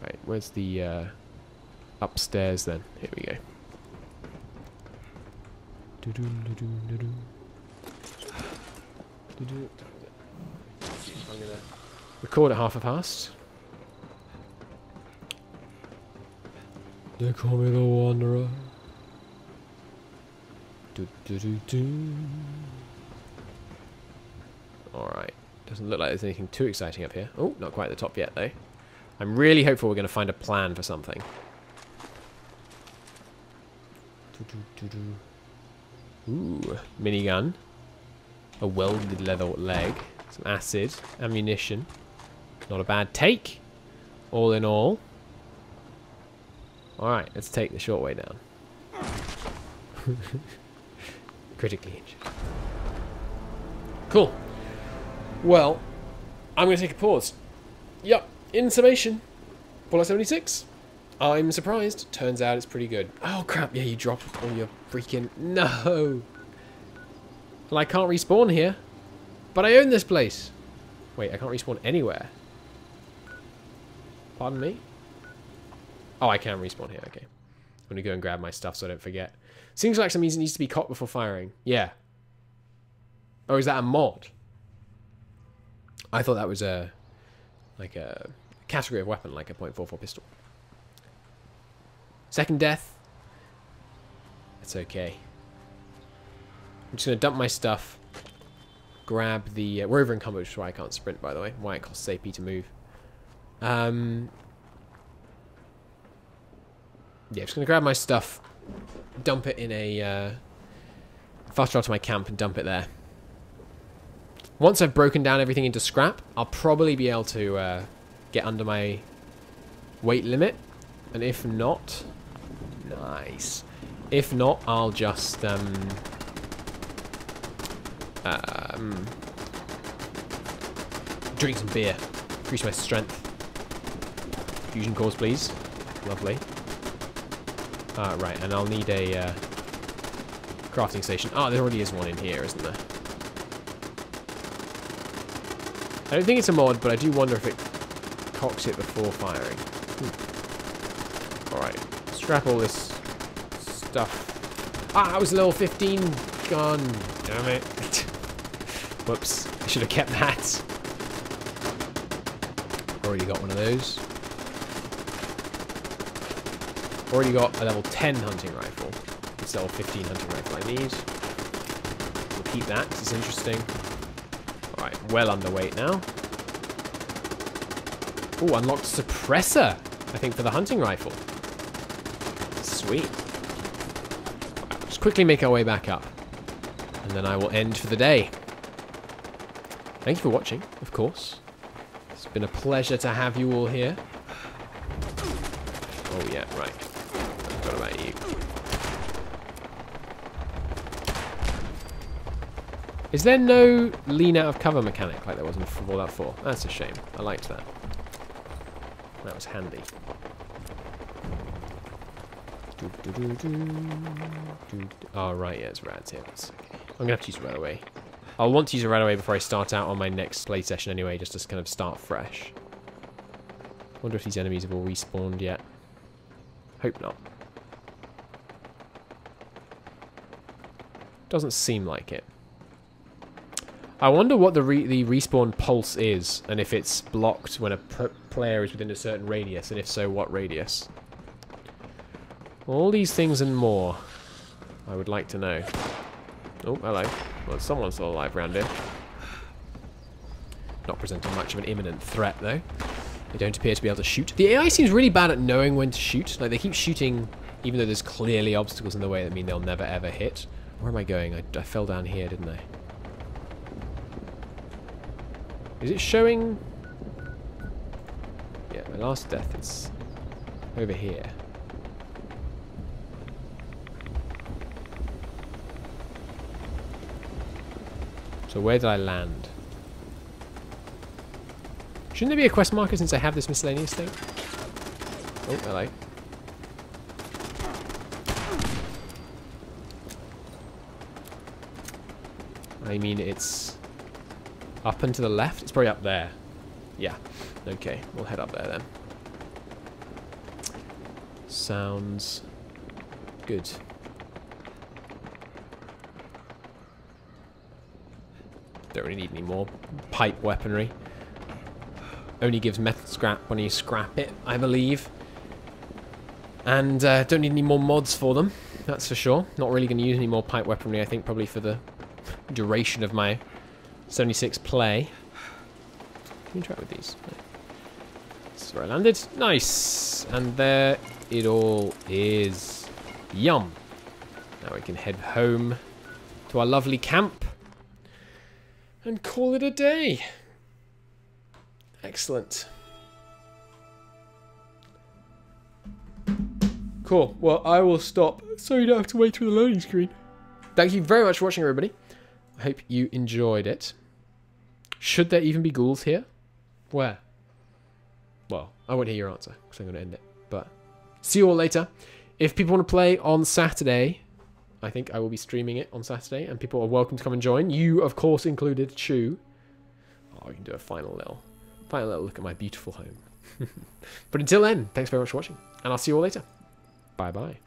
Right, where's the upstairs then? Here we go. I'm gonna record at half-past. They call me the Wanderer. Alright. Doesn't look like there's anything too exciting up here. Oh, not quite at the top yet, though. I'm really hopeful we're going to find a plan for something. Ooh, minigun. A welded leather leg. Some acid. Ammunition. Not a bad take. All in all. Alright, let's take the short way down. Critically injured. Cool. Well, I'm going to take a pause. Yep, in summation, Fallout 76. I'm surprised. Turns out it's pretty good. Oh crap, yeah, you dropped all your freaking... No! Well, I can't respawn here. But I own this place. Wait, I can't respawn anywhere. Pardon me? Oh, I can respawn here, okay. I'm going to go and grab my stuff so I don't forget. Seems like something needs to be cocked before firing. Yeah. Oh, is that a mod? I thought that was a... like a category of weapon, like a .44 pistol. Second death. It's okay. I'm just going to dump my stuff. Grab the... we're over encumbered, which is why I can't sprint, by the way. Why it costs AP to move. Yeah, just going to grab my stuff. Dump it in a... fast travel to my camp and dump it there. Once I've broken down everything into scrap, I'll probably be able to get under my weight limit. And if not... Nice. If not, I'll just... drink some beer. Increase my strength. Fusion cores, please. Lovely. Right, and I'll need a crafting station. Oh, there already is one in here, isn't there? I don't think it's a mod, but I do wonder if it cocks it before firing. Alright, scrap all this stuff. Ah, that was a level 15 gun. Damn it. Whoops, I should have kept that. Already got one of those. Already got a level 10 hunting rifle. It's level 15 hunting rifle I need. We'll keep that, because it's interesting. Alright, well underweight now. Oh, unlocked suppressor, I think, for the hunting rifle. Sweet. Right, let's quickly make our way back up. And then I will end for the day. Thank you for watching, of course. It's been a pleasure to have you all here. Oh yeah, right. What about you? Is there no lean out of cover mechanic like there was in Fallout 4? That's a shame. I liked that. That was handy. Oh, right, yeah, it's rads here. That's okay. I'm going to have to use a right away. I'll want to use a right away before I start out on my next play session anyway, just to kind of start fresh. Wonder if these enemies have all respawned yet. Hope not. Doesn't seem like it. I wonder what the respawn pulse is, and if it's blocked when a player is within a certain radius, and if so, what radius. All these things and more, I would like to know. Oh, hello. Well, someone's still alive around here. Not presenting much of an imminent threat, though. They don't appear to be able to shoot. The AI seems really bad at knowing when to shoot. Like, they keep shooting, even though there's clearly obstacles in the way that mean they'll never, ever hit. Where am I going? I fell down here, didn't I? Is it showing? Yeah, my last death is over here. So where did I land? Shouldn't there be a quest marker since I have this miscellaneous thing? Oh, hello. I mean, it's up and to the left. It's probably up there. Yeah. Okay, we'll head up there then. Sounds good. Don't really need any more pipe weaponry. Only gives metal scrap when you scrap it, I believe. And don't need any more mods for them, that's for sure. Not really going to use any more pipe weaponry, I think, probably for the duration of my 76 play. Let me try with these. This is where I landed. Nice! And there it all is. Yum! Now we can head home to our lovely camp and call it a day. Excellent. Cool. Well, I will stop so you don't have to wait through the loading screen. Thank you very much for watching, everybody. I hope you enjoyed it. Should there even be ghouls here? Where? Well, I won't hear your answer because I'm going to end it. But see you all later. If people want to play on Saturday, I think I will be streaming it on Saturday, and people are welcome to come and join. You, of course, included. Chew. Oh, we can do a final little look at my beautiful home. But until then, thanks very much for watching, and I'll see you all later. Bye bye.